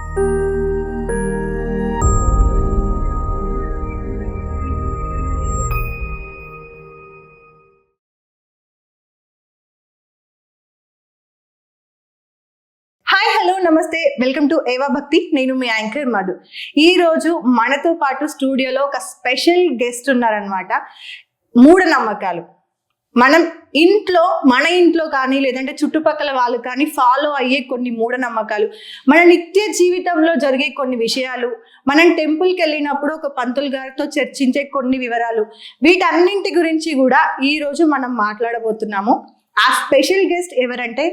Hi hello నమస్తే, welcome to ఏవా భక్తి. నేను మీ యాంకర్ మధు. ఈరోజు మనతో పాటు స్టూడియోలో ఒక స్పెషల్ గెస్ట్ ఉన్నారనమాట. మూఢనమ్మకాలు మనం మన ఇంట్లో కానీ లేదంటే చుట్టుపక్కల వాళ్ళు కానీ ఫాలో అయ్యే కొన్ని మూఢనమ్మకాలు, మన నిత్య జీవితంలో జరిగే కొన్ని విషయాలు, మనం టెంపుల్కి వెళ్ళినప్పుడు ఒక పంతులు గారితో చర్చించే కొన్ని వివరాలు, వీటన్నింటి గురించి కూడా ఈరోజు మనం మాట్లాడబోతున్నాము. ఆ స్పెషల్ గెస్ట్ ఎవరంటే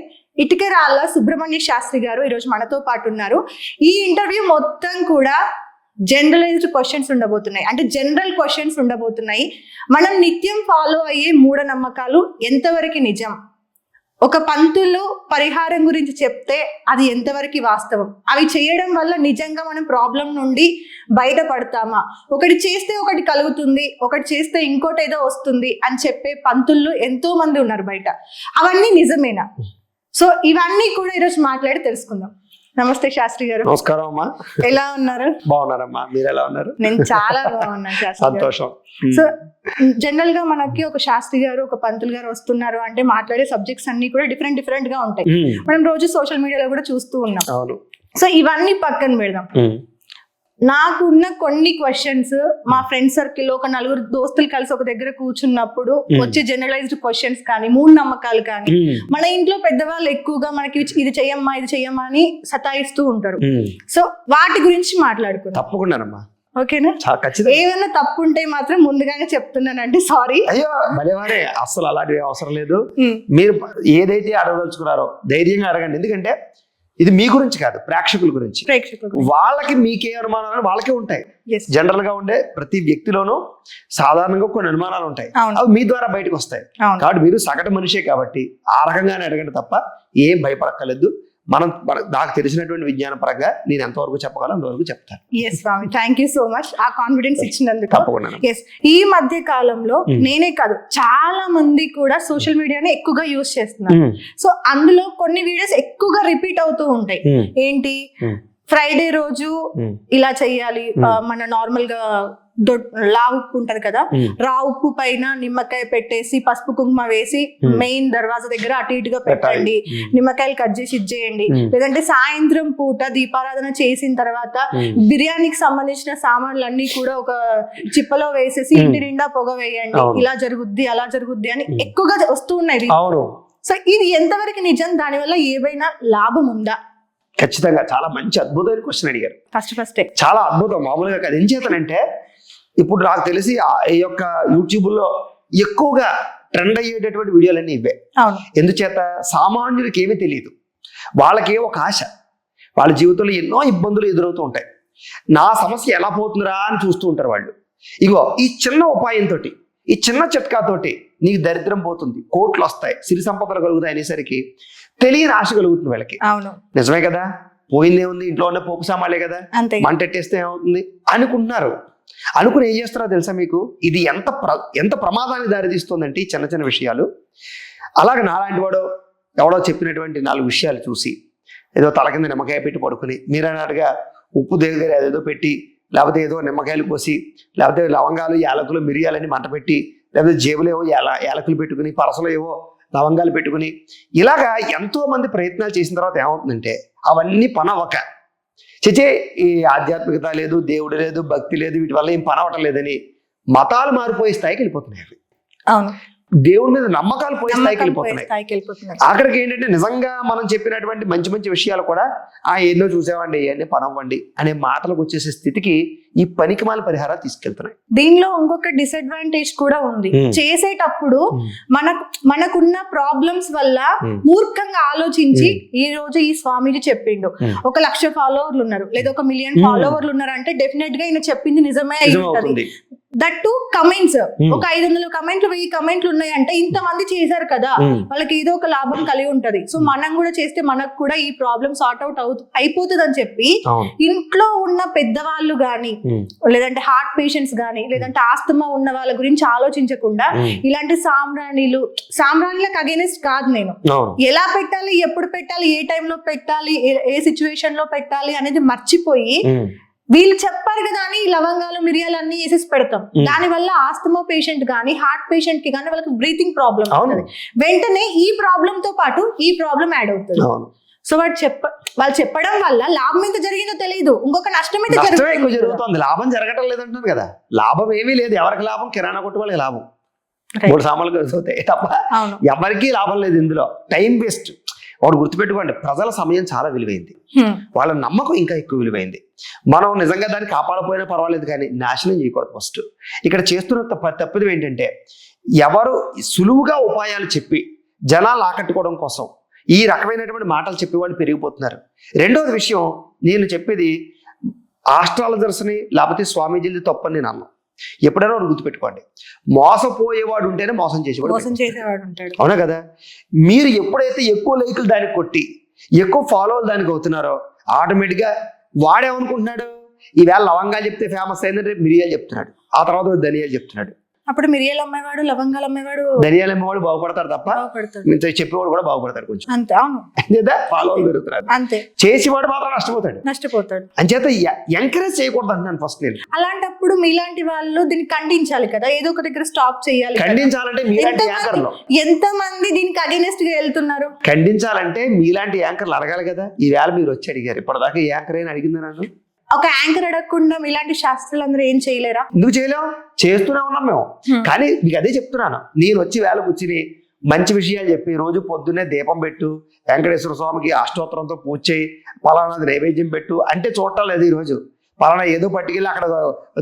ఇటికరాళ్ళ సుబ్రహ్మణ్య శాస్త్రి గారు ఈరోజు మనతో పాటు ఉన్నారు. ఈ ఇంటర్వ్యూ మొత్తం కూడా జనరలైజ్డ్ క్వశ్చన్స్ ఉండబోతున్నాయి, అంటే జనరల్ క్వశ్చన్స్ ఉండబోతున్నాయి. మనం నిత్యం ఫాలో అయ్యే మూఢనమ్మకాలు ఎంతవరకు నిజం, ఒక పంతులు పరిహారం గురించి చెప్తే అది ఎంతవరకు వాస్తవం, అవి చేయడం వల్ల నిజంగా మనం ప్రాబ్లం నుండి బయటపడతామా, ఒకటి చేస్తే ఒకటి కలుగుతుంది, ఒకటి చేస్తే ఇంకోటి ఏదో వస్తుంది అని చెప్పే పంతులు ఎంతో మంది ఉన్నారు బయట. అవన్నీ నిజమేనా? సో ఇవన్నీ కూడా ఈరోజు మాట్లాడి తెలుసుకుందాం. నమస్తే శాస్త్రి గారు. నమస్కారం అమ్మా. ఎలా ఉన్నారు? బాగున్నారమ్మా, మీరు ఎలా ఉన్నారు? నేను చాలా బాగున్నాను శాస్త్రి. సంతోషం. సో జనరల్ గా మనకి ఒక శాస్త్రి గారు ఒక పంతులు గారు వస్తున్నారు అంటే మాట్లాడే సబ్జెక్ట్స్ అన్ని కూడా డిఫరెంట్ గా ఉంటాయి. మనం రోజు సోషల్ మీడియాలో కూడా చూస్తూ ఉన్నాం. అవును. సో ఇవన్నీ పక్కన పెడదాం. నాకు ఉన్న కొన్ని క్వశ్చన్స్ మా ఫ్రెండ్ సర్కిల్ ఒక నలుగురు దోస్తులు కలిసి ఒక దగ్గర కూర్చున్నప్పుడు వచ్చే జనరలైజ్డ్ క్వశ్చన్స్ కానీ మూఢనమ్మకాలు కానీ, మన ఇంట్లో పెద్దవాళ్ళు ఎక్కువగా మనకి ఇది చెయ్యమ్మా ఇది చెయ్యమ్మా అని సతాయిస్తూ ఉంటారు. సో వాటి గురించి మాట్లాడుకుందాం. తప్పకుండానమ్మా. ఓకేనా? ఏదైనా తప్పు ఉంటే మాత్రం ముందుగానే చెప్తున్నానండి, సారీ. అయ్యో భలేవారే, అసలు అలాంటివి అవసరం లేదు. మీరు ఏదైతే అడగదలుచుకున్నారో ధైర్యంగా అడగండి. ఎందుకంటే ఇది మీ గురించి కాదు, ప్రేక్షకుల గురించి. వాళ్ళకి మీకే అనుమానాలు వాళ్ళకే ఉంటాయి. జనరల్ గా ఉండే ప్రతి వ్యక్తిలోనూ సాధారణంగా కొన్ని అనుమానాలు ఉంటాయి, అవి మీ ద్వారా బయటకు వస్తాయి. కాబట్టి మీరు సగటు మనిషే కాబట్టి ఆ రకంగానే అడగండి తప్ప ఏం భయపడక్కర్లేదు. నాకు తెలిసినటువంటి విజ్ఞాన పరంగా నేను ఎంతవరకు చెప్పగలను అంతవరకు చెప్తాను. Yes Swami, thank you so much ఆ కాన్ఫిడెన్స్ ఇచ్చినందుకు. ఎస్, ఈ మధ్య కాలంలో నేనే కాదు చాలా మంది కూడా సోషల్ మీడియాని ఎక్కువగా యూజ్ చేస్తున్నారు. సో అందులో కొన్ని వీడియోస్ ఎక్కువగా రిపీట్ అవుతూ ఉంటాయి. ఏంటి, ఫ్రైడే రోజు ఇలా చెయ్యాలి, మన నార్మల్ గా లా ఉప్పు ఉంటది కదా, రా ఉప్పు పైన నిమ్మకాయ పెట్టేసి పసుపు కుంకుమ వేసి మెయిన్ దర్వాజా దగ్గర అటు ఇటుగా పెట్టండి, నిమ్మకాయలు కట్ చేసి ఇచ్చేయండి. లేదంటే సాయంత్రం పూట దీపారాధన చేసిన తర్వాత బిర్యానీకి సంబంధించిన సామాన్లు అన్ని కూడా ఒక చిప్పలో వేసేసి ఇంటి నిండా పొగ వేయండి, ఇలా జరుగుద్ది అలా జరుగుద్ది అని ఎక్కువగా వస్తూ ఉన్నాయి. సో ఇది ఎంతవరకు నిజం, దానివల్ల ఏవైనా లాభం ఉందా? ఖచ్చితంగా చాలా మంచి అద్భుతమైన క్వశ్చన్ అడిగారు. ఫస్ట్ చాలా అద్భుతం, మామూలుగా కాదు. ఏం చేతనంటే ఇప్పుడు నాకు తెలిసి ఈ యొక్క యూట్యూబ్ లో ఎక్కువగా ట్రెండ్ అయ్యేటటువంటి వీడియోలన్నీ ఇవే. ఎందుచేత సామాన్యులకి ఏమీ తెలియదు, వాళ్ళకే ఒక ఆశ, వాళ్ళ జీవితంలో ఎన్నో ఇబ్బందులు ఎదురవుతూ ఉంటాయి. నా సమస్య ఎలా పోతుందిరా అని చూస్తూ ఉంటారు వాళ్ళు. ఇగో ఈ చిన్న ఉపాయంతో, ఈ చిన్న చిట్కాతోటి నీకు దరిద్రం పోతుంది, కోట్లు వస్తాయి, సిరి సంపదలు కలుగుతాయి అనేసరికి తెలియని ఆశ కలుగుతుంది వీళ్ళకి. నిజమే కదా, పోయిందే ఉంది, ఇంట్లో ఉన్న పోపు సామాన్లే కదా, మంటెట్టేస్తే ఏమవుతుంది అనుకుంటున్నారు. అనుకుని ఏం చేస్తారో తెలుసా మీకు? ఇది ఎంత ప్రమాదానికి దారితీస్తుందంటే ఈ చిన్న చిన్న విషయాలు. అలాగే నాలాంటి వాడు ఎవడో చెప్పినటువంటి 4 విషయాలు చూసి ఏదో తల కింద నిమ్మకాయ పెట్టి పడుకుని, మీరన్నట్టుగా ఉప్పు దగ్గర ఏదో పెట్టి, లేకపోతే ఏదో నిమ్మకాయలు పోసి, లేకపోతే లవంగాలు యాలకులు మిరియాలని మంట పెట్టి, లేకపోతే జేబులో ఏవో యాలకులు పెట్టుకుని, పరసలో ఏవో లవంగాలు పెట్టుకుని, ఇలాగా ఎంతో మంది ప్రయత్నాలు చేసిన తర్వాత ఏమవుతుందంటే అవన్నీ పనవక చచ్చే ఈ ఆధ్యాత్మికత లేదు, దేవుడు లేదు, భక్తి లేదు, వీటి వల్ల ఏం పనవటం లేదని మతాలు మారిపోయే స్థాయికి వెళ్ళిపోతున్నాయి. అవును, దేవుడి మీద నమ్మకాలు పోయే స్థాయికి వెళ్ళిపోతున్నాయి. ఆఖరికి ఏంటంటే నిజంగా మనం చెప్పినటువంటి మంచి మంచి విషయాలు కూడా ఏదో చూసేవండి, ఇవన్నీ పనవ్వండి అనే మాటలకు వచ్చేసే స్థితికి ఈ పనికిమాల పరిహారాలు తీసుకెళ్తున్నాయి. దీనిలో ఇంకొక డిసడ్వాంటేజ్ కూడా ఉంది. చేసేటప్పుడు మనకున్న ప్రాబ్లమ్స్ వల్ల మూర్ఖంగా ఆలోచించి ఈ రోజు ఈ స్వామిజీ చెప్పిండు 1,00,000 ఫాలోవర్లు ఉన్నారు లేదా 1 మిలియన్ ఫాలోవర్లు ఉన్నారు అంటే డెఫినెట్ గా ఈయన చెప్పింది నిజమే అయి ఉంటుంది. That to comments. ఒక 500 కమెంట్లు 1000 కమెంట్లు ఉన్నాయంటే ఇంతమంది చేశారు కదా, వాళ్ళకి ఏదో ఒక లాభం కలిగి ఉంటది. సో మనం కూడా చేస్తే మనకు కూడా ఈ ప్రాబ్లం సార్ట్ అవుట్ అయిపోతుంది అని చెప్పి ఇంట్లో ఉన్న పెద్దవాళ్ళు గాని, లేదంటే హార్ట్ పేషెంట్స్ గాని, లేదంటే ఆస్తమా ఉన్న వాళ్ళ గురించి ఆలోచించకుండా ఇలాంటి సామ్రాణిలకు అగైనెస్ట్ కాదు నేను. ఎలా పెట్టాలి, ఎప్పుడు పెట్టాలి, ఏ టైంలో పెట్టాలి, ఏ సిచ్యువేషన్ లో పెట్టాలి అనేది మర్చిపోయి వీళ్ళు చెప్పారు కదా అని లవంగాలు మిరియాలు అన్ని వేసేసి పెడతాం. దాని వల్ల ఆస్తమా పేషెంట్ గానీ, హార్ట్ పేషెంట్ కి గానీ వాళ్ళకి బ్రీతింగ్ ప్రాబ్లం అవుతుంది. వెంటనే ఈ ప్రాబ్లం తో పాటు ఈ ప్రాబ్లం యాడ్ అవుతుంది. సో వాళ్ళు చెప్పడం వల్ల లాభం ఎంత జరిగిందో తెలియదు, ఇంకొక నష్టం అయితే జరుగుతుంది. లాభం జరగటం లేదంటున్నారు కదా, లాభం ఏమీ లేదు. ఎవరికి లాభం? కిరాణా కొట్టు వాళ్ళకి లాభం, 3 సామాన్లు అవుతాయి తప్ప ఎవరికి లాభం లేదు ఇందులో. Time waste. వాడు గుర్తుపెట్టుకోండి, ప్రజల సమయం చాలా విలువైంది, వాళ్ళ నమ్మకం ఇంకా ఎక్కువ విలువైంది. మనం నిజంగా దాన్ని కాపాడపోయినా పర్వాలేదు కానీ నాశనం చేయకూడదు. ఫస్ట్ ఇక్కడ చేస్తున్న తప్పిదం ఏంటంటే, ఎవరు సులువుగా ఉపాయాలు చెప్పి జనాలు ఆకట్టుకోవడం కోసం ఈ రకమైనటువంటి మాటలు చెప్పి వాళ్ళు పెరిగిపోతున్నారు. రెండోది విషయం, నేను చెప్పేది ఆస్ట్రాలజర్స్ని లేకపోతే స్వామీజీలు తప్పని నేను అన్నాను. ఎప్పుడైనా వాడు గుర్తుపెట్టుకోండి, మోసపోయేవాడు ఉంటేనే మోసం చేసేవాడు ఉంటాడు. అవునా కదా? మీరు ఎప్పుడైతే ఎక్కువ లైకులు దానికి కొట్టి ఎక్కువ ఫాలోవర్లు దానికి అవుతున్నారో ఆటోమేటిక్గా వాడేమనుకుంటున్నాడు, ఈవేళ లవంగాలు చెప్తే ఫేమస్ అయిందని రేపు మిరియాలు చెప్తున్నాడు, ఆ తర్వాత ధనియాలు చెప్తున్నాడు. అప్పుడు మిరియాలు అమ్మేవాడు, లవంగాలు అమ్మేవాడు, ధనియాలు అమ్మేవాడు బాగుపడతారు తప్ప చెప్పేవాడు కూడా బాగుపడతాడు కొంచెం. అంతే. అవును, ఫాలోవర్లు పెరుగుతున్నారు. అంతే. చేసేవాడు మాత్రం నష్టపోతాడు. అంచేత ఎంకరేజ్ చేయకూడదు అంటున్నాను ఫస్ట్ నేను. అలాంటప్పుడు మీలాంటి వాళ్ళు దీన్ని ఖండించాలి కదా, ఏదో ఒక దగ్గర స్టాప్ చేయాలి. ఖండించాలంటే మీలాంటి యాంకర్లు ఎంత మంది దీనికి అగైనెస్ట్ గా వెళ్తున్నారు? ఖండించాలంటే మీలాంటి యాంకర్లు అడగాలి కదా. ఈ వేళ మీరు వచ్చి అడిగారు, ఇప్పటిదాకా ఈ యాంకర్ అయినా అడిగింది నన్ను. ఒక యాంకర్ అడగకుండా ఇలాంటి శాస్త్రాలు అందరూ ఏం చేయలేరా? ఎందుకు చేయలేం? చేస్తూనే ఉన్నాం మేము. కానీ మీకు అదే చెప్తున్నాను, నేను వచ్చి వేళ కూర్చుని మంచి విషయాలు చెప్పి రోజు పొద్దున్నే దీపం పెట్టు, వెంకటేశ్వర స్వామికి అష్టోత్తరంతో పూజ చేయి, పలానాది నైవేద్యం పెట్టు అంటే చూడటం లేదు. ఈరోజు పలానా ఏదో పట్టుకెళ్ళి అక్కడ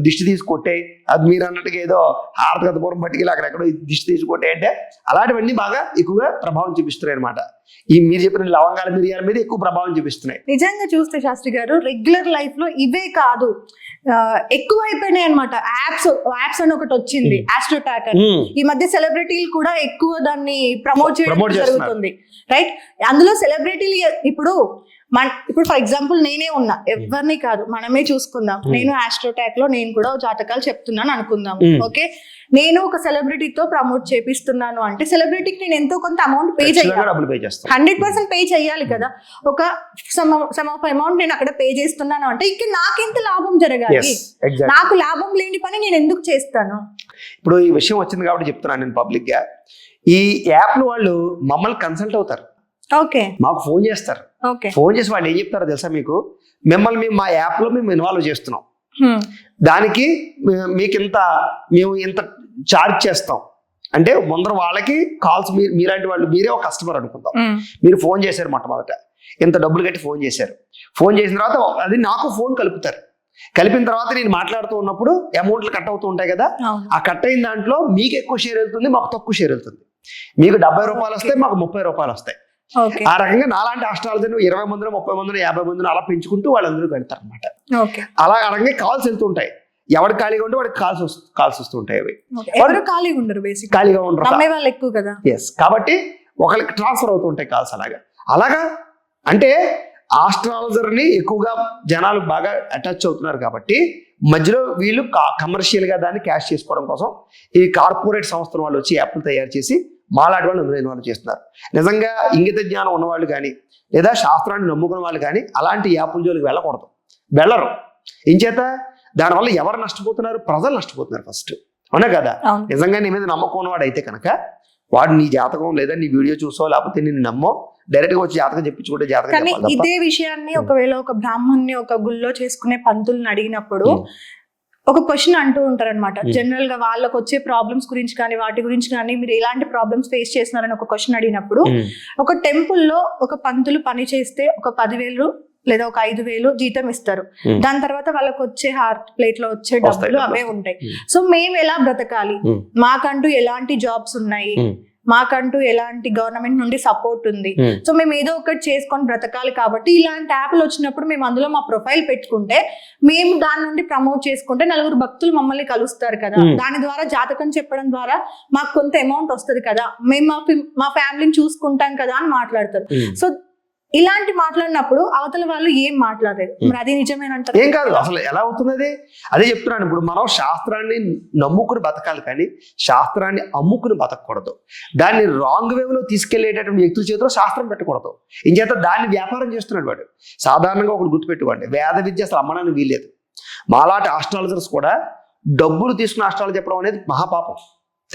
దిష్టి తీసి కొట్టే, అది మీరు అన్నట్టుగా ఏదో హారతగతపురం పట్టుకెళ్ళి అక్కడెక్కడో దిష్టి తీసి కొట్టే అంటే అలాంటివన్నీ బాగా ఎక్కువగా ప్రభావం చూపిస్తున్నాయి అనమాట. ఈ మీరు చెప్పిన లవంగాల మిరియాల మీద ఎక్కువ ప్రభావం చూపిస్తున్నాయి. నిజంగా చూస్తే శాస్త్రి గారు, రెగ్యులర్ లైఫ్ లో ఇవే కాదు, ఎక్కువ అయిపోయినాయి అనమాట. యాప్స్ అని ఒకటి వచ్చింది, ఆస్ట్రోటాక్ అని. ఈ మధ్య సెలబ్రిటీలు కూడా ఎక్కువ దాన్ని ప్రమోట్ చేయడం జరుగుతుంది, రైట్? అందులో సెలబ్రిటీలు ఇప్పుడు ఫర్ ఎగ్జాంపుల్ నేనే ఉన్నా, ఎవరిని కాదు, మనమే చూసుకుందాం. నేను ఆస్ట్రోటాక్ లో నేను కూడా జాతకాలు చెప్తున్నాను అనుకుందాం, ఓకే? నేను ఒక సెలబ్రిటీతో ప్రమోట్ చేపిస్తున్నాను అంటే సెలబ్రిటీకి నేను ఎంతో కొంత అమౌంట్ పే చేయాలి, 100% పే చేయాలి కదా. ఒక సమ్ ఆఫ్ అమౌంట్ నేను అక్కడ పే చేస్తున్నాను అంటే ఇంకా నాకెంత లాభం జరగాలి? నాకు లాభం లేని పని నేను ఎందుకు చేస్తాను? ఇప్పుడు ఈ విషయం వచ్చింది కాబట్టి చెప్తున్నాను నేను పబ్లిక్ గా. ఈ యాప్ వాళ్ళు మమ్మల్ని కన్సల్ట్ అవుతారు, ఓకే, మాకు ఫోన్ చేస్తారు. ఫోన్ చేసి వాళ్ళు ఏం చెప్తారో తెలుసా మీకు? మిమ్మల్ని మా యాప్ లో మేము ఇన్వాల్వ్ చేస్తున్నాం, దానికి మీకు మేము ఇంత ఛార్జ్ చేస్తాం అంటే ముందర వాళ్ళకి కాల్స్, మీలాంటి వాళ్ళు, మీరే ఒక కస్టమర్ అనుకుందాం, మీరు ఫోన్ చేశారు మొట్టమొదట, ఇంత డబ్బులు కట్టి ఫోన్ చేశారు. ఫోన్ చేసిన తర్వాత అది నాకు ఫోన్ కలుపుతారు. కలిపిన తర్వాత నేను మాట్లాడుతూ ఉన్నప్పుడు అమౌంట్లు కట్ అవుతూ ఉంటాయి కదా, ఆ కట్ అయిన దాంట్లో మీకు ఎక్కువ షేర్ వెళ్తుంది, మాకు తక్కువ షేర్ వెళ్తుంది. మీకు 70 రూపాయలు వస్తాయి, మాకు 30 రూపాయలు వస్తాయి. ఆ రకంగా నాలాంటి ఆస్ట్రాలజర్లు 20 మందిని 30 మందిని 50 మందిని అలా పెంచుకుంటూ వాళ్ళందరూ కడతారు అనమాట. అలా అడగనే కాల్స్ వెళ్తుంటాయి, ఎవరికి ఖాళీగా ఉంటే వాడికి కాల్స్ వస్తుంటాయి. అవి ఎవరు ఖాళీగా ఉండరు, ఖాళీగా ఉండరు ఎక్కువ కదా. ఎస్, కాబట్టి ఒకరికి ట్రాన్స్ఫర్ అవుతుంటాయి కాల్స్. అలాగా అంటే ఆస్ట్రాలజర్ ని ఎక్కువగా జనాలు బాగా అటాచ్ అవుతున్నారు కాబట్టి మధ్యలో వీళ్ళు కమర్షియల్ గా దాన్ని క్యాష్ చేసుకోవడం కోసం ఈ కార్పొరేట్ సంస్థల వాళ్ళు వచ్చి యాప్లు తయారు చేసి మాలాంటి వాళ్ళు అందులో ఇన్వాల్వ్ చేస్తున్నారు. నిజంగా ఇంగిత జ్ఞానం ఉన్నవాళ్ళు కానీ లేదా శాస్త్రాన్ని నమ్ముకున్న వాళ్ళు కానీ అలాంటి యాప్ల జోలికి వెళ్ళరు. ఇంచేత దానివల్ల ఎవరు నష్టపోతున్నారు? ప్రజలు నష్టపోతున్నారు ఫస్ట్, అవునా కదా? నిజంగా నీ మీద నమ్మకం ఉన్నవాడు అయితే కనుక వాడు నీ జాతకం లేదా నీ వీడియో చూసో లేకపోతే నిన్ను నమ్మో డైరెక్ట్ గా వచ్చి జాతకం చెప్పించుకుంటే జాతకం. కానీ ఇదే విషయాన్ని ఒకవేళ ఒక బ్రాహ్మణ్ణి ఒక గుళ్ళో చేసుకునే పంతుల్ని అడిగినప్పుడు ఒక క్వశ్చన్ అంటూ ఉంటారు అనమాట. జనరల్ గా వాళ్ళకి వచ్చే ప్రాబ్లమ్స్ గురించి కానీ వాటి గురించి కానీ మీరు ఎలాంటి ప్రాబ్లమ్స్ ఫేస్ చేస్తున్నారని ఒక క్వశ్చన్ అడిగినప్పుడు ఒక టెంపుల్లో ఒక పంతులు పని చేస్తే ఒక 10,000 లేదా ఒక 5,000 జీతం ఇస్తారు. దాని తర్వాత వాళ్ళకి వచ్చే హార్ట్ ప్లేట్ లో వచ్చే డబ్బులు అవే ఉంటాయి. సో మేము ఎలా బ్రతకాలి, మాకంటూ ఎలాంటి జాబ్స్ ఉన్నాయి, మాకంటూ ఎలాంటి గవర్నమెంట్ నుండి సపోర్ట్ ఉంది, సో మేము ఏదో ఒకటి చేసుకొని బ్రతకాలి కాబట్టి ఇలాంటి యాప్లు వచ్చినప్పుడు మేము అందులో మా ప్రొఫైల్ పెట్టుకుంటే మేము దాని నుండి ప్రమోట్ చేసుకుంటే నలుగురు భక్తులు మమ్మల్ని కలుస్తారు కదా, దాని ద్వారా జాతకం చెప్పడం ద్వారా మాకు కొంత అమౌంట్ వస్తుంది కదా, మేము మా ఫ్యామిలీని చూసుకుంటాం కదా అని మాట్లాడతారు. సో ఇలాంటి మాట్లాడినప్పుడు అవతల వాళ్ళు ఏం మాట్లాడలేదు, మరి అది నిజమేనంటారు? ఏం కాదు, అసలు ఎలా అవుతుంది అదే చెప్తున్నాను. ఇప్పుడు మనం శాస్త్రాన్ని నమ్ముకుని బతకాలి కానీ శాస్త్రాన్ని అమ్ముకుని బతకూడదు. దాన్ని రాంగ్ వేలో తీసుకెళ్లేటటువంటి వ్యక్తుల చేతిలో శాస్త్రం పెట్టకూడదు. ఇంచేత దాన్ని వ్యాపారం చేస్తున్నాడు వాడు. సాధారణంగా ఒకటి గుర్తుపెట్టుకోండి, వేద విద్య అసలు అమ్మడానికి వీల్లేదు. మాలాంటి ఆస్ట్రాలజర్స్ కూడా డబ్బులు తీసుకుని ఆస్ట్రాలజీ చెప్పడం అనేది మహాపాపం.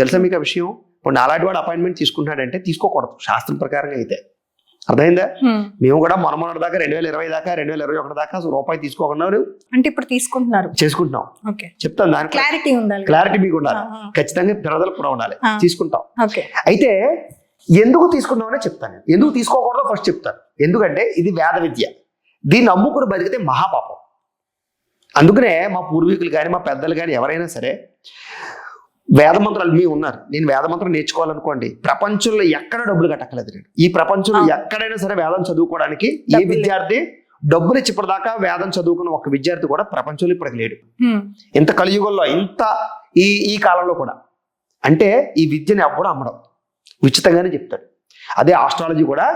తెలుసా మీకు ఆ విషయం? ఇప్పుడు నాలాంటి వాడు అపాయింట్మెంట్ తీసుకుంటున్నాడంటే తీసుకోకూడదు శాస్త్రం ప్రకారంగా అయితే. అర్థమైందా? మేము కూడా మొన్నటి దాకా 2020 దాకా 2021 దాకా రూపాయి తీసుకోకుండా అంటే ఇప్పుడు తీసుకుంటున్నారు, చేసుకుంటున్నాం. చెప్తాను, దాని క్లారిటీ ఉండాలి, క్లారిటీ మీకు ఉండాలి, ఖచ్చితంగా పెరదలకు కూడా ఉండాలి. తీసుకుంటాం. అయితే ఎందుకు తీసుకున్నామనే చెప్తాను. ఎందుకు తీసుకోకూడదో ఫస్ట్ చెప్తాను. ఎందుకంటే ఇది వేద విద్య, దీన్ని అమ్ముకుని బతికితే మహాపాపం. అందుకనే మా పూర్వీకులు కానీ మా పెద్దలు కానీ ఎవరైనా సరే వేదమంత్రాలు మీ ఉన్నారు. నేను వేదమంత్రం నేర్చుకోవాలనుకోండి, ప్రపంచంలో ఎక్కడ డబ్బులు కట్టక్కలేదు. నేను ఈ ప్రపంచంలో ఎక్కడైనా సరే వేదం చదువుకోవడానికి ఏ విద్యార్థి డబ్బులు ఇచ్చి ఇప్పటిదాకా వేదం చదువుకున్న ఒక విద్యార్థి కూడా ప్రపంచంలో ఇప్పటికి లేడు. ఇంత కలియుగంలో, ఇంత ఈ కాలంలో కూడా. అంటే ఈ విద్యని ఎవ్వడం అమ్మడం, ఉచితంగానే చెప్తాడు. అదే ఆస్ట్రాలజీ కూడా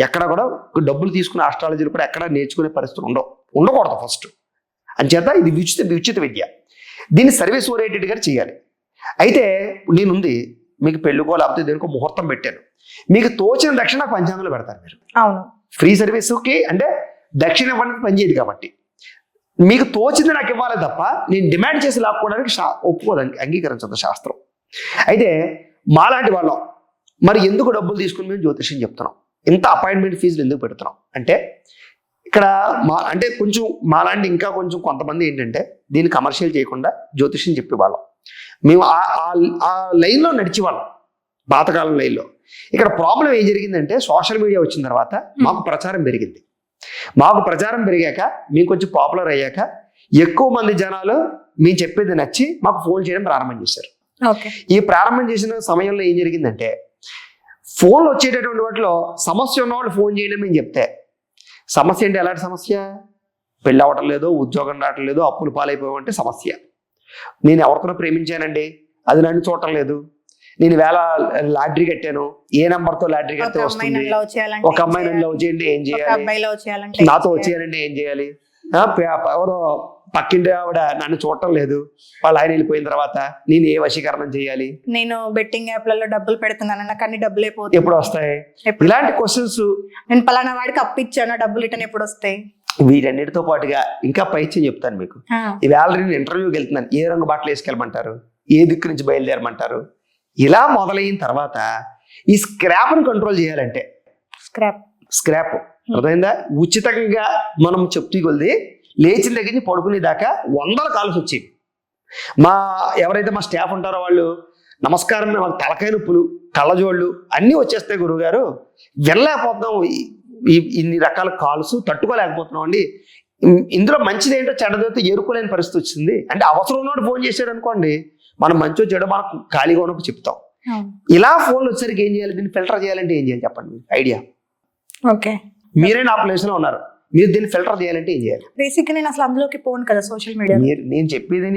ఎక్కడ కూడా డబ్బులు తీసుకునే ఆస్ట్రాలజీలు కూడా ఎక్కడ నేర్చుకునే పరిస్థితులు ఉండకూడదు ఫస్ట్. అంచేత ఇది ఉచిత విద్య. దీన్ని సర్వీస్ ఓరియంటెడ్గా చేయాలి. అయితే నేనుంది మీకు పెళ్ళికో లేకపోతే దేనికో ముహూర్తం పెట్టాను, మీకు తోచిన దక్షిణ నాకు పంచాంగంలో పెడతారు మీరు. అవును, ఫ్రీ సర్వీస్కి అంటే దక్షిణ ఇవ్వడానికి పనిచేయదు కాబట్టి మీకు తోచింది నాకు ఇవ్వాలి తప్ప నేను డిమాండ్ చేసి లాక్కోవడానికి ఒప్పుకోదు, అంగీకరించదు శాస్త్రం. అయితే మాలాంటి వాళ్ళం మరి ఎందుకు డబ్బులు తీసుకుని మేము జ్యోతిష్యం చెప్తున్నాం, ఇంత అపాయింట్మెంట్ ఫీజులు ఎందుకు పెడుతున్నాం అంటే ఇక్కడ అంటే కొంచెం మాలాంటి ఇంకా కొంచెం కొంతమంది ఏంటంటే దీన్ని కమర్షియల్ చేయకుండా జ్యోతిష్యం చెప్పేవాళ్ళం. మేము ఆ లైన్లో నడిచేవాళ్ళం, పాతకాలం లైన్లో. ఇక్కడ ప్రాబ్లం ఏం జరిగిందంటే సోషల్ మీడియా వచ్చిన తర్వాత మాకు ప్రచారం పెరిగింది. మాకు ప్రచారం పెరిగాక మేము కొంచెం పాపులర్ అయ్యాక ఎక్కువ మంది జనాలు మేము చెప్పేది నచ్చి మాకు ఫోన్ చేయడం ప్రారంభం చేశారు. ఈ ప్రారంభం చేసిన సమయంలో ఏం జరిగిందంటే ఫోన్లు వచ్చేటటువంటి వాటిలో సమస్య ఉన్నవాళ్ళు ఫోన్ చేయడం మేము చెప్తే, సమస్య అంటే ఎలాంటి సమస్య? పెళ్ళి అవ్వటం లేదు, ఉద్యోగం రావటం లేదు, అప్పులు పాలైపోయామంటే సమస్య. నేను ఎవరితో ప్రేమించానండి, అది నన్ను చూడటం లేదు, నేను వేళ లాటరీ కట్టాను, ఏ నెంబర్తో లాటరీ కడితే వస్తుంది, ఒక అమ్మాయి నన్ను లవ్ చేయండి ఏం చేయాలి, నాతో వచ్చేయాలంటే ఏం చేయాలి, ఎవరో పక్కింటి ఆవిడ నన్ను చూడటం లేదు, వాళ్ళు ఆయన వెళ్ళిపోయిన తర్వాత నేను ఏ వశీకరణం చేయాలి, నేను బెట్టింగ్ యాప్లలో డబ్బులు పెడుతున్నాను నాకు అన్ని డబ్బులు అయిపోతాయి, ఎప్పుడు వస్తాయి, ఇలాంటి క్వశ్చన్స్. నేను పలానా వాడికి అప్పిచ్చాను డబ్బులు రిటర్న్ ఎప్పుడు వస్తాయి. వీటన్నిటితో పాటుగా ఇంకా పైచ్యం చెప్తాను మీకు. ఈవేళ నేను ఇంటర్వ్యూకి వెళ్తున్నాను, ఏ రంగు బట్టలు వేసుకెళ్ళమంటారు, ఏ దిక్కు నుంచి బయలుదేరమంటారు, ఇలా మొదలైన తర్వాత ఈ స్క్రాప్ని కంట్రోల్ చేయాలంటే స్క్రాప్ అర్థమైందా? ఉచితంగా మనం చెప్తూ కొలిది లేచిన దగ్గర నుంచి పడుకునే దాకా 100 కాల్స్ వచ్చేవి. ఎవరైతే మా స్టాఫ్ ఉంటారో వాళ్ళు నమస్కారం, మాకు తలకాయ నొప్పులు, కళ్ళజోళ్ళు అన్నీ వచ్చేస్తాయి గురువుగారు, వెళ్ళలేకపోతున్నాం, ఇన్ని రకాల కాల్స్ తట్టుకోలేకపోతున్నాం అండి, ఇందులో మంచిది ఏంటో చెడ్డదైతే ఏరుకోలేని పరిస్థితి వచ్చింది అంటే అవసరం ఉన్నోడు ఫోన్ చేశాడు అనుకోండి, మనం మంచో చెడో మనకు ఖాళీగా ఉన్నప్పుడు చెప్తాం. ఇలా ఫోన్లు వచ్చేసరికి ఏం చేయాలి, దీన్ని ఫిల్టర్ చేయాలంటే ఏం చేయాలి చెప్పండి ఐడియా. మీరే నా ప్లేస్ లో ఉన్నారు, మీరు దీన్ని ఫిల్టర్ చేయాలంటే ఏం చేయాలి? బేసిక్ నేను అసలు అందులోకి పోను కదా సోషల్ మీడియా. నేను చెప్పేది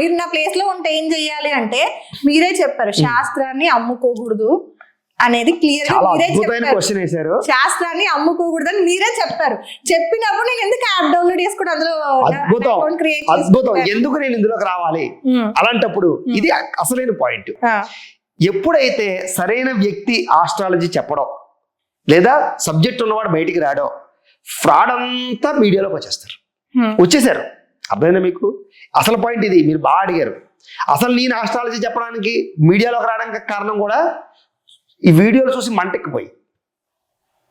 మీరు నా ప్లేస్ లో ఉంటే ఏం చెయ్యాలి అంటే మీరే చెప్పారు, శాస్త్రాన్ని అమ్ముకోకూడదు అనేది క్లియర్ గా మీరే చెప్పారు. శాస్త్రాన్ని అమ్ముకోకూడదని మీరే చెప్పారు. చెప్పినప్పుడు నేను ఎందుకు యాప్ డౌన్లోడ్ చేసుకుంటే అందులో అద్భుతం ఎందుకు నేను ఇందులోకి రావాలి? అలాంటప్పుడు ఇది అసలైన పాయింట్. ఎప్పుడైతే సరైన వ్యక్తి ఆస్ట్రాలజీ చెప్పడం లేదా సబ్జెక్ట్ ఉన్నవాడు బయటికి రాడో ఫ్రాడ్ అంతా మీడియాలోకి వచ్చేసారు. అర్థమైందా మీకు? అసలు పాయింట్ ఇది, మీరు బాగా అడిగారు. అసలు నేను ఆస్ట్రాలజీ చెప్పడానికి మీడియాలోకి రావడానికి కారణం కూడా ఈ వీడియోలు చూసి మంటెక్కిపోయి.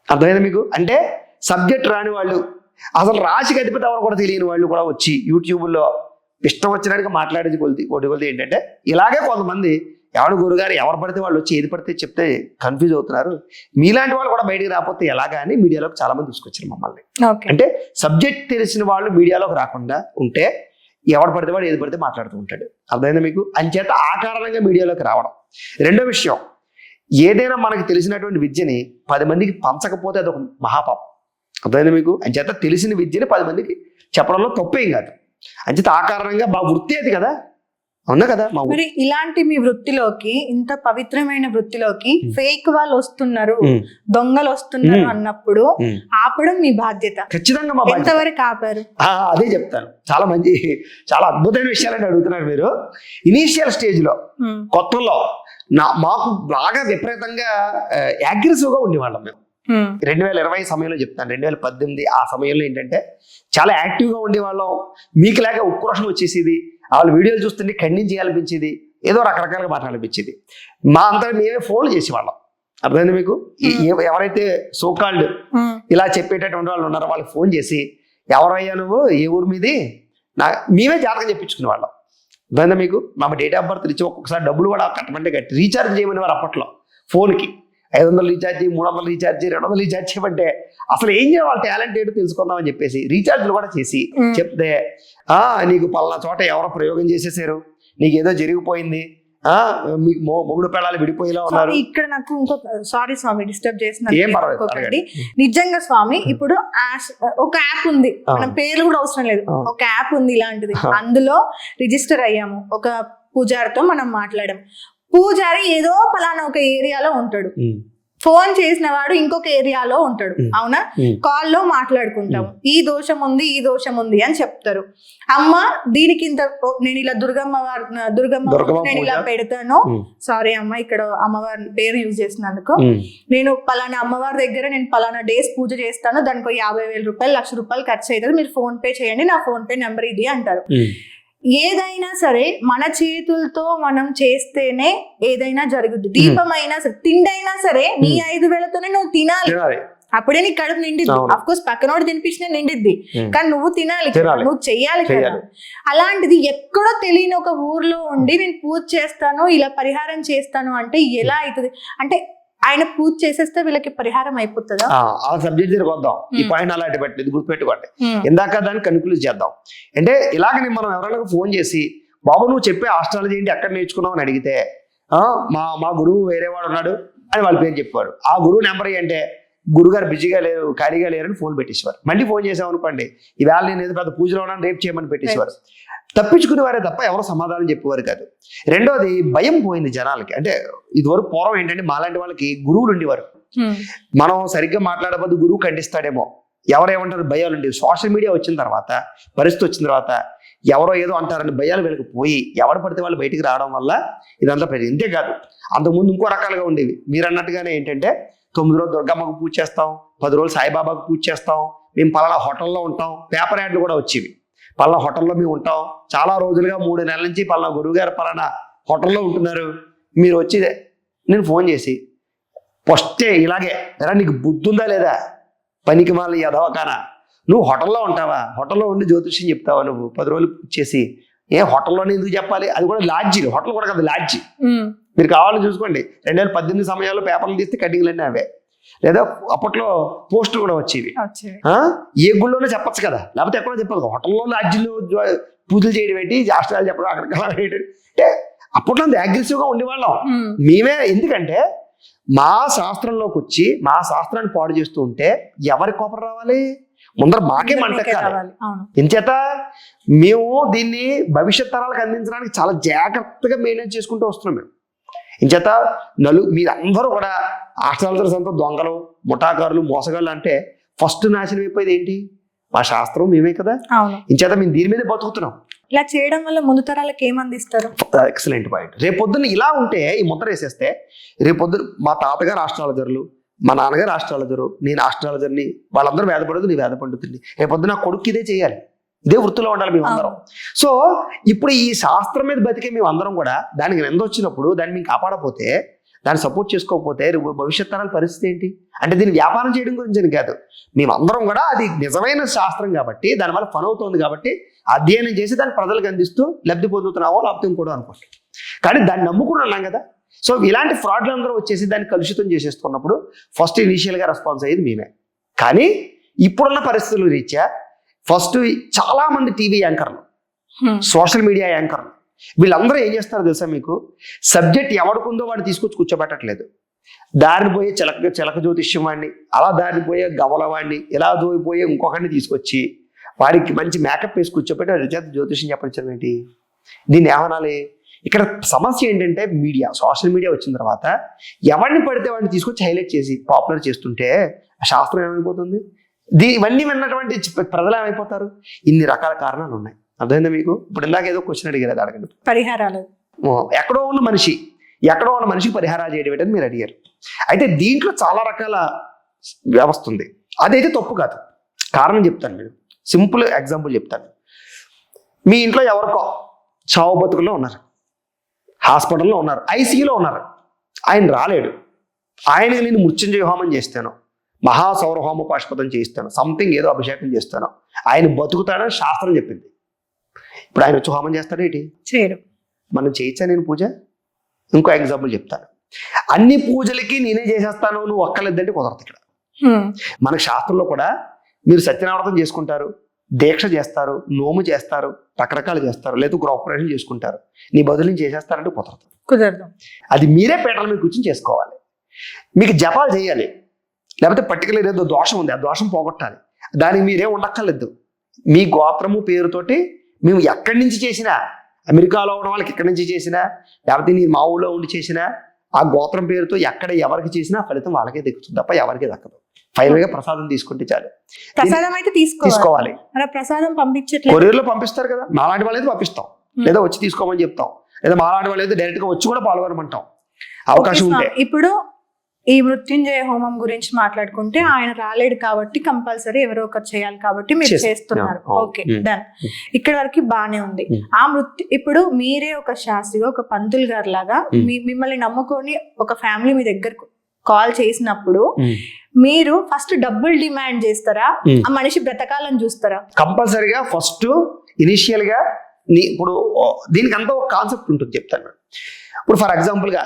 అర్థమైందా మీకు? అంటే సబ్జెక్ట్ రాని వాళ్ళు, అసలు రాశికి అధిపతి ఎవరు కూడా తెలియని వాళ్ళు కూడా వచ్చి యూట్యూబ్లో ఇష్టం వచ్చినట్టుగా మాట్లాడేది కొద్ది ఏంటంటే ఇలాగే కొంతమంది ఎవరు గురుగారు ఎవరు పడితే వాళ్ళు వచ్చి ఏది పడితే చెప్తే కన్ఫ్యూజ్ అవుతున్నారు, మీలాంటి వాళ్ళు కూడా బయటికి రాకపోతే ఎలాగా అని మీడియాలోకి చాలా మంది తీసుకొచ్చారు మమ్మల్ని. అంటే సబ్జెక్ట్ తెలిసిన వాళ్ళు మీడియాలోకి రాకుండా ఉంటే ఎవడు పడితే వాడు ఏది పడితే మాట్లాడుతూ ఉంటాడు. అర్థమైందా మీకు? అంచేత ఆ కారణంగా మీడియాలోకి రావడం. రెండో విషయం, ఏదైనా మనకి తెలిసినటువంటి విద్యని 10 మందికి పంచకపోతే అది ఒక మహాపాపం. అర్థమైంది మీకు? అంచేత తెలిసిన విద్యని 10 మందికి చెప్పడంలో తప్పేం కాదు. అంచేత ఆ కారణంగా మా వృత్తి అది కదా, అవునా కదా. మరి ఇలాంటి మీ వృత్తిలోకి, ఇంత పవిత్రమైన వృత్తిలోకి ఫేక్ వాళ్ళు వస్తున్నారు, దొంగలు వస్తున్నారు అన్నప్పుడు ఆపడం మీ బాధ్యత. ఖచ్చితంగా మా బాధ్యత. ఎంతవరకు ఆపారు? అదే చెప్తాను. చాలా అద్భుతమైన విషయాలని అడుగుతున్నారు మీరు. ఇనీషియల్ స్టేజ్ లో కొత్తలో మాకు బాగా విపరీతంగా అగ్రెసివ్ గా ఉండేవాళ్ళం మేము. 2020 సమయంలో చెప్తాను, 2018 ఆ సమయంలో ఏంటంటే చాలా యాక్టివ్ గా ఉండేవాళ్ళం. మీకు లాగా ఉక్రోషం వచ్చేసేది, వాళ్ళ వీడియోలు చూస్తుంటే ఖండించేయాలనిపించేది, ఏదో రకరకాలుగా మాట్లాడాలనిపించేది. మా అంతా మేమే ఫోన్లు చేసేవాళ్ళం. అర్థమైంది మీకు? ఎవరైతే సోకాల్డ్ ఇలా చెప్పేటటువంటి వాళ్ళు ఉన్నారో వాళ్ళకి ఫోన్ చేసి, ఎవరయ్యా నువ్వు, ఏ ఊరు మీది, మేమే జాతకం చెప్పించుకునే వాళ్ళం. అర్థమైందా మీకు? మా డేట్ ఆఫ్ బర్త్ ఇచ్చి ఒక్కొక్కసారి డబ్బులు కూడా కట్టమంటే కట్టి రీఛార్జ్ చేయమని వారు అప్పట్లో. ఫోన్కి 500 రీఛార్జ్, 300 రీఛార్జ్, 200 రీఛార్జ్ చేయమంటే అసలు ఏం చేయాలి, వాళ్ళ టాలెంట్ ఏంటో తెలుసుకుందామని చెప్పేసి రీఛార్జ్లు కూడా చేసి చెప్తే, నీకు పలానా చోట ఎవరో ప్రయోగం చేసేసారు, నీకు ఏదో జరిగిపోయింది, మీకు మొగుడు పిల్లలు విడిపోయేలా ఉన్నారు. ఇక్కడ నాకు సారీ స్వామి డిస్టర్బ్ చేసిన, నిజంగా స్వామి ఇప్పుడు ఒక యాప్ ఉంది, మన పేర్లు కూడా అవసరం లేదు, ఒక యాప్ ఉంది ఇలాంటిది. అందులో రిజిస్టర్ అయ్యాము, ఒక పూజారితో మనం మాట్లాడాము. పూజారి ఏదో పలానా ఒక ఏరియాలో ఉంటాడు, ఫోన్ చేసిన వాడు ఇంకొక ఏరియాలో ఉంటాడు, అవునా? కాల్లో మాట్లాడుకుంటాము, ఈ దోషం ఉంది, ఈ దోషం ఉంది అని చెప్తారు. అమ్మ దీనికి ఇంత, నేను ఇలా దుర్గమ్మ నేను ఇలా పెడతాను, సారీ అమ్మ ఇక్కడ అమ్మవారి పేరు యూజ్ చేసినందుకు, నేను పలానా అమ్మవారి దగ్గర నేను పలానా డేస్ పూజ చేస్తాను, దానికి 50,000 రూపాయలు, 1,00,000 రూపాయలు ఖర్చు అవుతుంది, మీరు ఫోన్ పే చేయండి, నా ఫోన్ పే నెంబర్ ఇది అంటారు. ఏదైనా సరే మన చేతులతో మనం చేస్తేనే ఏదైనా జరుగుద్ది. దీపం అయినా సరే, తిండి అయినా సరే, నీ 5,000తోనే నువ్వు తినాలి, అప్పుడే నీకు కడుపు నిండిద్ది. అఫ్ కోర్స్ పక్కనోడు తినిపించినా నిండిద్ది, కానీ నువ్వు తినాలి, నువ్వు చెయ్యాలి కదా. అలాంటిది ఎక్కడో తెలియని ఒక ఊర్లో ఉండి నేను పూజ చేస్తాను, ఇలా పరిహారం చేస్తాను అంటే ఎలా అవుతుంది? అంటే ఆయన పూజ చేసేస్తే వీళ్ళకి పరిహారం అయిపోతుందా? ఆ సబ్జెక్ట్ దగ్గరికి వద్దాం. ఈ పాయింట్ అలాంటి పెట్టలేదు, గుర్తుపెట్టుకోండి. ఇందాక దాన్ని కన్క్లూజ్ చేద్దాం. అంటే ఇలాగని మనం ఎవరైనా ఫోన్ చేసి, బాబు నువ్వు చెప్పే ఆస్ట్రాలజీ ఏంటి, ఎక్కడ నేర్చుకున్నావు అని అడిగితే, మా గురువు వేరేవాడు ఉన్నాడు అని వాళ్ళ పేరు చెప్పారు. ఆ గురువు నెంబర్ అంటే గురుగారు బిజీగా లేరు, ఖాళీగా లేరని ఫోన్ పెట్టేసేవారు. మళ్ళీ ఫోన్ చేసామనుకోండి, ఈవేళ నేను ఏదో పెద్ద పూజలో ఉన్నాను, రేపు చేయమని పెట్టేసేవారు. తప్పించుకునేవారే తప్ప ఎవరో సమాధానం చెప్పేవారు కాదు. రెండోది భయం పోయింది జనాలకి. అంటే ఇదివరకు పూర్వం ఏంటంటే మాలాంటి వాళ్ళకి గురువులు ఉండేవారు. మనం సరిగ్గా మాట్లాడబోదు గురువు ఖండిస్తాడేమో, ఎవరేమంటారు భయాలు ఉండేవి. సోషల్ మీడియా వచ్చిన తర్వాత, పరిస్థితి వచ్చిన తర్వాత ఎవరో ఏదో అంటారని భయాలు వీళ్ళకి పోయి ఎవరు పడితే వాళ్ళు బయటికి రావడం వల్ల ఇదంతా ఇంతే కాదు. అంతకుముందు ఇంకో రకాలుగా ఉండేవి. మీరు అన్నట్టుగానే ఏంటంటే 9 రోజులు దుర్గమ్మకు పూజ చేస్తాం, 10 రోజులు సాయిబాబాకు పూజ చేస్తాం, మేము పలానా హోటల్లో ఉంటాం, పేపర్ యాడ్లు కూడా వచ్చేవి. పలానా హోటల్లో మేము ఉంటాం, చాలా రోజులుగా 3 నెలల నుంచి పలానా గురువు గారు పలానా హోటల్లో ఉంటున్నారు, మీరు వచ్చి నేను ఫోన్ చేసి ఫస్టే ఇలాగే, ఎరా నీకు బుద్ధి ఉందా లేదా, పనికి మాల యదవకానా, నువ్వు హోటల్లో ఉంటావా, హోటల్లో ఉండి జ్యోతిష్యం చెప్తావా, నువ్వు 10 రోజులు చేసి హోటల్లోనే ఎందుకు చెప్పాలి, అది కూడా లాడ్జీ, హోటల్ కూడా కదా లాడ్జీ, మీరు కావాలని చూసుకోండి. 2018 సమయాల్లో పేపర్లు తీస్తే కటింగ్లన్నీ అవే, లేదా అప్పట్లో పోస్టులు కూడా వచ్చేవి. ఏ గుళ్ళోనే చెప్పచ్చు కదా, లేకపోతే ఎక్కడో చెప్పదు. హోటల్లో లాడ్జీలో పూజలు చేయడం ఏంటి, శాస్త్రాలు చెప్పడం అక్కడ అంటే అప్పట్లో అంత అగ్రెసివ్గా ఉండేవాళ్ళం మేమే. ఎందుకంటే మా శాస్త్రంలోకి వచ్చి మా శాస్త్రాన్ని పాడు చేస్తూ ఉంటే ఎవరి కోపం రావాలి, ముందర మాకే మంటెక్కాలి. ఇంచేత మేము దీన్ని భవిష్యత్ తరాలకు అందించడానికి చాలా జాగ్రత్తగా మెయింటైన్ చేసుకుంటూ వస్తున్నాం మేము. ఇంచేత మీరందరూ కూడా ఆస్ట్రాలజర్స్ అంతా దొంగలు, ముఠాకారులు, మోసగాళ్ళు అంటే ఫస్ట్ నాశనం అయిపోయేది ఏంటి, మా శాస్త్రం మేమే కదా. ఇంచేత మేము దీని మీదే బతుకుతున్నాం. ఇలా చేయడం వల్ల ముందు తరాలకు ఏమందిస్తారు? Excellent point. రేపొద్దున ఇలా ఉంటే, ఈ ముద్ర వేసేస్తే రేపొద్దున మా తాతగారు ఆస్ట్రాలజర్లు, మా నాన్నగారు ఆస్ట్రాలజరు, నేను ఆస్ట్రాలజర్ని, వాళ్ళందరూ వేదపడదు, నీ వేద పండితుడిని. రేపొద్దున నా కొడుకు ఇదే చేయాలి, ఇదే వృత్తిలో ఉండాలి మేమందరం. సో ఇప్పుడు ఈ శాస్త్రం మీద బతికే మేమందరం కూడా దానికి నిందొచ్చినప్పుడు దాన్ని మేము కాపాడపోతే, దాన్ని సపోర్ట్ చేసుకోకపోతే భవిష్యత్ తరాల పరిస్థితి ఏంటి? అంటే దీన్ని వ్యాపారం చేయడం గురించి కాదు, మేమందరం కూడా అది నిజమైన శాస్త్రం కాబట్టి, దానివల్ల పని అవుతుంది కాబట్టి అధ్యయనం చేసి దాన్ని ప్రజలకు అందిస్తూ లబ్ధి పొందుతున్నామో లేకపోతే ఇంకోటో అనుకోండి. కానీ దాన్ని నమ్ముకుని ఉన్నాం కదా. సో ఇలాంటి ఫ్రాడ్లు అందరూ వచ్చేసి దాన్ని కలుషితం చేసేస్తున్నప్పుడు ఫస్ట్ ఇనీషియల్గా రెస్పాన్స్ అయ్యేది మేమే. కానీ ఇప్పుడున్న పరిస్థితుల రీత్యా ఫస్ట్ చాలా మంది టీవీ యాంకర్లు, సోషల్ మీడియా యాంకర్లు, వీళ్ళందరూ ఏం చేస్తారో తెలుసా మీకు, సబ్జెక్ట్ ఎవడుకుందో వాడు తీసుకొచ్చి కూర్చోబెట్టట్లేదు, దారిని పోయే చిలక జ్యోతిష్యం వాడిని, అలా దారిని పోయే గవల వాడిని, ఇలా దోయిపోయే ఇంకొకరిని తీసుకొచ్చి వాడికి మంచి మేకప్ వేసి కూర్చోబెట్టి వాడి చేత జ్యోతిష్యం చెప్పడం ఏంటి? దీన్ని ఏమనాలి? ఇక్కడ సమస్య ఏంటంటే మీడియా, సోషల్ మీడియా వచ్చిన తర్వాత ఎవరిని పడితే వాడిని తీసుకొచ్చి హైలైట్ చేసి పాపులర్ చేస్తుంటే ఆ శాస్త్రం ఏమైపోతుంది? ఇవన్నీ విన్నటువంటి ప్రజలు ఏమైపోతారు? ఇన్ని రకాల కారణాలు ఉన్నాయి. అర్థమైందా మీకు? ఇప్పుడు ఇందాక ఏదో క్వశ్చన్ అడిగారు, అది అడగండి. పరిహారాలు ఎక్కడో ఉన్న మనిషికి పరిహారాలు చేయడం ఏంటని మీరు అడిగారు. అయితే దీంట్లో చాలా రకాల వ్యవస్థ ఉంది. అదైతే తప్పు కాదు. కారణం చెప్తాను, మీరు సింపుల్ ఎగ్జాంపుల్ చెప్తాను. మీ ఇంట్లో ఎవరికో చావు బతుకుల్లో ఉన్నారు, హాస్పిటల్లో ఉన్నారు, ఐసీయూలో ఉన్నారు. ఆయన రాలేడు. ఆయనకి నేను మృత్యుంజయ హోమం చేస్తాను, మహాసౌర హోమ పాశుపతం చేయిస్తాను, సంథింగ్ ఏదో అభిషేకం చేస్తాను, ఆయన బతుకుతాడని శాస్త్రం చెప్పింది. ఇప్పుడు ఆయన వచ్చి హోమం చేస్తాడు ఏంటి? చేయడు. మనం చేయించా నేను పూజ? ఇంకో ఎగ్జాంపుల్ చెప్తాను. అన్ని పూజలకి నేనే చేసేస్తాను, నువ్వు ఒక్కలేదంటే కుదరదు. ఇక్కడ మనకు శాస్త్రంలో కూడా మీరు సత్యనారాయణ చేసుకుంటారు, దీక్ష చేస్తారు, నోము చేస్తారు, రకరకాలు చేస్తారు, లేదా గృహప్రవేశం చేసుకుంటారు, నీ బదులు నేను చేసేస్తానంటే కుదరదు. అది మీరే పీటల మీద కూర్చొని చేసుకోవాలి. మీకు జపాలు చేయాలి, లేకపోతే పర్టికులర్ ఏదో దోషం ఉంది, ఆ దోషం పోగొట్టాలి. దానికి మీరేం ఉండక్కర్లేదు. మీ గోత్రము పేరుతోటి మేము ఎక్కడి నుంచి చేసినా, అమెరికాలో ఉన్న వాళ్ళకి ఎక్కడి నుంచి చేసినా, లేకపోతే నీ మా ఊళ్ళో ఉండి చేసినా, ఆ గోత్రం పేరుతో ఎక్కడ ఎవరికి చేసినా ఫలితం వాళ్ళకే దక్కుతుంది తప్ప ఎవరికి దక్కదు. ఫైనల్ గా ప్రసాదం తీసుకుంటే చాలు. ప్రసాదం అయితే తీసుకోవాలి. ప్రసాదం పంపించట్లేదు, కొరియర్లో పంపిస్తారు కదా. మాలాంటి వాళ్ళు అయితే పంపిస్తాం, లేదా వచ్చి తీసుకోమని చెప్తాం, లేదా మాలాంటి వాళ్ళు అయితే డైరెక్ట్ గా వచ్చి కూడా పాల్గొనమంటాం అవకాశం ఉంటే. ఇప్పుడు ఈ మృత్యుంజయ హోమం గురించి మాట్లాడుకుంటే ఆయన రాలేడు కాబట్టి కంపల్సరీ ఎవరో ఒకరు చేయాలి కాబట్టి మీరు చేస్తున్నారు. Okay, done. ఇక్కడ వరకు బానే ఉంది. ఆ ఇప్పుడు మీరే ఒక శాస్త్రిగా, ఒక పంతులు గారు లాగా మిమ్మల్ని నమ్ముకొని ఒక ఫ్యామిలీ మీ దగ్గర కాల్ చేసినప్పుడు మీరు ఫస్ట్ డబ్బులు డిమాండ్ చేస్తారా? ఆ మనిషి బ్రతకాలని చూస్తారా? కంపల్సరీగా ఫస్ట్ ఇనిషియల్ గా ఇప్పుడు దీనికి అంతా ఒక కాన్సెప్ట్ ఉంటుంది, చెప్తాను. ఇప్పుడు ఫర్ ఎగ్జాంపుల్ గా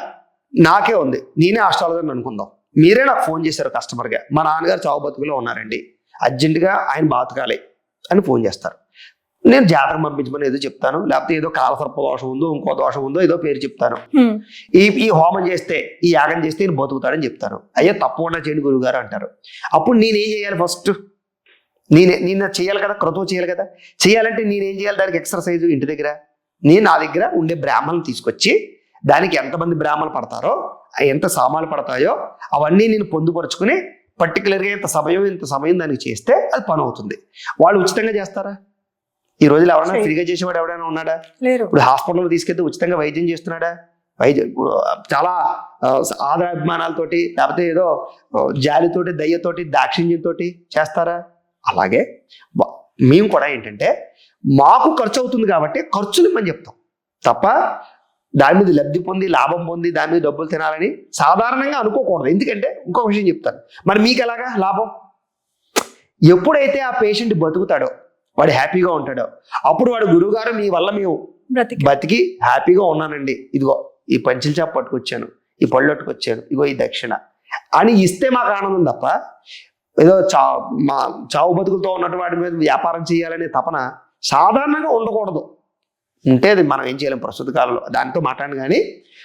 నాకే ఉంది, నేనే ఆస్ట్రాలజర్ అనుకుందాం. మీరే నాకు ఫోన్ చేశారు కస్టమర్గా, మా నాన్నగారు చావు బతుకులో ఉన్నారండి, అర్జెంటుగా ఆయన బాతకాలి అని ఫోన్ చేస్తారు. నేను జాతకం పంపించమని ఏదో చెప్తాను, లేకపోతే ఏదో కాలసర్ప దోషం ఉందో, ఇంకో దోషం ఉందో, ఏదో పేరు చెప్తాను. ఈ హోమం చేస్తే, ఈ యాగం చేస్తే నేను బతుకుతాడని చెప్తాను. అయ్యా తప్పకుండా చేయండి గురుగారు అంటారు. అప్పుడు నేనేం చేయాలి? ఫస్ట్ నేను చేయాలి కదా, క్రతువు చేయాలి కదా. చేయాలంటే నేనేం చేయాలి? దానికి ఎక్సర్సైజ్ ఇంటి దగ్గర నా దగ్గర ఉండే బ్రాహ్మణులు తీసుకొచ్చి, దానికి ఎంతమంది బ్రాహ్మణులు పడతారో, ఎంత సామాన్లు పడతాయో అవన్నీ నేను పొందుపరుచుకుని పర్టికులర్గా ఇంత సమయం దానికి చేస్తే అది పని అవుతుంది. వాళ్ళు ఉచితంగా చేస్తారా? ఈ రోజులు ఎవరైనా ఫ్రీగా చేసేవాడు ఎవరైనా ఉన్నాడా? ఇప్పుడు హాస్పిటల్లో తీసుకెళ్తే ఉచితంగా వైద్యం చేస్తున్నాడా? చాలా ఆదరాభిమానాలతోటి, లేకపోతే ఏదో జాలితోటి, దయ్యతోటి, దాక్షిణ్యంతో చేస్తారా? అలాగే మేము కూడా ఏంటంటే మాకు ఖర్చు అవుతుంది కాబట్టి ఖర్చులు ఇమ్మని చెప్తాం తప్ప దాని మీద లబ్ధి పొంది, లాభం పొంది, దాని మీద డబ్బులు తినాలని సాధారణంగా అనుకోకూడదు. ఎందుకంటే ఇంకో విషయం చెప్తాను, మరి మీకు ఎలాగా లాభం? ఎప్పుడైతే ఆ పేషెంట్ బతుకుతాడో, వాడు హ్యాపీగా ఉంటాడో, అప్పుడు వాడు గురువుగారు మీ వల్ల మేము బతికి హ్యాపీగా ఉన్నానండి, ఇదిగో ఈ పంచులు చేప పట్టుకొచ్చాను, ఈ పళ్ళు పట్టుకొచ్చాను, ఇగో ఈ దక్షిణ అని ఇస్తే మాకు ఆనందం తప్ప ఏదో చావు బతుకులతో ఉన్నట్టు వాటి మీద వ్యాపారం చేయాలనే తపన సాధారణంగా ఉండకూడదు. ఉంటే అది మనం ఏం చేయలేం ప్రస్తుత కాలంలో, దాంతో మాట్లాడను. కానీ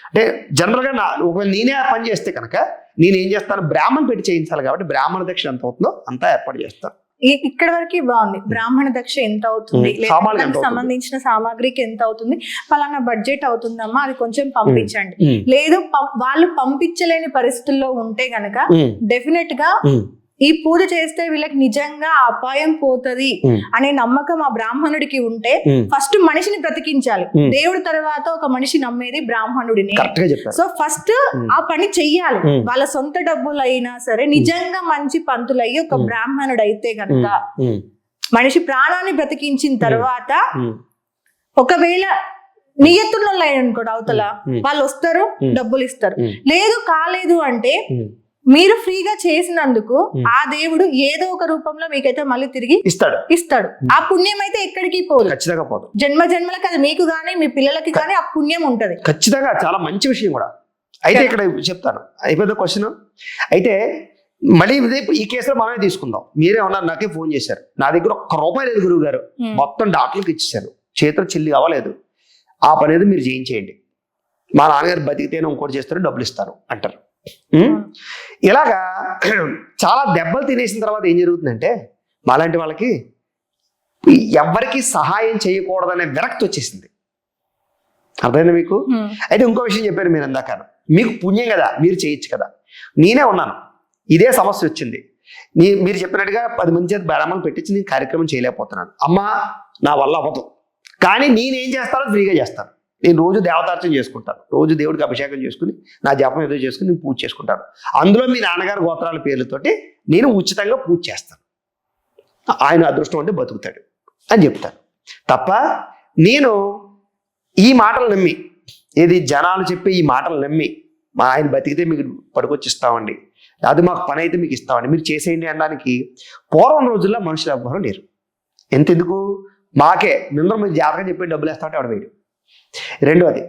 అంటే జనరల్గా ఒకవేళ నేనే ఆ పని చేస్తే కనుక నేను ఏం చేస్తాను? బ్రాహ్మణ పెట్టి చేయించాలి కాబట్టి బ్రాహ్మణ దక్ష ఎంత అవుతుందో అంతా ఏర్పాటు చేస్తాను. ఇక్కడ వరకు బాగుంది. బ్రాహ్మణ దక్ష ఎంత అవుతుంది, సంబంధించిన సామాగ్రికి ఎంత అవుతుంది, పలానా బడ్జెట్ అవుతుందమ్మా, అది కొంచెం పంపించండి. లేదు వాళ్ళు పంపించలేని పరిస్థితుల్లో ఉంటే గనక డెఫినెట్ గా ఈ పూజ చేస్తే వీళ్ళకి నిజంగా అపాయం పోతది అనే నమ్మకం ఆ బ్రాహ్మణుడికి ఉంటే ఫస్ట్ మనిషిని బ్రతికించాలి. దేవుడి తర్వాత ఒక మనిషి నమ్మేది బ్రాహ్మణుడిని. సో ఫస్ట్ ఆ పని చెయ్యాలి. వాళ్ళ సొంత డబ్బులు అయినా సరే నిజంగా మంచి పంతులు అయ్యి ఒక బ్రాహ్మణుడు అయితే గనక మనిషి ప్రాణాన్ని బ్రతికించిన తర్వాత, ఒకవేళ నియత్తుల్లో అనుకోండి అవతల వాళ్ళు వస్తారు, డబ్బులు ఇస్తారు. లేదు కాలేదు అంటే మీరు ఫ్రీగా చేసినందుకు ఆ దేవుడు ఏదో ఒక రూపంలో మీకైతే మళ్ళీ తిరిగి ఇస్తాడు. ఆ పుణ్యం అయితే ఎక్కడికి పోదు, ఖచ్చితంగా పోదు. జన్మ జన్మలకి అది మీకు గానీ మీ పిల్లలకి గానీ ఆ పుణ్యం ఉంటది. ఖచ్చితంగా చాలా మంచి విషయం కూడా. అయితే ఇక్కడ చెప్తాను, అయిపోయింది క్వశ్చన్. అయితే మళ్ళీ ఈ కేసులో మనమే తీసుకుందాం. మీరే ఉన్నారు, నాకే ఫోన్ చేశారు, నా దగ్గర ₹1 లేదు గురువు గారు, మొత్తం డాక్టర్లకు ఇచ్చేసాను, చేతులు చెల్లి అవ్వలేదు, ఆ పని ఏదో మీరు చేయించేయండి, మా నాన్నగారు బతికితేనే ఇంకోటి చేస్తారు, డబ్బులు ఇస్తారు అంటారు. ఇలాగా చాలా దెబ్బలు తినేసిన తర్వాత ఏం జరుగుతుందంటే మాలాంటి వాళ్ళకి ఎవరికి సహాయం చేయకూడదనే విరక్తి వచ్చేసింది. అర్థమైందా మీకు? అయితే ఇంకో విషయం చెప్పారు మీరు అందాక, మీకు పుణ్యం కదా, మీరు చేయొచ్చు కదా. నేనే ఉన్నాను, ఇదే సమస్య వచ్చింది, మీరు చెప్పినట్టుగా 10 మంది చేత బ్రాహ్మణులు పెట్టించి నేను కార్యక్రమం చేయలేకపోతున్నాను. అమ్మా నా వల్ల అవ్వదు, కానీ నేనేం చేస్తానో ఫ్రీగా చేస్తాను. నేను రోజు దేవతార్చన చేసుకుంటాను, రోజు దేవుడికి అభిషేకం చేసుకుని నా జపం ఏదో చేసుకుని నేను పూజ చేసుకుంటాను. అందులో మీ నాన్నగారి గోత్రాల పేర్లతోటి నేను ఉచితంగా పూజ చేస్తాను, ఆయన అదృష్టం అంటే బతుకుతాడు అని చెప్తాను. తప్ప నేను ఈ మాటలు నమ్మి, ఏది జనాలు చెప్పి ఈ మాటలు నమ్మి మా ఆయన బతికితే మీకు పడుకొచ్చి ఇస్తామండి, అది మాకు పని అయితే మీకు ఇస్తామండి, మీరు చేసేయండి అనడానికి పూర్వం రోజుల్లో మనుషులు ఎవ్వరూ లేరు. ఎంతెందుకు మాకే మిమ్మల్ని మీరు జాగ్రత్తగా చెప్పి డబ్బులు వేస్తామంటే ఆవిడ వేయడు. రెండోది,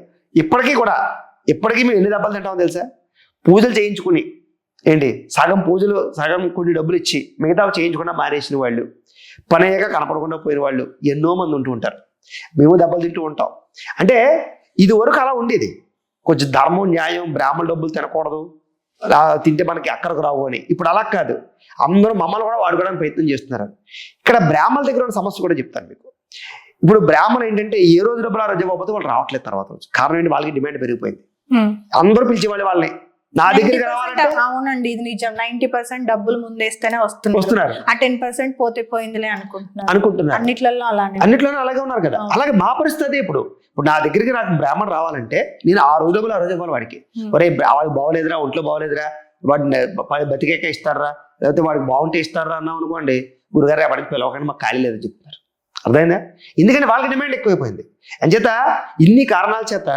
ఇప్పటికీ మేము ఎన్ని దెబ్బలు తింటామో తెలుసా? పూజలు చేయించుకుని ఏంటి సగం కొన్ని డబ్బులు ఇచ్చి మిగతా చేయించకుండా మానేసిన వాళ్ళు, పని అయ్యాక కనపడకుండా పోయిన వాళ్ళు ఎన్నో మంది ఉంటూ ఉంటారు. మేము దెబ్బలు తింటూ ఉంటాం. అంటే ఇది వరకు అలా ఉండేది, కొంచెం ధర్మం న్యాయం, బ్రాహ్మణ డబ్బులు తినకూడదు, తింటే మనకి అక్కడికి రావు అని. ఇప్పుడు అలా కాదు, అందరూ మమ్మల్ని కూడా వాడుకోవడానికి ప్రయత్నం చేస్తున్నారు. ఇక్కడ బ్రాహ్మణుల దగ్గర ఉన్న సమస్య కూడా చెప్తాను మీకు. ఇప్పుడు బ్రాహ్మణులు ఏంటంటే ఏ రోజు డబ్బులు ఆ రోజు ఇవ్వకపోతే వాళ్ళు రావట్లేదు తర్వాత రోజు. కారణం ఏంటి? వాళ్ళకి డిమాండ్ పెరిగిపోయింది, అందరూ పిలిచేవాళ్ళు వాళ్ళని నా దగ్గరికి రావాలంటే. అవునండి, ఇది నిజం. 90% డబ్బులు ముందేస్తేనే వస్తున్నారు, ఆ 10% పోతే పోయిందిలే అనుకుంటున్నారు. అన్నిట్లలో అలాగే ఉన్నారు కదా. అలాగే మా పరిస్థితి ఇప్పుడు నా దగ్గరికి నాకు బ్రాహ్మణ్ రావాలంటే నేను ఆ రోజు డబ్బులు ఆ రోజు ఇవ్వాలి వాడికి. ఒరే వాడికి బాగోలేదురా, ఒంట్లో బాగోలేదురా, వాడిని బతికేక ఇస్తారా, లేకపోతే వాడికి బాగుంటే ఇస్తారా అన్నాం అనుకోండి, గురుగారు వాడికి పిలవకండి మాకు ఖాళీ లేదని చెప్తున్నారు. అర్థమైందా? ఎందుకంటే వాళ్ళకి డిమాండ్ ఎక్కువైపోయింది. అంచేత ఇన్ని కారణాల చేత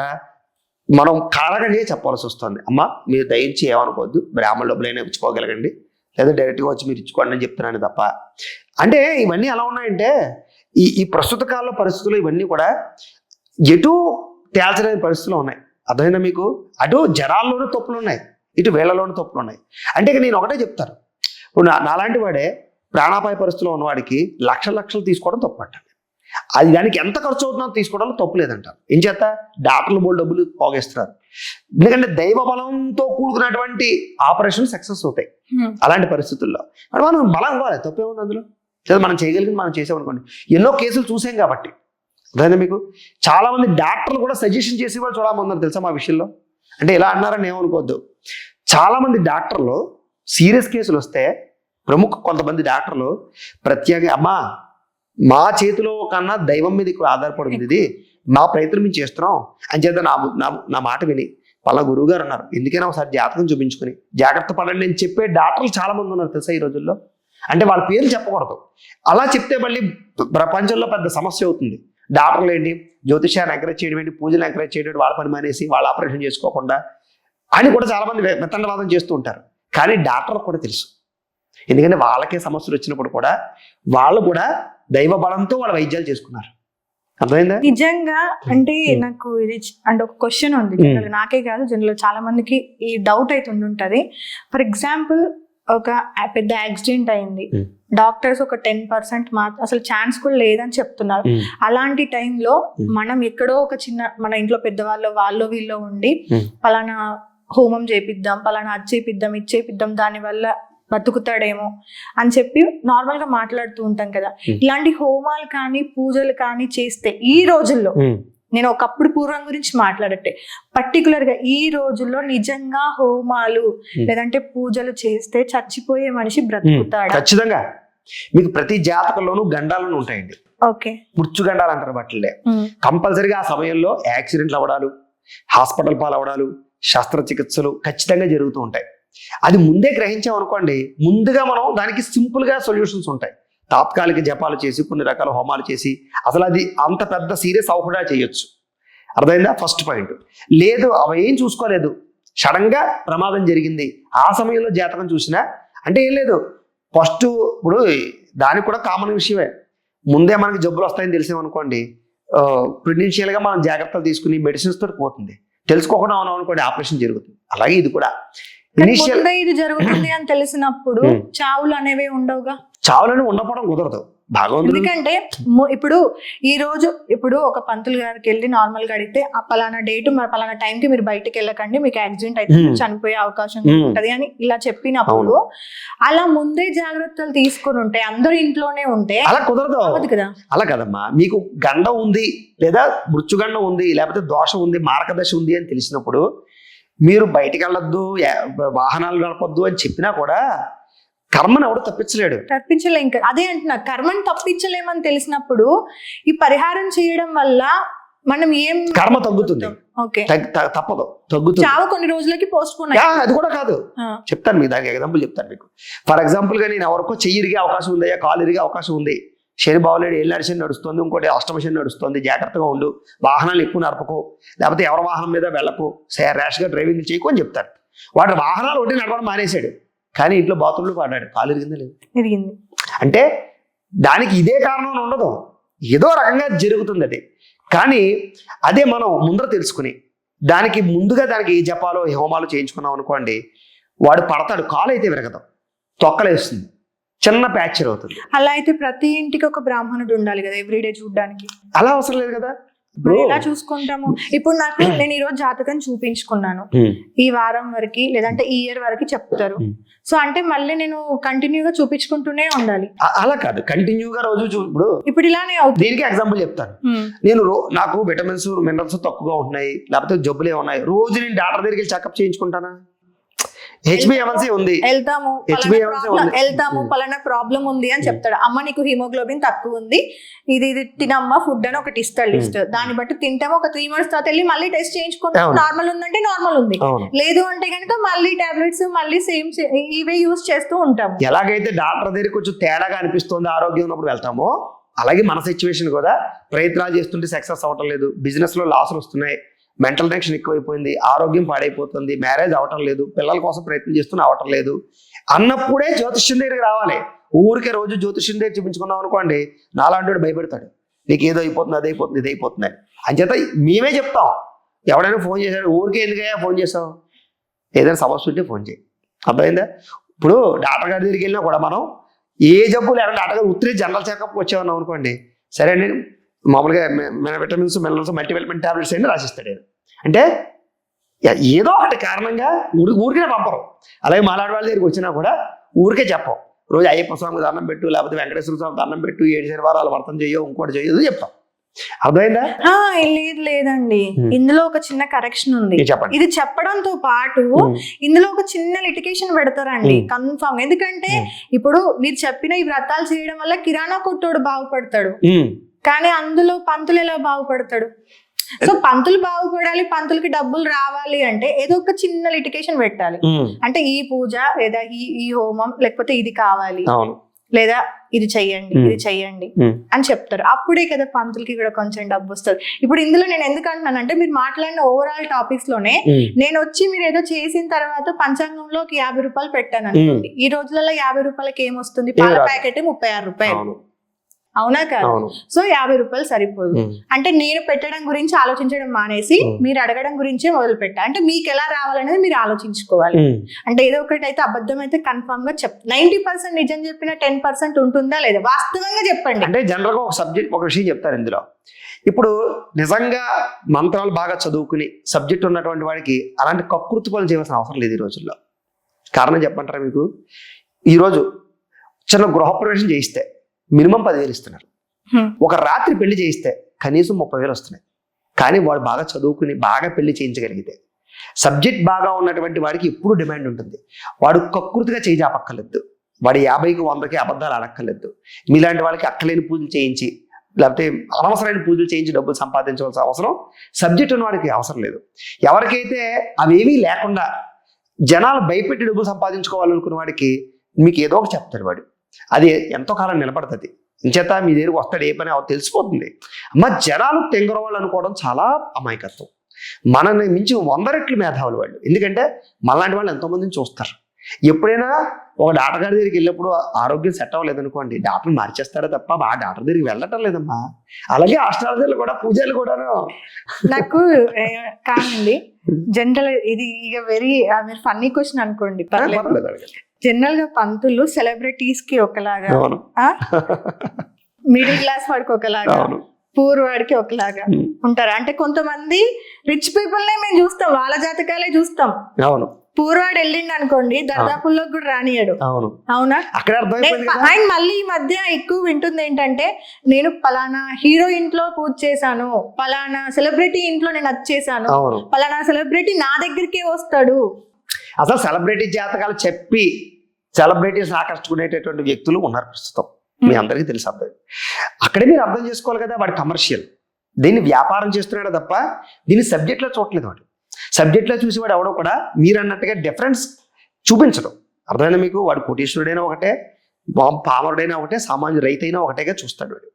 మనం కారణంగా చెప్పాల్సి వస్తుంది. అమ్మ మీరు దయించి ఏమనుకోవద్దు, బ్రాహ్మణ డబ్బులైనా ఇచ్చుకోగలగండి, లేదా డైరెక్ట్గా వచ్చి మీరు ఇచ్చుకోండి అని చెప్తున్నాను తప్ప. అంటే ఇవన్నీ ఎలా ఉన్నాయంటే ఈ ప్రస్తుత కాల పరిస్థితులు ఇవన్నీ కూడా ఎటు తేల్చలేని పరిస్థితులు ఉన్నాయి. అర్థమైందా మీకు? అటు జనాల్లోనూ తప్పులు ఉన్నాయి, ఇటు వేళ్లలోనూ తప్పులు ఉన్నాయి. అంటే ఇక నేను ఒకటే చెప్తాను, ఇప్పుడు నాలాంటి వాడే ప్రాణాపాయ పరిస్థితిలో ఉన్నవాడికి లక్షలు తీసుకోవడం తప్పు అంటాను. అది దానికి ఎంత ఖర్చు అవుతుందో తీసుకోవడంలో తప్పు లేదంటారు. ఏం చేత డాక్టర్లు బోల్ డబ్బులు పోగేస్తున్నారు. ఎందుకంటే దైవ బలంతో కూడుకున్నటువంటి ఆపరేషన్ సక్సెస్ అవుతాయి అలాంటి పరిస్థితుల్లో. అంటే మనం బలం ఇవ్వాలి, తప్పేముంది అందులో? లేదా మనం చేయగలిగింది మనం చేసామనుకోండి. ఎన్నో కేసులు చూసాం కాబట్టి. అదే మీకు చాలా మంది డాక్టర్లు కూడా సజెషన్ చేసి వాళ్ళు చూడమన్నారు తెలుసా మా విషయంలో. అంటే ఇలా అన్నారని ఏమనుకోవద్దు. చాలా మంది డాక్టర్లు సీరియస్ కేసులు వస్తే కొంతమంది డాక్టర్లు ప్రత్యేకంగా అమ్మా మా చేతిలో కన్నా దైవం మీద ఇక్కడ ఆధారపడింది, ఇది మా ప్రయత్నం మేము చేస్తున్నాం అని చేత నా మాట విని వాళ్ళ గురువు గారు అన్నారు, ఎందుకైనా ఒకసారి జాతకం చూపించుకుని జాగ్రత్త పడండి నేను చెప్పే డాక్టర్లు చాలా మంది ఉన్నారు తెలుసా ఈ రోజుల్లో. అంటే వాళ్ళ పేర్లు చెప్పకూడదు, అలా చెప్తే మళ్ళీ ప్రపంచంలో పెద్ద సమస్య అవుతుంది. డాక్టర్లు ఏంటి జ్యోతిష్యాన్ని ఎంకరేజ్ చేయడం ఏంటి, పూజలు ఎంకరేజ్ చేయడం, వాళ్ళ పని మానేసి వాళ్ళ ఆపరేషన్ చేసుకోకుండా అని కూడా చాలా మంది వితండవాదం చేస్తూ ఉంటారు. కానీ డాక్టర్లకు కూడా తెలుసు, ఎందుకంటే వాళ్ళకే సమస్యలు వచ్చినప్పుడు కూడా వాళ్ళు కూడా దైవ బలంతో వాళ్ళ వైద్యాలు చేసుకున్నారు. అర్థమైందా? నిజంగా అంటే నాకు ఇది అంటే ఒక క్వశ్చన్ ఉంది, నాకే కాదు జనరల్ చాలా మందికి ఈ డౌట్ అయితే ఉంటుంటది. ఫర్ ఎగ్జాంపుల్ ఒక పెద్ద యాక్సిడెంట్ అయింది, డాక్టర్స్ ఒక 10% అసలు ఛాన్స్ కూడా లేదని చెప్తున్నారు. అలాంటి టైంలో మనం ఎక్కడో ఒక మన ఇంట్లో పెద్దవాళ్ళు వీళ్ళు ఉండి పలానా హోమం చేపిద్దాం, పలానా అది చేపిద్దాం, ఇది చేపిద్దాం, దానివల్ల బతుకుతాడేమో అని చెప్పి నార్మల్ గా మాట్లాడుతూ ఉంటాం కదా. ఇలాంటి హోమాలు కానీ పూజలు కానీ చేస్తే ఈ రోజుల్లో, నేను ఒకప్పుడు పూర్వం గురించి మాట్లాడట్టే, పర్టికులర్ గా ఈ రోజుల్లో నిజంగా హోమాలు లేదంటే పూజలు చేస్తే చచ్చిపోయే మనిషి బ్రతుకుతాడా? ఖచ్చితంగా. మీకు ప్రతి జాతకంలోనూ గండాలను ఉంటాయండి. ఓకే, మృత్యు గండాలు అంటారు వాటిల్లే. కంపల్సరిగా ఆ సమయంలో యాక్సిడెంట్లు అవ్వడాలు, హాస్పిటల్ పాలవడాలు, శస్త్రచికిత్సలు ఖచ్చితంగా జరుగుతూ ఉంటాయి. అది ముందే గ్రహించాం అనుకోండి, ముందుగా మనం దానికి సింపుల్ గా సొల్యూషన్స్ ఉంటాయి. తాత్కాలిక జపాలు చేసి కొన్ని రకాల హోమాలు చేసి అసలు అది అంత పెద్ద సీరియస్ అవ్వకుండా చేయొచ్చు. అర్థమైందా? First point. లేదు అవి ఏం చూసుకోలేదు, సడన్ గా ప్రమాదం జరిగింది, ఆ సమయంలో జాతకం చూసినా అంటే ఏం లేదు. ఫస్ట్ ఇప్పుడు దానికి కూడా కామన్ విషయమే, ముందే మనకి జబ్బులు వస్తాయని తెలిసామనుకోండి, ప్రిడిషియల్ గా మనం జాగ్రత్తలు తీసుకుని మెడిసిన్స్ తోటి పోతుంది. తెలుసుకోకుండా ఉన్నాం అనుకోండి ఆపరేషన్ జరుగుతుంది. అలాగే ఇది కూడా ఇది జరుగుతుంది అని తెలిసినప్పుడు చావులు అనేవి ఉండవుగా. చావులని ఉండకపోవడం కుదరదు. భగవంతుడు ఎందుకంటే ఇప్పుడు ఈ రోజు ఇప్పుడు ఒక పంతులు గారికి వెళ్ళి నార్మల్ గా అడిగితే ఆ పలానా డేట్ పలానా టైం కి మీరు బయటకు వెళ్ళకండి, మీకు యాక్సిడెంట్ అయితే చనిపోయే అవకాశం ఉంటది అని ఇలా చెప్పినప్పుడు అలా ముందే జాగ్రత్తలు తీసుకుని ఉంటే అందరూ ఇంట్లోనే ఉంటే అలా కుదరదు కదా. అలా కదమ్మా, మీకు గండం ఉంది లేదా మృత్యుగండం ఉంది లేకపోతే దోషం ఉంది మార్గదశ ఉంది అని తెలిసినప్పుడు మీరు బయటికి వెళ్ళొద్దు, వాహనాలు నడపొద్దు అని చెప్పినా కూడా కర్మను ఎవడు తప్పించలే. ఇంకా అదే అంటున్నా, కర్మను తప్పించలేమని తెలిసినప్పుడు ఈ పరిహారం చేయడం వల్ల మనం ఏం కర్మ తగ్గుతుంది. తప్పదు, తగ్గుతుంది. చావు కొన్ని రోజులకి పోస్ట్ పోన్. అది కూడా కాదు, చెప్తాను మీకు దానికి ఎగ్జాంపుల్ చెప్తాను మీకు. ఫర్ ఎగ్జాంపుల్ గా నేను ఎవరికో చెయ్యి ఇరిగే అవకాశం ఉంది, కాలు ఇరిగే అవకాశం ఉంది, శని బాగోలేడు, ఏళ్ళు నడిచి నడుస్తుంది, ఇంకోటి అష్టమశని నడుస్తుంది, జాగ్రత్తగా ఉండు, వాహనాలు ఎక్కువ నడపకు, లేకపోతే ఎవరి వాహనం మీద వెళ్ళకు, ర్యాష్ గా డ్రైవింగ్ చేయకు అని చెప్తారు. వాడు వాహనాలు ఒకటి నడవడం మానేశాడు, కానీ ఇంట్లో బాత్రూంలో పడ్డాడు, కాలు ఇరిగిందా లేదు? ఇరిగింది. అంటే దానికి ఇదే కారణం ఉండదు, ఏదో రకంగా జరుగుతుంది అది. కానీ అదే మనం ముందర తెలుసుకుని దానికి ముందుగా దానికి ఏ జపాలో హోమాలు చేయించుకున్నాం అనుకోండి, వాడు పడతాడు, కాలు అయితే విరగదు, తొక్కలేస్తుంది, చిన్న ప్యాక్చర్ అవుతుంది. అలా అయితే ప్రతి ఇంటికి ఒక బ్రాహ్మణుడు ఉండాలి కదా ఎవ్రీడే చూడడానికి. అలా అవసరం లేదు కదా. ఎలా చూసుకుంటాము? ఇప్పుడు నాకు నేను ఈ రోజు జాతకం చూపించుకున్నాను, ఈ వారం వరకు లేదంటే ఈ ఇయర్ వరకు చెప్తారు. సో అంటే మళ్ళీ నేను కంటిన్యూగా చూపించుకుంటూనే ఉండాలి. అలా కాదు, కంటిన్యూగా రోజు ఇప్పుడు ఇలానే అవుతుంది. దీనికి ఎగ్జాంపుల్ చెప్తాను. నేను నాకు విటమిన్స్ మినరల్స్ తక్కువగా ఉంటున్నాయి, లేకపోతే జబ్బులు ఏమున్నాయి, రోజు నేను డాక్టర్ దగ్గరికి వెళ్ళి చెకప్ చేయించుకుంటానా? హెచ్బిఎవన్సీ ఉంది, వెళ్తాము పలానా ప్రాబ్లం ఉంది అని చెప్తాడు. అమ్మ నీకు హిమోగ్లోబిన్ తక్కువ ఉంది, ఇది తినమ్మా ఫుడ్ అని ఒకటి ఇస్తాడు లిస్ట్. దాన్ని బట్టి తింటాము. ఒక 3 months తర్వాత వెళ్ళి మళ్ళీ టెస్ట్ చేయించుకుంటాం, నార్మల్ ఉందంటే నార్మల్ ఉంది, లేదు అంటే కనుక మళ్ళీ టాబ్లెట్స్ మళ్ళీ సేమ్ ఇవే యూజ్ చేస్తూ ఉంటాము. ఎలాగైతే డాక్టర్ దగ్గర కొంచెం తేడాగా అనిపిస్తుంది ఆరోగ్యం ఉన్నప్పుడు వెళ్తామో, అలాగే మన సిచ్యువేషన్ కూడా ప్రయత్నాలు చేస్తుంటే సక్సెస్ అవ్వటం లేదు, బిజినెస్ లో లాసులు వస్తున్నాయి, మెంటల్ టెన్షన్ ఎక్కువైపోయింది, ఆరోగ్యం పాడైపోతుంది, మ్యారేజ్ అవటం లేదు, పిల్లల కోసం ప్రయత్నం చేస్తున్నా అవటం లేదు అన్నప్పుడే జ్యోతిష్యం దగ్గరికి రావాలి. ఊరికే రోజు జ్యోతిష్యం దగ్గర చూపించుకున్నాం అనుకోండి, నాలాంటి భయపెడతాడు, నీకు ఏదో అయిపోతుంది, అది అయిపోతుంది, ఇది అయిపోతుంది అని. అంచేత మేమే చెప్తాం, ఎవడైనా ఫోన్ చేశాడు ఊరికే ఎందుకయ్యా ఫోన్ చేస్తాం, ఏదైనా సమస్య ఉంటే ఫోన్ చేయి. అర్థమైందా? ఇప్పుడు డాక్టర్ గారి దగ్గరికి వెళ్ళినా కూడా మనం ఏ జబ్బు లేకుండా డాక్టర్ గారు ఉత్తరి జనరల్ చెకప్ వచ్చామన్నాం అనుకోండి, సరే అండి మామూలుగా విటమిన్స్ మినరల్స్ మల్టీవిటమిన్ టాబ్లెట్స్ అని రాసిస్తాడు. అంటే ఏదో ఒకటి కారణంగా ఊరికే పంపరు. అలాగే మాలాడి వాళ్ళ దగ్గరికి వచ్చినా కూడా ఊరికే చెప్పం, రోజు అయ్యప్ప స్వామికి దండం పెట్టు, లేకపోతే వెంకటేశ్వర స్వామికి దండం పెట్టు, 7 శనివారాలు వ్రతం చేయో, ఇంకోటి చేయో చెప్తాం. అర్థమైందా? లేదండి, ఇందులో ఒక చిన్న కరెక్షన్ ఉంది. ఇది చెప్పడంతో పాటు ఇందులో ఒక చిన్న లిటికేషన్ పెడతారండి కన్ఫర్మ్. ఎందుకంటే ఇప్పుడు మీరు చెప్పిన ఈ వ్రతాలు చేయడం వల్ల కిరాణా కొట్టోడు బాగుపడతాడు, కానీ అందులో పంతులు ఎలా బాగుపడతాడు? సో పంతులు బాగుపడాలి, పంతులకి డబ్బులు రావాలి అంటే ఏదో ఒక చిన్న లిటికేషన్ పెట్టాలి. అంటే ఈ పూజ లేదా ఈ హోమం లేకపోతే ఇది కావాలి, లేదా ఇది చెయ్యండి అని చెప్తారు. అప్పుడే కదా పంతులకి కూడా కొంచెం డబ్బు వస్తుంది. ఇప్పుడు ఇందులో నేను ఎందుకు అంటున్నానంటే, మీరు మాట్లాడిన ఓవరాల్ టాపిక్స్ లోనే నేను వచ్చి మీరు ఏదో చేసిన తర్వాత పంచాంగంలో 50 రూపాయలు పెట్టాను అనుకోండి, ఈ రోజులలో 50 రూపాయలకి ఏమొస్తుంది? పాల ప్యాకెట్ 36 రూపాయలు, అవునా కాదు? సో 50 రూపాయలు సరిపోదు. అంటే నేను పెట్టడం గురించి ఆలోచించడం మానేసి మీరు అడగడం గురించే మొదలు పెట్టా. అంటే మీకు ఎలా రావాలనేది మీరు ఆలోచించుకోవాలి. అంటే ఏదో ఒకటి అయితే అబద్ధం అయితే కన్ఫర్మ్ గా 90% నిజం చెప్పిన 10% ఉంటుందా లేదా వాస్తవంగా చెప్పండి. అంటే జనరల్ గా ఒక విషయం చెప్తారు ఇందులో. ఇప్పుడు నిజంగా మంత్రాలు బాగా చదువుకుని సబ్జెక్ట్ ఉన్నటువంటి వాడికి అలాంటి కకృతి పనులు చేయాల్సిన అవసరం లేదు ఈ రోజుల్లో. కారణం చెప్పంటారా మీకు? ఈరోజు చిన్న గృహప్రవేశం చేయిస్తే మినిమం 10,000 ఇస్తున్నారు. ఒక రాత్రి పెళ్లి చేయిస్తే కనీసం 30,000 వస్తున్నాయి. కానీ వాడు బాగా చదువుకుని బాగా పెళ్లి చేయించగలిగితే, సబ్జెక్ట్ బాగా ఉన్నటువంటి వాడికి ఎప్పుడు డిమాండ్ ఉంటుంది. వాడు కకృతిగా చేయించక్కర్లేదు, వాడు 50కి 100కి అబద్ధాలు అడక్కర్లేదు. మీలాంటి వాళ్ళకి అక్కలేని పూజలు చేయించి లేకపోతే అనవసరమైన పూజలు చేయించి డబ్బులు సంపాదించవలసిన అవసరం సబ్జెక్ట్ ఉన్న వాడికి అవసరం లేదు. ఎవరికైతే అవేమీ లేకుండా జనాలు భయపెట్టి డబ్బులు సంపాదించుకోవాలనుకున్న వాడికి మీకు ఏదో ఒకటి చెప్తాడు వాడు, అది ఎంతో కాలం నిలబడుతుంది. ఇంచేత మీ దగ్గరకు వస్తాడు, ఏ పని తెలిసిపోతుంది. అమ్మ జనాలు తెంగరవాళ్ళు అనుకోవడం చాలా అమాయకత్వం. మనల్ని మించి 100 రెట్లు మేధావులు వాళ్ళు. ఎందుకంటే మనలాంటి వాళ్ళు ఎంతోమందిని చూస్తారు. ఎప్పుడైనా ఒక డాక్టర్ గారి దగ్గరికి వెళ్ళినప్పుడు ఆరోగ్యం సెట్ అవ్వలేదనుకోండి, డాక్టర్ మార్చేస్తారా తప్ప ఆ డాక్టర్ దగ్గరికి వెళ్ళటం లేదమ్మా. అలాగే ఆస్ట్రాలజీలు కూడా పూజలు కూడాను నాకు కానండి. జనరల్ ఇది ఇక వెరీ మీరు ఫన్నీ క్వశ్చన్ అనుకోండి, జనరల్ గా పంతులు సెలబ్రిటీస్ కి ఒకలాగా, మిడిల్ క్లాస్ వాడికి ఒకలాగా, అవును. పూర్ వాడికి ఒకలాగా ఉంటారు. అంటే కొంతమంది రిచ్ పీపుల్ నే మేము చూస్తాం, వాళ్ళ జాతకాలే చూస్తాం. అవును. పూర్ వాడు వెళ్ళిండు అనుకోండి, దర్దాపుల్లోకి కూడా రానియాడు. అవును. అవునా? అక్కడ అర్థమైపోయింది కదా. అండ్ మళ్ళీ ఈ మధ్య ఎక్కువ వింటుంది ఏంటంటే, నేను పలానా హీరో ఇంట్లో పూజ చేశాను, పలానా సెలబ్రిటీ ఇంట్లో నేను అది చేశాను, అవును. పలానా సెలబ్రిటీ నా దగ్గరికే వస్తాడు. అసలు సెలబ్రిటీ జాతకాలు చెప్పి సెలబ్రిటీస్ ఆకర్షుకునేటటువంటి వ్యక్తులు ఉన్నారు ప్రస్తుతం. మీ అందరికీ తెలుసు. అక్కడే మీరు అర్థం చేసుకోవాలి కదా, వాడు కమర్షియల్, దీన్ని వ్యాపారం చేస్తున్నాడు తప్ప దీన్ని సబ్జెక్ట్లో చూడట్లేదు. వాడు సబ్జెక్ట్లో చూసేవాడు ఎవడో కూడా మీరు అన్నట్టుగా డిఫరెన్స్ చూపించడం. అర్థమైనా మీకు? వాడు కోటీశ్వరుడైనా ఒకటే, పామరుడైనా ఒకటే, సామాన్య రైతు అయినా ఒకటేగా చూస్తాడు వాడు.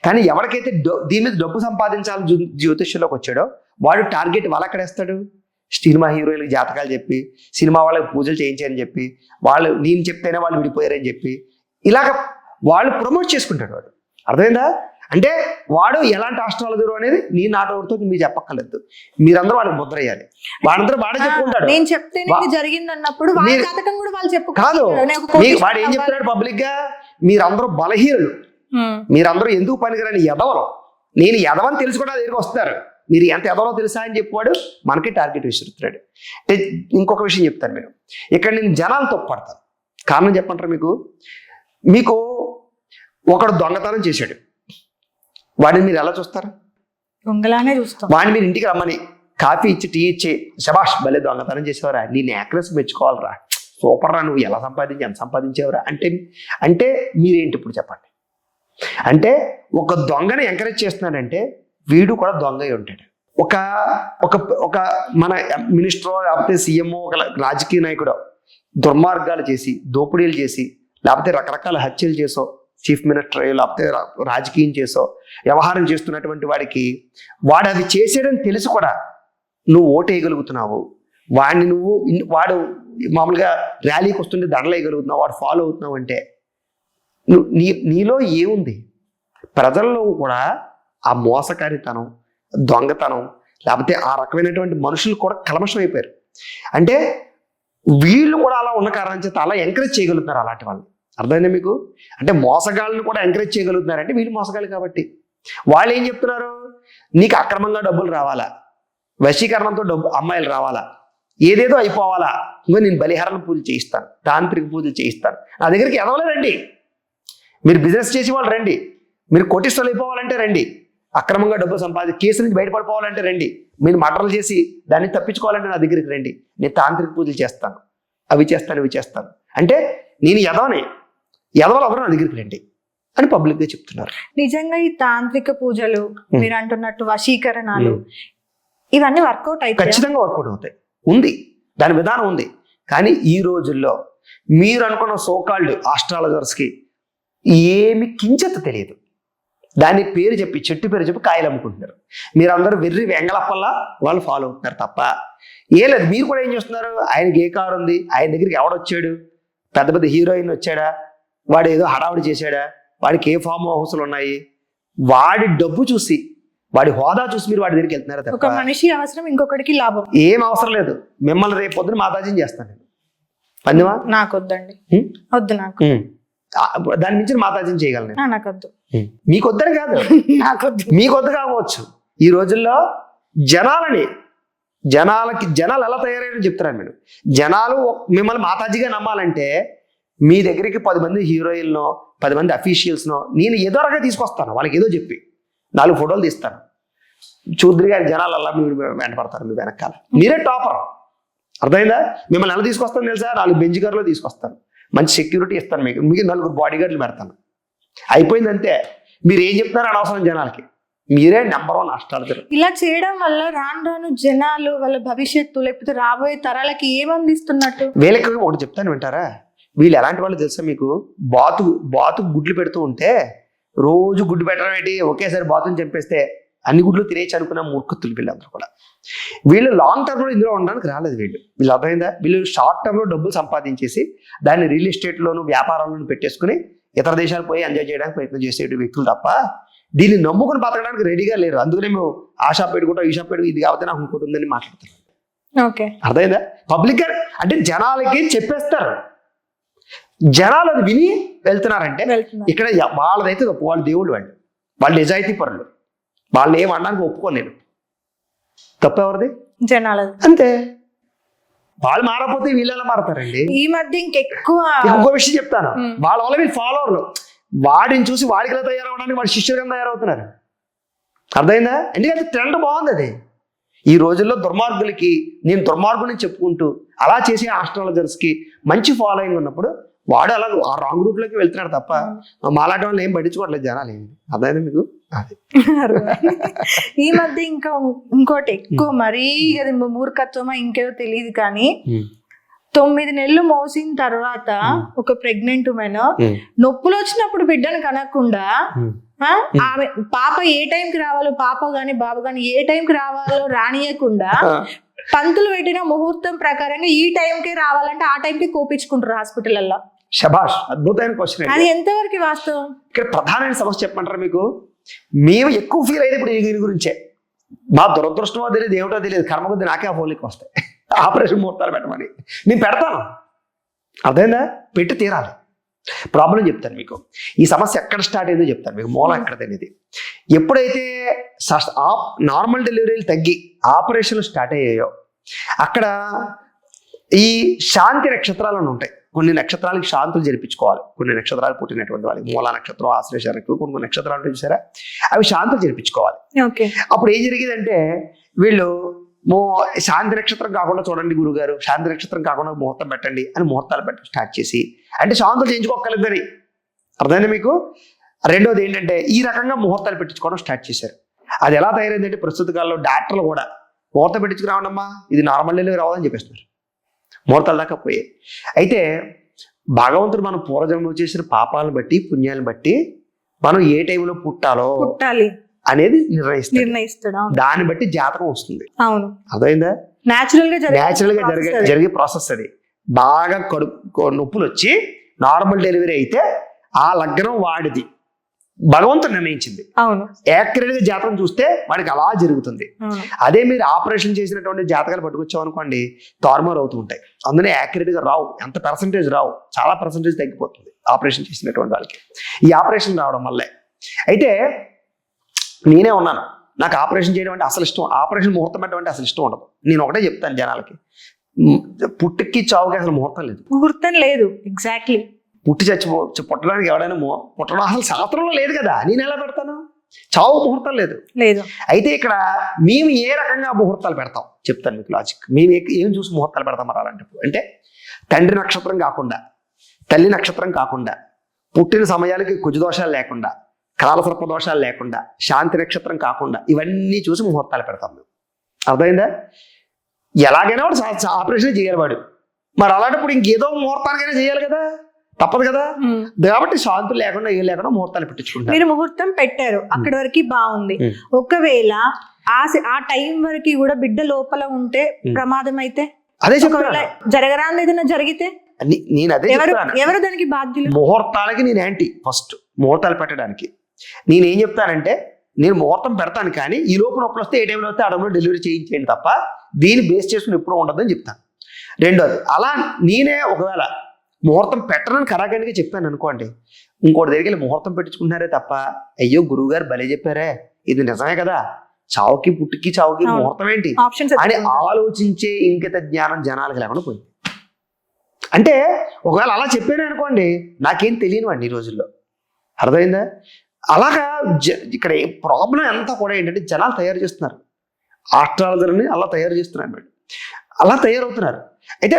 కానీ ఎవరికైతే దీని మీద డబ్బు సంపాదించాలని జ్యోతిష్యంలోకి వచ్చాడో వాడు టార్గెట్ వాళ్ళు ఎక్కడేస్తాడు? సినిమా హీరోయిన్కి జాతకాలు చెప్పి, సినిమా వాళ్ళకి పూజలు చేయించారని చెప్పి, వాళ్ళు నేను చెప్తేనే వాళ్ళు విడిపోయారని చెప్పి, ఇలాగ వాళ్ళు ప్రమోట్ చేసుకుంటాడు వాడు. అర్థమైందా? అంటే వాడు ఎలాంటి ఆస్ట్రాలజర్ అనేది నేను నాటోడితో మీరు చెప్పక్కర్లేదు, మీరందరూ వాళ్ళకి ముద్ర వేయాలి. వాడందరూ వాడే చెప్పుకుంటాడు. నేను చెప్తేనే జరిగింది అన్నప్పుడు వాళ్ళ జాతకం కూడా వాళ్ళు చెప్పు కాదు. వాడు ఏం చెప్తున్నాడు పబ్లిక్ గా? మీరందరూ బలహీనులు, మీరందరూ ఎందుకు పనికిరాని ఎదవలు, నేను ఎదవని తెలుసు కూడా దగ్గరికి వస్తారు, మీరు ఎంత ఎదవలో తెలుసా అని చెప్పాడు. మనకి టార్గెట్ విసురుతున్నాడు. ఇంకొక విషయం చెప్తాను. మీరు ఇక్కడ నేను జనాలు తప్పుపడతాను. కారణం చెప్పంటారు మీకు? మీకు ఒకడు దొంగతనం చేశాడు, వాడిని మీరు ఎలా చూస్తారు? దొంగలానే చూస్తాం. వాడిని మీరు ఇంటికి రమ్మని కాఫీ ఇచ్చి టీ ఇచ్చి, శబాష్ భలే దొంగతనం చేసేవారా, నీ నేక్లెస్ మెచ్చుకోవాలరా, సూపర్ రా, నువ్వు ఎలా సంపాదించి ఎంత సంపాదించేవరా అంటే మీరేంటి ఇప్పుడు చెప్పండి? అంటే ఒక దొంగని ఎంకరేజ్ చేస్తున్నాడంటే వీడు కూడా దొంగ అయి ఉంటాడు. ఒక ఒక ఒక మన మినిస్టర్ లేకపోతే సీఎంఓ, ఒక రాజకీయ నాయకుడు దుర్మార్గాలు చేసి, దోపిడీలు చేసి, లేకపోతే రకరకాల హత్యలు చేసో, చీఫ్ మినిస్టర్ లేకపోతే రాజకీయం చేసో వ్యవహారం చేస్తున్నటువంటి వాడికి వాడు అది చేసాడని తెలుసు కూడా నువ్వు ఓటు వేయగలుగుతున్నావు, వాడిని వాడు మామూలుగా ర్యాలీకి వస్తుంటే దండలు వేయగలుగుతున్నావు, వాడు ఫాలో అవుతున్నావు అంటే నీలో ఏముంది? ప్రజల్లో కూడా ఆ మోసకారితనం, దొంగతనం, లేకపోతే ఆ రకమైనటువంటి మనుషులు కూడా కల్మషం అయిపోయారు. అంటే వీళ్ళు కూడా అలా ఉన్న కారణం చేత అలా ఎంకరేజ్ చేయగలుగుతున్నారు అలాంటి వాళ్ళు. అర్థమైందా మీకు? అంటే మోసగాళ్ళని కూడా ఎంకరేజ్ చేయగలుగుతున్నారంటే వీళ్ళు మోసగాళ్ళు కాబట్టి. వాళ్ళు ఏం చెప్తున్నారు? నీకు అక్రమంగా డబ్బులు రావాలా, వశీకరణంతో అమ్మాయిలు రావాలా, ఏదేదో అయిపోవాలా, ఇంకా నేను బలిహారణ పూజలు చేయిస్తాను, తాంత్రిక పూజలు చేయిస్తాను, నా దగ్గరికి ఎదవలే రండి, మీరు బిజినెస్ చేసి వాళ్ళు రండి, మీరు కోటీశ్వరులు అయిపోవాలంటే రండి, అక్రమంగా డబ్బు కేసు నుంచి బయటపడిపోవాలంటే రండి, మీరు మటర్లు చేసి దాన్ని తప్పించుకోవాలంటే నా దగ్గరికి రండి, నేను తాంత్రిక పూజలు చేస్తాను, అవి చేస్తాను, ఇవి చేస్తాను. అంటే నేను ఎదవనే, ఎదవలు ఎవరు నా దగ్గరికి రండి అని పబ్లిక్ గా చెప్తున్నారు. నిజంగా ఈ తాంత్రిక పూజలు మీరు అంటున్నట్టు వశీకరణాలు ఇవన్నీ వర్కౌట్ అయితే? ఖచ్చితంగా వర్కౌట్ అవుతాయి. ఉంది, దాని విధానం ఉంది. కానీ ఈ రోజుల్లో మీరు అనుకున్న సోకాల్డ్ ఆస్ట్రాలజర్స్ కి ఏమి కించెత్త తెలియదు. దాని పేరు చెప్పి, చెట్టు పేరు చెప్పి కాయలు అమ్ముకుంటున్నారు. మీరందరూ వెర్రి వెంగళప్పల్లా వాళ్ళు ఫాలో అవుతున్నారు తప్ప ఏ లేదు. మీరు కూడా ఏం చేస్తున్నారు? ఆయనకి ఏ కారు ఉంది, ఆయన దగ్గరికి ఎవడొచ్చాడు, పెద్ద పెద్ద హీరోయిన్ వచ్చాడా, వాడు ఏదో హడావుడి చేశాడా, వాడికి ఏ ఫామ్ హౌస్లు ఉన్నాయి, వాడి డబ్బు చూసి, వాడి హోదా చూసి మీరు వాడి దగ్గరికి వెళ్తున్నారు తప్ప ఒక మనిషి అవసరం ఇంకొకటికి లాభం ఏం అవసరం లేదు. మిమ్మల్ని రేపు పొద్దున మాతాజీని చేస్తాను నేను, పందిమా? నాకు వద్దండి, వద్దు నాకు. దాని మించిన మాతాజీని చేయగలను. నాకు వద్దు. మీకు వద్దని కాదు, మీకు వద్దు కావచ్చు. ఈ రోజుల్లో జనాలు ఎలా తయారయ్యారని చెప్తున్నాను నేను. జనాలు మిమ్మల్ని మాతాజీగా నమ్మాలంటే మీ దగ్గరికి 10 మంది హీరోయిన్లో, 10 మంది అఫీషియల్స్నో నేను ఏదో రకంగా తీసుకొస్తాను, వాళ్ళకి ఏదో చెప్పి 4 ఫోటోలు తీస్తాను. చూద్దురు గారి జనాలు అలా మీరు వెంటపడతారు, మీ వెనకాల మీరే టాపర్. అర్థమైందా? మిమ్మల్ని ఎలా తీసుకొస్తాను తెలుసా? 4 బెంచ్ కార్లో తీసుకొస్తాను, మంచి సెక్యూరిటీ ఇస్తాను, మీకు 4 బాడీ గార్డులు పెడతాను. అయిపోయింది అంతే. మీరు ఏం చెప్తారో అనవసరం జనాలకి, మీరే నెంబర్ 1 ఆస్ట్రాలజర్. ఇలా చేయడం వల్ల రాను రాను జనాలు వాళ్ళ భవిష్యత్తు లేకపోతే రాబోయే తరాలకి ఏమందిస్తున్నట్టు? వీళ్ళకి ఒకటి చెప్తాను వింటారా? వీళ్ళు ఎలాంటి వాళ్ళు తెలుసా మీకు? బాతు గుడ్లు పెడుతూ ఉంటే రోజు గుడ్డు పెట్టడం ఏంటి, ఒకేసారి బాతుని చంపేస్తే అన్ని గుడ్లు తినేసి అనుకున్న మూర్ఖతులు వీళ్ళందరూ కూడా. వీళ్ళు లాంగ్ టర్మ్ లో ఇందులో ఉండడానికి రాలేదు. వీళ్ళు అర్థమైందా? వీళ్ళు షార్ట్ టర్మ్ లో డబ్బులు సంపాదించేసి దాన్ని రియల్ ఎస్టేట్ లోను, వ్యాపారాలను పెట్టేసుకుని ఇతర దేశాలు పోయి ఎంజాయ్ చేయడానికి ప్రయత్నం చేసే వ్యక్తులు తప్ప దీన్ని నమ్ముకుని బతకడానికి రెడీగా లేరు. అందుకనే మేము ఆ షాప్ పెట్టుకుంటాం, ఈ షాప్ పెట్టుకు, ఇది కాకపోతే నాకు ఇంకోటి ఉందని మాట్లాడుతున్నాం. ఓకే, అర్థమైందా? పబ్లిక్ అంటే జనాలకి చెప్పేస్తారు, జనాలు అది విని వెళ్తున్నారంటే వెళ్తున్నారు. ఇక్కడ వాళ్ళదైతే తప్పు. వాళ్ళు దేవుళ్ళు, వాళ్ళు నిజాయితీ పరులు, వాళ్ళని ఏం అనడానికి ఒప్పుకోను నేను. తప్పు ఎవరిది? జనాలది. అంతే. వాళ్ళు మారకపోతే వీళ్ళు ఎలా మారతారండి? ఈ మధ్య ఇంకెక్కువ ఇంకో విషయం చెప్తాను, వాళ్ళ వల్ల వీళ్ళు ఫాలోవర్లు వాడిని చూసి వాడికి ఎలా తయారవడానికి వాడి శిష్యులుగా తయారవుతున్నారు. అర్థమైందా? ఎందుకంటే ట్రెండ్ బాగుంది అది. ఈ రోజుల్లో దుర్మార్గులకి నేను దుర్మార్గుని చెప్పుకుంటూ అలా చేసే ఆస్ట్రాలజర్స్కి మంచి ఫాలోయింగ్ ఉన్నప్పుడు వాడు అలా ఆ రాంగ్ రూట్ లోకి వెళ్తున్నాడు తప్ప మాలాంటి వాళ్ళు ఏం పట్టించుకోవట్లేదు జనాలు. ఏమి అర్థమైందా మీకు? అది ఈ మధ్య ఇంకోటి ఎక్కువ మరీ అది మూర్ఖత్వమా ఇంకేదో తెలియదు కానీ 9 నెలలు మోసిన తర్వాత ఒక ప్రెగ్నెంట్ ఉమెన్ నొప్పులు వచ్చినప్పుడు బిడ్డను కనకుండా ఆమె పాప ఏ టైంకి రావాలో, పాప గాని బాబు గాని ఏ టైంకి రావాలో రానియకుండా పంతులు పెట్టిన ముహూర్తం ప్రకారంగా ఈ టైంకి రావాలంటే ఆ టైంకి కోపించుకుంటారు హాస్పిటల్లో. శభాష్, అద్భుతమైన క్వశ్చన్. అది ఎంతవరకు వాస్తవం? ఇక్కడ ప్రధానమైన సమస్య చెప్పమంటారా మీకు? మేము ఎక్కువ ఫీల్ అయితే ఇప్పుడు దీని గురించే. మా దురదృష్టమో తెలియదు, ఏమిటో తెలియదు, కర్మ కొద్ది నాకే ఆ ఫోన్లకి వస్తాయి ఆపరేషన్ ముహూర్తాలు పెట్టమని. నేను పెడతాను, అదేనా పెట్టి తీరాలి. ప్రాబ్లం చెప్తాను మీకు. ఈ సమస్య ఎక్కడ స్టార్ట్ అయిందో చెప్తాను మీకు, మూలం ఎక్కడ తెలియదు. ఎప్పుడైతే నార్మల్ డెలివరీలు తగ్గి ఆపరేషన్లు స్టార్ట్ అయ్యాయో అక్కడ ఈ శాంతి నక్షత్రాలను ఉంటాయి. కొన్ని నక్షత్రాలకి శాంతులు జరిపించుకోవాలి. కొన్ని నక్షత్రాలు పుట్టినటువంటి వాళ్ళకి మూలా నక్షత్రం, ఆశ్లేష నక్షత్రం, కొన్ని నక్షత్రాలు చూసారా, అవి శాంతులు జరిపించుకోవాలి. అప్పుడు ఏం జరిగిందంటే వీళ్ళు శాంతి నక్షత్రం కాకుండా చూడండి గురుగారు, శాంతి నక్షత్రం కాకుండా ముహూర్తం పెట్టండి అని ముహూర్తాలు పెట్టడం స్టార్ట్ చేసి, అంటే శాంతులు చేయించుకోగలదని అర్థమైంది మీకు. రెండోది ఏంటంటే ఈ రకంగా ముహూర్తాలు పెట్టించుకోవడం స్టార్ట్ చేశారు. అది ఎలా తయారైందంటే ప్రస్తుత కాలంలో డాక్టర్లు కూడా ముహూర్తం పెట్టించుకురావడమ్మా ఇది నార్మల్ డెలివరీ రావదని చెప్పేస్తున్నారు. ముహూర్తాల దాకా పోయాయి. అయితే భగవంతుడు మనం పూర్వజన్మలో చేసిన పాపాలను బట్టి పుణ్యాలను బట్టి మనం ఏ టైంలో పుట్టాలి అనేది నిర్ణయిస్తాడు. దాన్ని బట్టి జాతకం వస్తుంది. అవును, అర్థమైందా? నేచురల్ గా జరిగే ప్రాసెస్ అది. బాగా నొప్పులు వచ్చి నార్మల్ డెలివరీ అయితే ఆ లగ్నం వాడిది, భగవంతుడు నిర్ణయించింది. అవును, యాక్యురేట్ గా జాతకం చూస్తే వాడికి అలా జరుగుతుంది. అదే మీరు ఆపరేషన్ చేసినటువంటి జాతకాలు పట్టుకొచ్చావు అనుకోండి, తారుమారు అవుతూ ఉంటాయి. అందులో యాక్యురేట్ గా రావు, ఎంత పర్సంటేజ్ రావు, చాలా పర్సంటేజ్ తగ్గిపోతుంది ఆపరేషన్ చేసినటువంటి వాళ్ళకి ఈ ఆపరేషన్ రావడం వల్లే. అయితే నేనే ఉన్నాను, నాకు ఆపరేషన్ చేయడం అంటే అసలు ఇష్టం, ఆపరేషన్ ముహూర్తం పెట్టడం అంటే అసలు ఇష్టం ఉండదు. నేను ఒకటే చెప్తాను జనాలకి, పుట్టుకి చావుకి అసలు ముహూర్తం లేదు. ఎగ్జాక్ట్లీ. పుట్టి పుట్టడానికి ఎవడైనా పుట్టడం అసలు శాస్త్రంలో లేదు కదా, నేను ఎలా పెడతాను? చావు ముహూర్తం లేదు. అయితే ఇక్కడ మేము ఏ రకంగా ముహూర్తాలు పెడతాం చెప్తాను మీకు లాజిక్. మేము ఏం చూసి ముహూర్తాలు పెడతాం మరి అలాంటప్పుడు అంటే, తండ్రి నక్షత్రం కాకుండా, తల్లి నక్షత్రం కాకుండా, పుట్టిన సమయాలకి కుజదోషాలు లేకుండా, కాలసర్ప దోషాలు లేకుండా, శాంతి నక్షత్రం కాకుండా, ఇవన్నీ చూసి ముహూర్తాలు పెడతాం మేము. అర్థమైందా? ఎలాగైనా వాడు ఆపరేషన్ చేయాలి వాడు. మరి అలాంటప్పుడు ఇంకేదో ముహూర్తానికైనా చేయాలి కదా, తప్పదు కదా. కాబట్టి శాంతులు లేకుండా ఏం లేకుండా ముహూర్తాలు పెట్టించుకుంటారు. మీరు ముహూర్తం పెట్టారు, అక్కడి వరకు బాగుంది. ఒకవేళ ఆ టైం వరకు కూడా బిడ్డ లోపల ఉంటే ప్రమాదం అయితే, అదే చెప్పాలి, జరగరాంది ఏదైనా జరిగితే నేను అదే ఎవరు దానికి బాధ్యులు? ముహూర్తాలకి నేను యాంటీ. ఫస్ట్ ముహూర్తాలు పెట్టడానికి నేనేం చెప్తానంటే, నేను ముహూర్తం పెడతాను కానీ ఈ లోపు నొప్పులు వస్తే ఏ టైంలో వస్తే ఆ టైంలో డెలివరీ చేయించేయండి తప్ప దీన్ని బేస్ చేసుకుని ఎప్పుడూ ఉండదని చెప్తాను. రెండోది, అలా నేనే ఒకవేళ ముహూర్తం పెట్టనని కరాఖండిగా చెప్పాను అనుకోండి, ఇంకోటి దగ్గరికి వెళ్ళి ముహూర్తం పెట్టించుకుంటున్నారే తప్ప, అయ్యో గురువుగారు భలే చెప్పారే, ఇది నిజమే కదా, చావుకి పుట్టుకి చావుకి ముహూర్తం ఏంటి అని ఆలోచించే ఇంకిత జ్ఞానం జనాలకు లేకుండా పోయింది. అంటే ఒకవేళ అలా చెప్పాను అనుకోండి, నాకేం తెలియని వాడిని ఈ రోజుల్లో. అర్థమైందా? అలాగా ఇక్కడ ప్రాబ్లం అంతా కూడా ఏంటంటే జనాలు తయారు చేస్తున్నారు, ఆస్ట్రాలజర్ని అలా తయారు చేస్తున్నారు, అలా తయారవుతున్నారు. అయితే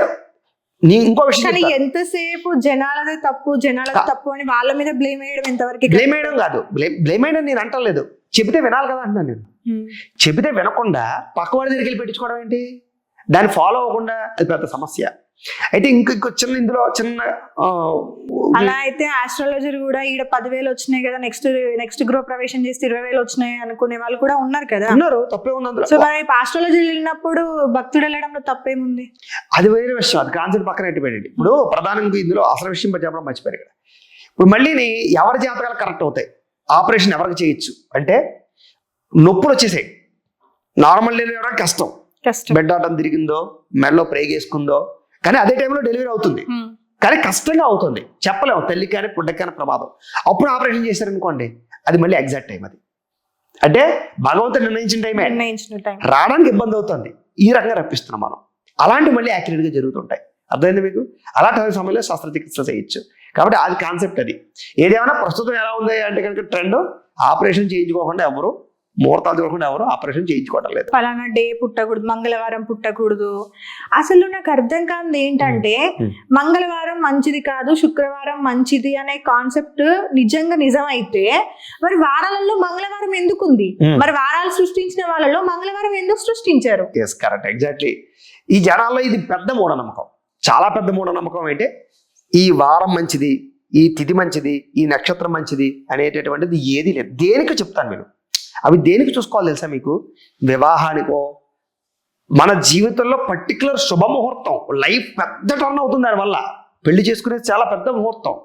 ఇంకో విషయం, ఎంతసేపు జనాలదే తప్పు అని వాళ్ళ మీద బ్లేమ్ వేయడం ఎంతవరకు? బ్లేమ్ వేయడం కాదు, బ్లేమ్ వేయడం నేను అంటలేదు, చెబితే వినాలి కదా అంటున్నాను నేను. చెబితే వినకుండా పక్కవాడి దగ్గరికి వెళ్ళి పెట్టించుకోవడం ఏంటి, దాన్ని ఫాలో అవ్వకుండా, అది పెద్ద సమస్య. అయితే ఇంకో చిన్న ఇందులో చిన్న అలా అయితే ఆస్ట్రాలజర్ కూడా ఈడ 10,000 వచ్చినాయి కదా, నెక్స్ట్ గృహ ప్రవేశం చేస్తే 20,000 వచ్చినాయి అనుకునే వాళ్ళు కూడా ఉన్నారు కదా. ఉన్నారు, తప్పే ఉంది అందులో. సో మరి ఆస్ట్రాలజర్ వెళ్ళినప్పుడు భక్తుడు వెళ్ళడంలో తప్పేముంది? అది వేరే విషయం, అది కాన్సెప్ట్ పక్కన పెట్టిపోయింది. ఇప్పుడు ప్రధానంగా ఇందులో అసలు విషయం చెప్పడం మర్చిపోయారు కదా. ఇప్పుడు మళ్ళీ ఎవరి జాతకాలు కరెక్ట్ అవుతాయి, ఆపరేషన్ ఎవరికి చేయొచ్చు అంటే, నొప్పులు వచ్చేసాయి, నార్మల్ డెలివరీ అవ్వడానికి కష్టం, బెడ్ ఆటం తిరిగిందో, మెడలో ప్రేగేసుకుందో, కానీ అదే టైంలో డెలివరీ అవుతుంది. కానీ కష్టంగా అవుతుంది, చెప్పలేము, తల్లికి కానీ పుట్టకి కానీ ప్రమాదం. అప్పుడు ఆపరేషన్ చేశారనుకోండి, అది మళ్ళీ ఎగ్జాక్ట్ టైం. అది అంటే భగవంతుడు నిర్ణయించిన టైమే, రావడానికి ఇబ్బంది అవుతుంది. ఈ రకంగా రప్పిస్తున్నాం మనం. అలాంటివి మళ్ళీ యాక్యురేట్గా జరుగుతుంటాయి. అర్థమైంది మీకు? అలాంటి సమయంలో శస్త్రచికిత్స చేయొచ్చు. కాబట్టి అది కాన్సెప్ట్. అది ఏదేమైనా ప్రస్తుతం ఎలా ఉంది అంటే కనుక ట్రెండ్, ఆపరేషన్ చేయించుకోకుండా ఎవరు, ముహూర్తాలు చూడకుండా ఎవరు ఆపరేషన్ చేయించుకోవడం లేదు. ఫలానా డే పుట్టకూడదు, మంగళవారం పుట్టకూడదు. అసలు నాకు అర్థం కాదు ఏంటంటే మంగళవారం మంచిది కాదు, శుక్రవారం మంచిది అనే కాన్సెప్ట్ నిజంగా నిజమైతే మరి వారాలలో మంగళవారం ఎందుకు ఉంది? మరి వారాలు సృష్టించిన వాళ్ళలో మంగళవారం ఎందుకు సృష్టించారు? Yes, correct, exactly. ఈ జనాల్లో ఇది పెద్ద మూఢనమ్మకం, చాలా పెద్ద మూఢనమ్మకం. అంటే ఈ వారం మంచిది, ఈ తిథి మంచిది, ఈ నక్షత్రం మంచిది అనేటటువంటిది ఏది లేదు. దేనికి చెప్తాను నేను, అవి దేనికి చూసుకోవాలి తెలుసా మీకు? వివాహానికో, మన జీవితంలో పర్టికులర్ శుభముహూర్తం, లైఫ్ పెద్ద టర్న్ అవుతుంది దానివల్ల. పెళ్లి చేసుకునేది చాలా పెద్ద ముహూర్తం,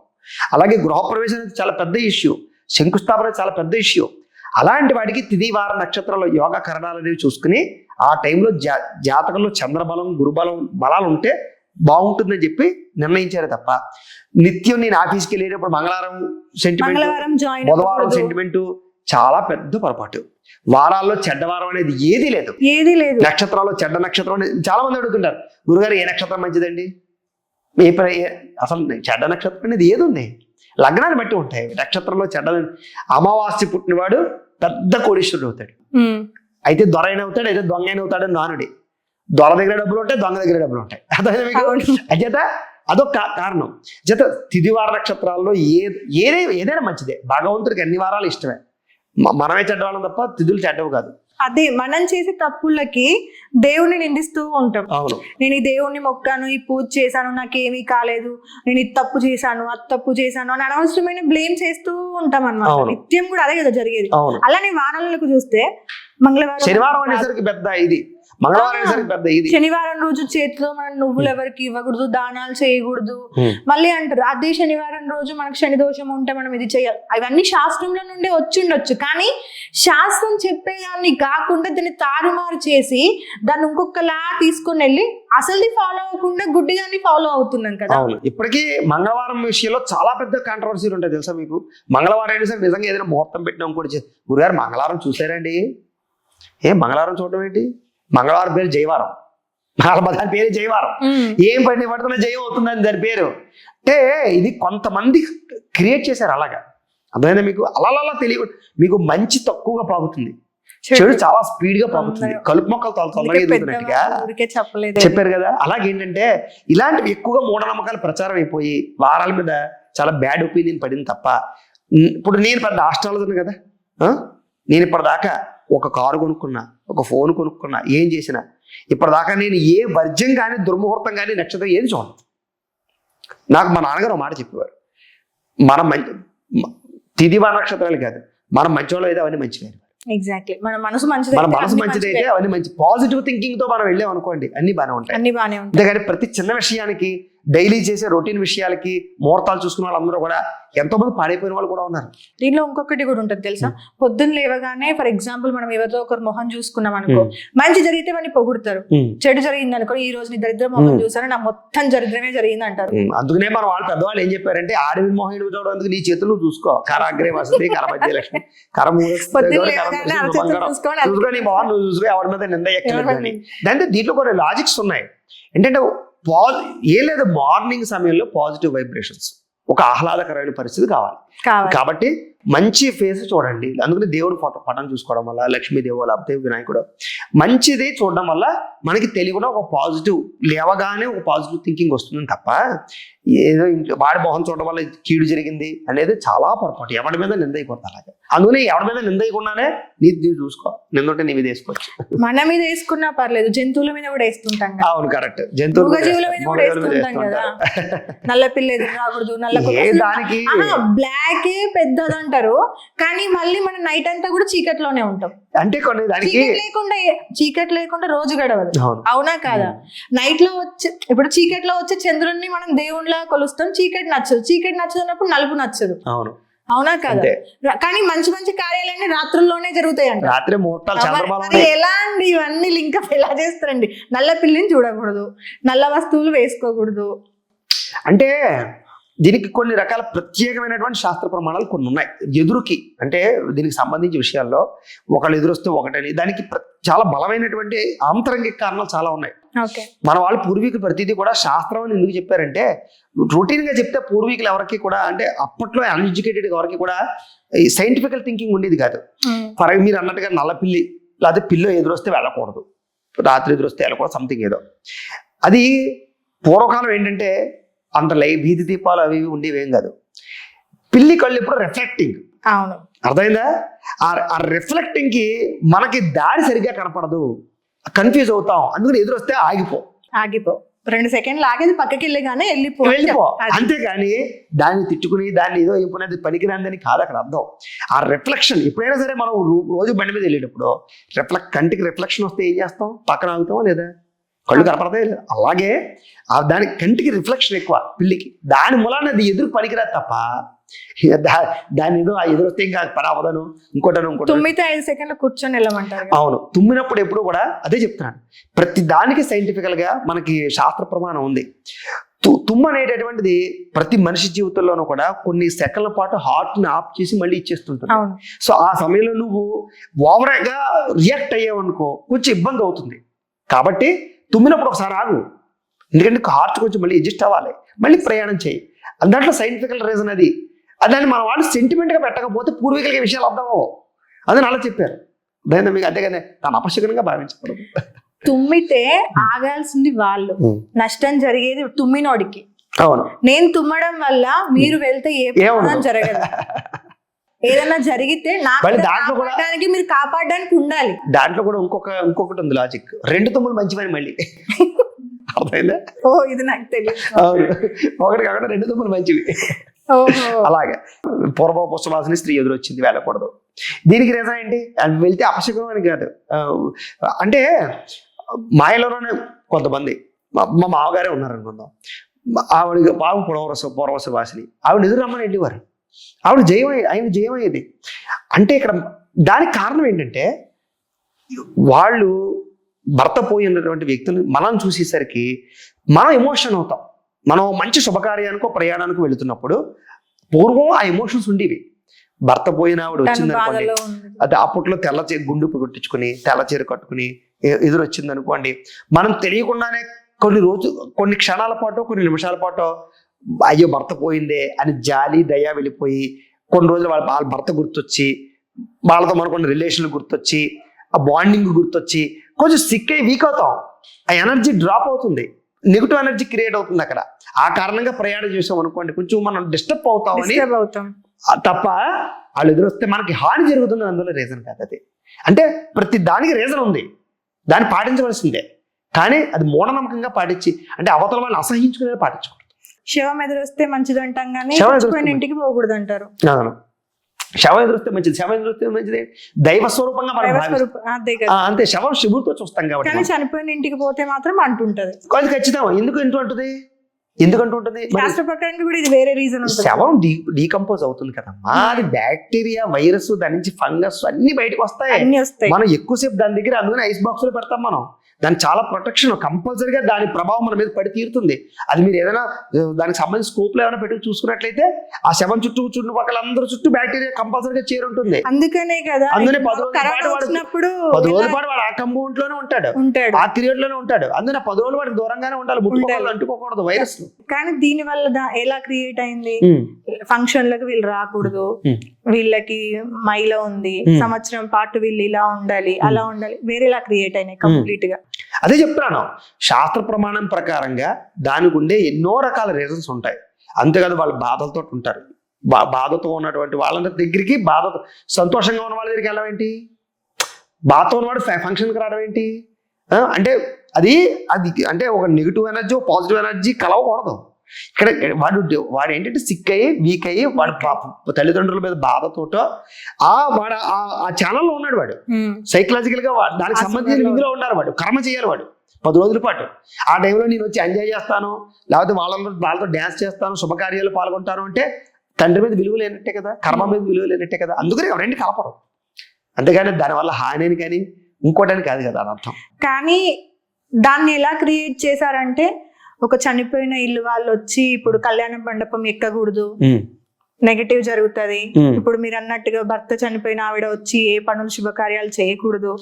అలాగే గృహప్రవేశం అనేది చాలా పెద్ద ఇష్యూ, శంకుస్థాపన చాలా పెద్ద ఇష్యూ. అలాంటి వాటికి తిథి వార నక్షత్రంలో యోగా కరణాలు అనేవి చూసుకుని ఆ టైంలో జాతకంలో చంద్రబలం, గురుబలం బలాలు ఉంటే బాగుంటుందని చెప్పి నిర్ణయించారు తప్ప నిత్యం నేను ఆఫీస్కి వెళ్ళేటప్పుడు మంగళవారం సెంటిమెంట్, బుధవారం సెంటిమెంటు చాలా పెద్ద పొరపాటు. వారాల్లో చెడ్డవారం అనేది ఏది లేదు. నక్షత్రాల్లో చెడ్డ నక్షత్రం అనేది చాలా మంది అడుగుతుంటారు, గురుగారు ఏ నక్షత్రం మంచిదండి? అసలు చెడ్డ నక్షత్రం అనేది ఏది ఉంది? లగ్నాన్ని బట్టి ఉంటాయి. నక్షత్రంలో చెడ్డ, అమావాస్య పుట్టినవాడు పెద్ద కోటీశ్వరుడు అవుతాడు, అయితే దొర అయిన అవుతాడు, అయితే దొంగ అయిన అవుతాడు. నానుడి దొర దగ్గర డబ్బులు ఉంటాయి, దొంగ దగ్గర డబ్బులు ఉంటాయి. అదేత అదొక కారణం. చేత తిథివార నక్షత్రాల్లో ఏదైనా మంచిదే. భగవంతుడికి అన్ని వారాలు ఇష్టమే. మనమే చెడ్డవాళ్ళం తప్ప తిథులు చెడ్డవు కాదు. అదే మనం చేసే తప్పులకి దేవుణ్ణి నిందిస్తూ ఉంటాం. నేను ఈ దేవుణ్ణి మొక్కాను, ఈ పూజ చేశాను, నాకేమీ కాలేదు, నేను ఇది తప్పు చేశాను, అది తప్పు చేశాను అని అనవసరమైన బ్లేమ్ చేస్తూ ఉంటాం అన్నమాట. నిత్యం కూడా అదే కదా జరిగేది. అలానే వారాలకు చూస్తే మంగళవారం, శనివారం అనేసరికి పెద్ద ఇది, మంగళవారం అనేసరికి పెద్ద ఇది. శనివారం రోజు చేతిలో మనం నువ్వులు ఎవరికి ఇవ్వకూడదు, దానాలు చేయకూడదు. మళ్ళీ అంటారు అదే శనివారం రోజు మనకు శని దోషం ఉంటే మనం ఇది చేయాలి. అవన్నీ శాస్త్రంలో నుండి వచ్చి ఉండొచ్చు, కానీ శాస్త్రం చెప్పేదాన్ని కాకుండా దాన్ని తారుమారు చేసి దాన్ని ఇంకొకలా తీసుకుని వెళ్ళి అసలు ఫాలో అవ్వకుండా గుడ్డిదాన్ని ఫాలో అవుతున్నాం కదా. ఇప్పటికీ మంగళవారం విషయంలో చాలా పెద్ద కాంట్రవర్సీలు ఉంటాయి తెలుసా మీకు? మంగళవారం అయినా సరే నిజంగా ఏదైనా ముహూర్తం పెట్టినా ఇంకోటి, గురుగారు మంగళవారం చూసారండి? మంగళవారం చూడడం ఏంటి? మంగళవారం పేరు జయవారం, దాని పేరు జయవారం. ఏం పని పడుతున్నా జయం అవుతుందని దాని పేరు. అంటే ఇది కొంతమంది క్రియేట్ చేశారు అలాగా. అర్థమైందా మీకు? అలా తెలియ, మీకు మంచి తక్కువగా పాగుతుంది, చెడు చాలా స్పీడ్ గా పాగుతుంది. కలుపు మొక్కలు తొందరగా ఎదుగుతున్నట్టుగా చెప్పారు కదా. అలాగేంటంటే ఇలాంటివి ఎక్కువగా మూఢనమ్మకాలు ప్రచారం అయిపోయి వారాల మీద చాలా బ్యాడ్ ఒపీనియన్ పడింది తప్ప. ఇప్పుడు నేను పెద్ద ఆస్ట్రాలజీ కదా, నేను ఇప్పటిదాకా ఒక కారు కొనుక్కున్నా, ఒక ఫోన్ కొనుక్కున్నా, ఏం చేసినా ఇప్పటిదాకా నేను ఏ వర్జ్యం కానీ దుర్ముహూర్తం కానీ నక్షత్రం ఏది చూడను. నాకు మా నాన్నగారు ఒక మాట చెప్పేవారు, మనం తిథివార నక్షత్రాలు కాదు, మనం మంచోళ్ళు అయితే అవన్నీ మంచిగా. ఎగ్జాక్ట్లీ, మన మనసు మంచిదైతే అవన్నీ మంచి పాజిటివ్ థింకింగ్ తో మనం వెళ్ళాం అనుకోండి, అన్ని బాగానే ఉంటాయి. అంతేగాని ప్రతి చిన్న విషయానికి, డైలీ చేసే రొటీన్ విషయాలకి ముహూర్తాలు చూసుకున్న వాళ్ళందరూ కూడా ఎంతో మంది పాడైపోయిన వాళ్ళు కూడా ఉన్నారు. దీనిలో ఇంకొకటి కూడా ఉంటుంది తెలుసా? పొద్దున్న లేవగానే ఫర్ ఎగ్జాంపుల్ మనం ఎవరితో ఒకరు మొహం చూసుకున్నాం అనుకో, మంచి జరిగితే వాడిని పొగుడతారు, చెడు జరిగింది అనుకో ఈ రోజు నీ దరిద్ర మొహం చూసాను, నా మొత్తం దరిద్రమే జరిగింది అంటారు. అందుకనే మన వాళ్ళు పెద్దవాళ్ళు ఏం చెప్పారంటే, ఆడవి మొహం చూడడం నీ చేతులు చూసుకో, కరాగ్రే వసతి, కరమధ్య లక్ష్మి, చూసుకొని మొహం నువ్వు చూసుకో, ఎవరి మీద నింద ఎక్కలేదు. దాంతో దీంట్లో కొన్ని లాజిక్స్ ఉన్నాయి. ఏంటంటే ఏం లేదు, మార్నింగ్ సమయంలో పాజిటివ్ వైబ్రేషన్స్, ఒక ఆహ్లాదకరమైన పరిస్థితి కావాలి. కాబట్టి మంచి ఫేస్ చూడండి. అందుకని దేవుడు పటం చూసుకోవడం వల్ల, లక్ష్మీదేవో లేకపోతే వినాయకుడు మంచిది చూడడం వల్ల మనకి తెలియకుండా ఒక పాజిటివ్, లేవగానే ఒక పాజిటివ్ థింకింగ్ వస్తుంది తప్ప ఏదో వాడి మొహం చూడడం వల్ల కీడు జరిగింది అనేది చాలా పొరపాటు. ఎవరి మీద నిందయకూడదు. అలాగే అందుకని ఎవరి మీద నిందయకుండానే నీవు చూసుకో, నిందుంటే నీ మీద వేసుకోవచ్చు. మన మీద వేసుకున్నా పర్లేదు, జంతువుల మీద కూడా వేస్తుంటాం. అవును, కరెక్ట్. జంతువుల మీద కూడా వేస్తుంటాం కదా. నల్ల పిల్ల ఎదురు రాకూడదు, దానికి బ్లాక్ పెద్దదంటారు, కానీ మళ్ళీ మనం నైట్ అంతా కూడా చీకట్లోనే ఉంటాం. అంటే కొన్ని దానికి చీకటి లేకుండా రోజు గడవదు, అవునా కాదా? నైట్ లో వచ్చే, ఇప్పుడు చీకట్లో వచ్చే చంద్రుడిని మనం దేవుళ్ళ కొలుస్తాం. చీకటి నచ్చదన్నప్పుడు నలుపు నచ్చదు, అవునా కాదా? కానీ మంచి మంచి కార్యాలన్నీ రాత్రుల్లోనే జరుగుతాయి అంట. రాత్రి ముహూర్తాలు ఎలా అండి ఇవన్నీ లింకప్ ఎలా చేస్తారండి? నల్ల పిల్లిని చూడకూడదు, నల్ల వస్తువులు వేసుకోకూడదు. అంటే దీనికి కొన్ని రకాల ప్రత్యేకమైనటువంటి శాస్త్ర ప్రమాణాలు కొన్ని ఉన్నాయి ఎదురుకి. అంటే దీనికి సంబంధించిన విషయాల్లో ఒకళ్ళు ఎదురొస్తే ఒకటని, దానికి చాలా బలమైనటువంటి ఆంతరంగిక కారణాలు చాలా ఉన్నాయి. మన వాళ్ళు పూర్వీకులు ప్రతిదీ కూడా శాస్త్రం అని ఎందుకు చెప్పారంటే, రొటీన్ గా చెప్తే పూర్వీకులు ఎవరికి కూడా, అంటే అప్పట్లో అన్ఎడ్యుకేటెడ్ ఎవరికి కూడా సైంటిఫికల్ థింకింగ్ ఉండేది కాదు. ఫర్ మీరు అన్నట్టుగా నల్ల పిల్లి లేదా పిల్లో ఎదురొస్తే వెళ్ళకూడదు, రాత్రి ఎదురొస్తే వెళ్ళకూడదు, సంథింగ్ ఏదో. అది పూర్వకాలం ఏంటంటే అంత వీధి దీపాలు అవి ఉండేవేం కాదు. పిల్లి కళ్ళు ఎప్పుడు రిఫ్లెక్టింగ్, అర్థమైందా? ఆ రిఫ్లెక్టింగ్ కి మనకి దారి సరిగ్గా కనపడదు, కన్ఫ్యూజ్ అవుతాం. అందుకని ఎదురొస్తే ఆగిపో 2 సెకండ్లు ఆగేది పక్కకి వెళ్ళగానే వెళ్ళిపో. అంతేగాని దాన్ని తిట్టుకుని దాన్ని ఏదో అయిపోయినది పనికిరాందని కాదు అక్కడ అర్థం. ఆ రిఫ్లెక్షన్ ఎప్పుడైనా సరే మనం రోజు బండి మీద వెళ్ళేటప్పుడు కంటికి రిఫ్లెక్షన్ వస్తే ఏం చేస్తాం? పక్కన ఆగుతామా లేదా? కళ్ళు కనపడతాయి లేదా? అలాగే దాని కంటికి రిఫ్లెక్షన్ ఎక్కువ పిల్లికి, దాని మూలాన అది ఎదురు పనికిరాదు తప్ప దాని ఏదో ఎదురొస్తే ఇంకా పని అవ్వదను ఇంకోటను. 9-5 సెకండ్లు కూర్చొని వెళ్ళమంటారు. అవును, తుమ్మినప్పుడు ఎప్పుడు కూడా అదే చెప్తున్నాను. ప్రతి దానికి సైంటిఫికల్ గా మనకి శాస్త్ర ప్రమాణం ఉంది. తుమ్ము అనేటటువంటిది ప్రతి మనిషి జీవితంలోనూ కూడా కొన్ని సెకండ్ల పాటు హార్ట్ ని ఆఫ్ చేసి మళ్ళీ ఇచ్చేస్తుంటుంది. సో ఆ సమయంలో నువ్వు ఓవర్గా రియాక్ట్ అయ్యావనుకో కొంచెం ఇబ్బంది అవుతుంది. కాబట్టి తుమ్మినప్పుడు ఒకసారి ఆగు, ఎందుకంటే హార్ట్ కొంచెం మళ్ళీ అడ్జస్ట్ అవ్వాలి, మళ్ళీ ప్రయాణం చేయి. దాంట్లో సైంటిఫికల్ రీజన్ అది. దాన్ని మన వాళ్ళు సెంటిమెంట్ గా పెట్టకపోతే పూర్వీకులకి విషయాలు అర్థమవు, అదని అలా చెప్పారు. దాని మీకు అంతేగానే దాన్ని అపశకునంగా భావించకూడదు. తుమ్మితే ఆగాల్సింది వాళ్ళు, నష్టం జరిగేది తుమ్మినోడికి. అవును, నేను తుమ్మడం వల్ల మీరు వెళ్తే ఏ ప్రమాదం జరగదు. ఏదైనా జరిగితే దానికి మీరు కాపాడడానికి ఉండాలి. దాంట్లో కూడా ఇంకొకటి ఉంది లాజిక్. 2 తుమ్ములు మంచివని మళ్ళీ అర్థమైందా? ఇది నాకు తెలియదు. అవును, ఒకటి కాకుండా 2 తుమ్ములు మంచివి. అలాగే పూర్వ పుష్పవాసిని స్త్రీ ఎదురొచ్చింది, వెళ్ళకూడదు. దీనికి రీజన్ ఏంటి? వెళ్తే అపశకునం అని కాదు. అంటే మాయలోనే కొంతమంది, మా మామగారే ఉన్నారనుకుందాం, ఆవిడ బాగు పూర్వశ వాసిని, ఆవిడ ఎదురు రమ్మని వెళ్ళేవారు, ఆవిడ ఆయన జయమయ్యేది. అంటే ఇక్కడ దానికి కారణం ఏంటంటే వాళ్ళు భర్త పోయి ఉన్నటువంటి వ్యక్తులు మనం చూసేసరికి మనం ఎమోషన్ అవుతాం. మనం మంచి శుభకార్యానికో ప్రయాణానికి వెళుతున్నప్పుడు పూర్వం ఆ ఎమోషన్స్ ఉండేవి. భర్త పోయిన ఆవిడ వచ్చింది అనుకోండి, అది అప్పట్లో తెల్ల గుండు కొట్టించుకుని తెల్ల చీర కట్టుకుని ఎదురు వచ్చింది అనుకోండి, మనం తెలియకుండానే కొన్ని క్షణాల పాటు కొన్ని నిమిషాల పాటు అయ్యో భర్త పోయిందే అని జాలి దయ వెళ్ళిపోయి, కొన్ని రోజులు వాళ్ళ భర్త గుర్తొచ్చి, వాళ్ళతో మనకున్న రిలేషన్లు గుర్తొచ్చి, ఆ బాండింగ్ గుర్తొచ్చి కొంచెం సిక్ అయ్యి వీక్ అవుతాం. ఆ ఎనర్జీ డ్రాప్ అవుతుంది, నెగిటివ్ ఎనర్జీ క్రియేట్ అవుతుంది అక్కడ. ఆ కారణంగా ప్రయాణం చేసాం అనుకోండి, కొంచెం మనం డిస్టర్బ్ అవుతామని తప్ప వాళ్ళు ఎదురొస్తే మనకి హాని జరుగుతుంది అందులో రీజన్ కాదు అది. అంటే ప్రతి దానికి రీజన్ ఉంది, దాన్ని పాటించవలసిందే. కానీ అది మూఢనమ్మకంగా పాటించి, అంటే అవతల వాళ్ళని అసహించుకునే పాటించకూడదు. శవం ఎదురొస్తే మంచిది అంటాం కానీ ఇంటికి పోకూడదు అంటారు. శవం ఎదురొస్తే మంచిది, శవం ఎదురొస్తే మంచిది దైవ స్వరూపంగా అంతే. శవం శివుడితో చూస్తాం కాబట్టి, చనిపోయిన ఇంటికి పోతే మాత్రం అంటుంటది. అది ఖచ్చితం. ఎందుకంటూ ఉంటుంది శాస్త్ర ప్రకారంగా కూడా ఇది వేరే రీజన్. శవం డీకంపోజ్ అవుతుంది కదమ్మా, అది బ్యాక్టీరియా వైరస్ దాని నుంచి ఫంగస్ అన్ని బయటకు వస్తాయి. మనం ఎక్కువసేపు దాని దగ్గర, అందుకని ఐస్ బాక్స్ లో పెడతాం మనం. దానికి చాలా ప్రొటెక్షన్, కంపల్సరీగా దాని ప్రభావం మన మీద పడి తీరుతుంది. అది మీరు ఏదైనా దానికి సంబంధించి స్కోప్ లో ఏమైనా పెట్టి చూసుకున్నట్లయితే ఆ శవం చుట్టుపక్కల అందరూ చుట్టూ బ్యాక్టీరియా కంపల్సరీగా చేరుంటుంది. అందుకనే కదా, అందుకనే 10 రోజుల పాటు వాడు ఆ కంపౌండ్ లోనే ఉంటాడు, ఆ పీరియడ్ లోనే ఉంటాడు. అందుకని 10 రోజులు వాడికి దూరంగానే ఉండాలి, ముట్టుకోవాలి, అంటుకోకూడదు వైరస్. కానీ దీని వల్ల ఎలా క్రియేట్ అయింది? ఫంక్షన్ లకు వీళ్ళు రాకూడదు, వీళ్ళకి మైల ఉంది, సంవత్సరం పాటు వీళ్ళు ఇలా ఉండాలి అలా ఉండాలి, వేరేలా క్రియేట్ అయినాయి కంప్లీట్ గా. అదే చెప్తున్నాను, శాస్త్ర ప్రమాణం ప్రకారంగా దానికి ఉండే ఎన్నో రకాల రీజన్స్ ఉంటాయి. అంతేకాదు వాళ్ళు బాధలతో ఉంటారు, బాధతో ఉన్నటువంటి వాళ్ళ దగ్గరికి, బాధతో సంతోషంగా ఉన్న వాళ్ళ దగ్గరికి వెళ్ళడం ఏంటి, బాధతో ఉన్నవాడు ఫంక్షన్కి రావడం ఏంటి? అంటే అది అంటే ఒక నెగిటివ్ ఎనర్జీ పాజిటివ్ ఎనర్జీ కలవకూడదు. ఇక్కడ వాడు ఏంటంటే సిక్ అయ్యి వీక్ అయ్యి వాడు తల్లిదండ్రుల మీద బాధతోటో వాడు ఆ ఛానల్లో ఉన్నాడు, వాడు సైకలాజికల్ గా దానికి సంబంధించిన విధిలో ఉండాలి, వాడు కర్మ చేయాలి. వాడు 10 రోజుల పాటు ఆ టైంలో నేను వచ్చి ఎంజాయ్ చేస్తాను, లేకపోతే వాళ్ళతో డ్యాన్స్ చేస్తాను, శుభకార్యాలు పాల్గొంటాను అంటే తండ్రి మీద విలువ లేనట్టే కదా, కర్మ మీద విలువ లేనట్టే కదా. అందుకని ఎవరండి కలపరు, అంతేగాని దానివల్ల హాని అని కానీ ఇంకోటని కాదు కదా అని అర్థం. కానీ దాన్ని ఎలా క్రియేట్ చేశారంటే ఒక చనిపోయిన ఇల్లు వాళ్ళు వచ్చి ఇప్పుడు కళ్యాణ మండపం ఎక్కకూడదు, నెగటివ్ జరుగుతది. ఇప్పుడు మీరు అన్నట్టుగా భర్త చనిపోయిన ఆవిడ వచ్చి ఏ పనులు శుభకార్యాలు చేయకూడదు,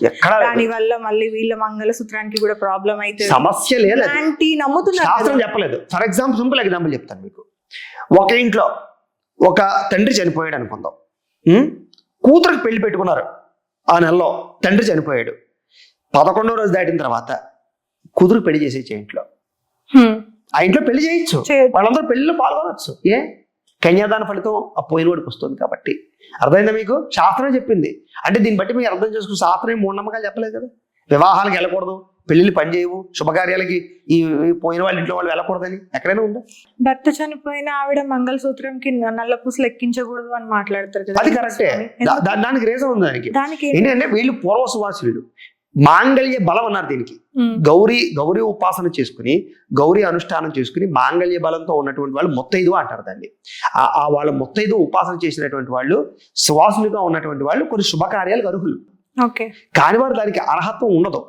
దాని వల్ల మళ్ళీ వీళ్ళ మంగళసూత్రానికి కూడా ప్రాబ్లం అయితే సమస్య లేదు, అలాంటి నమ్ముతున్నారు. శాస్త్రం చెప్పలేదు. ఫర్ ఎగ్జాంపుల్, సింపుల్ ఎగ్జాంపుల్ చెప్తాను మీకు. ఒక ఇంట్లో ఒక తండ్రి చనిపోయాడు అనుకుందాం, కూతురికి పెళ్లి పెట్టుకున్నారు. ఆ నెలలో తండ్రి చనిపోయాడు. 11వ రోజు దాటిన తర్వాత కూతురికి పెళ్లి చేసేయచ్చు ఇంట్లో. ఆ ఇంట్లో పెళ్లి చేయొచ్చు, వాళ్ళందరూ పెళ్లిలో పాల్గొనవచ్చు. కన్యాదాన ఫలితం ఆ పోయిన వాడికి వస్తుంది కాబట్టి. అర్థమైందా మీకు? శాస్త్రం చెప్పింది. అంటే దీన్ని బట్టి మీరు అర్థం చేసుకుని శాస్త్రం మూఢనమ్మకాలు చెప్పలేదు కదా. వివాహాలకు వెళ్ళకూడదు, పెళ్లిళ్ళు పని చేయవు, శుభకార్యాలకి ఈ పోయిన వాళ్ళ ఇంట్లో వాళ్ళు వెళ్ళకూడదని ఎక్కడైనా ఉందా? భర్త చనిపోయిన ఆవిడ మంగళసూత్రంకి నల్ల పూసలు ఎక్కించకూడదు అని మాట్లాడతారు కదా. అది కరెక్టే. దానికి రీజన్ ఉంది. దానికి ఏంటంటే వీళ్ళు పూర్వసువాసులు, మాంగళ్య బలం అన్నారు దీనికి. గౌరీ ఉపాసన చేసుకుని, గౌరీ అనుష్ఠానం చేసుకుని మాంగళ్య బలంతో ఉన్నటువంటి వాళ్ళు ముత్తైదు అంటారు దాన్ని. ఆ వాళ్ళ ముత్తైదు ఉపాసన చేసినటువంటి వాళ్ళు, సువాసులుగా ఉన్నటువంటి వాళ్ళు కొన్ని శుభకార్యాలకు అర్హులు. కాని వారు దానికి అర్హత్వం ఉండదు.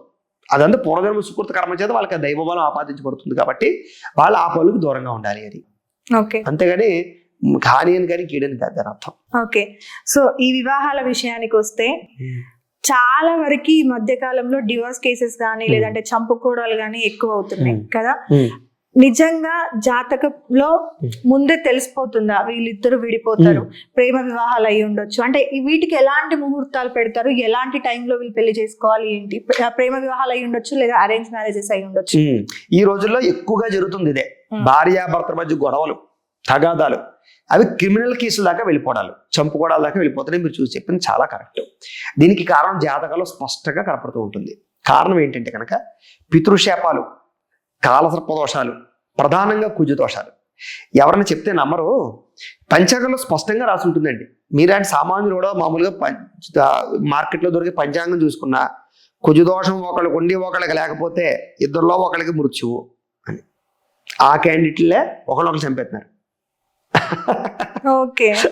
అదంతా పూర్వజన్మ సుకృత కర్మ చేత వాళ్ళకి దైవబలం ఆపాదించబడుతుంది కాబట్టి వాళ్ళు ఆ పనులకు దూరంగా ఉండాలి అని. అంతేగాని కాని అని కానీ కీడని కాదు దాని అర్థం. ఓకే. సో ఈ వివాహాల విషయానికి వస్తే చాలా వరకు ఈ మధ్య కాలంలో డివోర్స్ కేసెస్ కానీ లేదంటే చంపుకోవడాలు కానీ ఎక్కువ అవుతున్నాయి కదా. నిజంగా జాతకంలో ముందే తెలిసిపోతుందా వీళ్ళిద్దరు విడిపోతారు, ప్రేమ వివాహాలు అయి ఉండొచ్చు అంటే వీటికి ఎలాంటి ముహూర్తాలు పెడతారు, ఎలాంటి టైంలో వీళ్ళు పెళ్లి చేసుకోవాలి ఏంటి? ప్రేమ వివాహాలు అయి ఉండొచ్చు లేదా అరేంజ్ మ్యారేజెస్ అయి ఉండొచ్చు. ఈ రోజుల్లో ఎక్కువగా జరుగుతుంది ఇదే. భార్యాభర్తల మధ్య గొడవలు, తగాదాలు, అవి క్రిమినల్ కేసుల దాకా వెళ్ళిపోవడాలు, చంపుకోవడాల దాకా వెళ్ళిపోతున్నాయి. మీరు చూసి చెప్పింది చాలా కరెక్ట్. దీనికి కారణం జాతకాలు స్పష్టంగా కనపడుతూ ఉంటుంది. కారణం ఏంటంటే కనుక పితృశాపాలు, కాలసర్పదోషాలు, ప్రధానంగా కుజదోషాలు. ఎవరైనా చెప్తే నమ్మరు. పంచాంగంలో స్పష్టంగా రాసి ఉంటుందండి. మీలాంటి సామాన్యులు కూడా మామూలుగా మార్కెట్లో దొరికే పంచాంగం చూసుకున్నా కుజదోషం ఒకళ్ళకి ఉండి ఒకళ్ళకి లేకపోతే ఇద్దరిలో ఒకళ్ళకి మృత్యువు అని. ఆ క్యాండిడేట్లే ఒకళ్ళొకరు చంపేస్తున్నారు.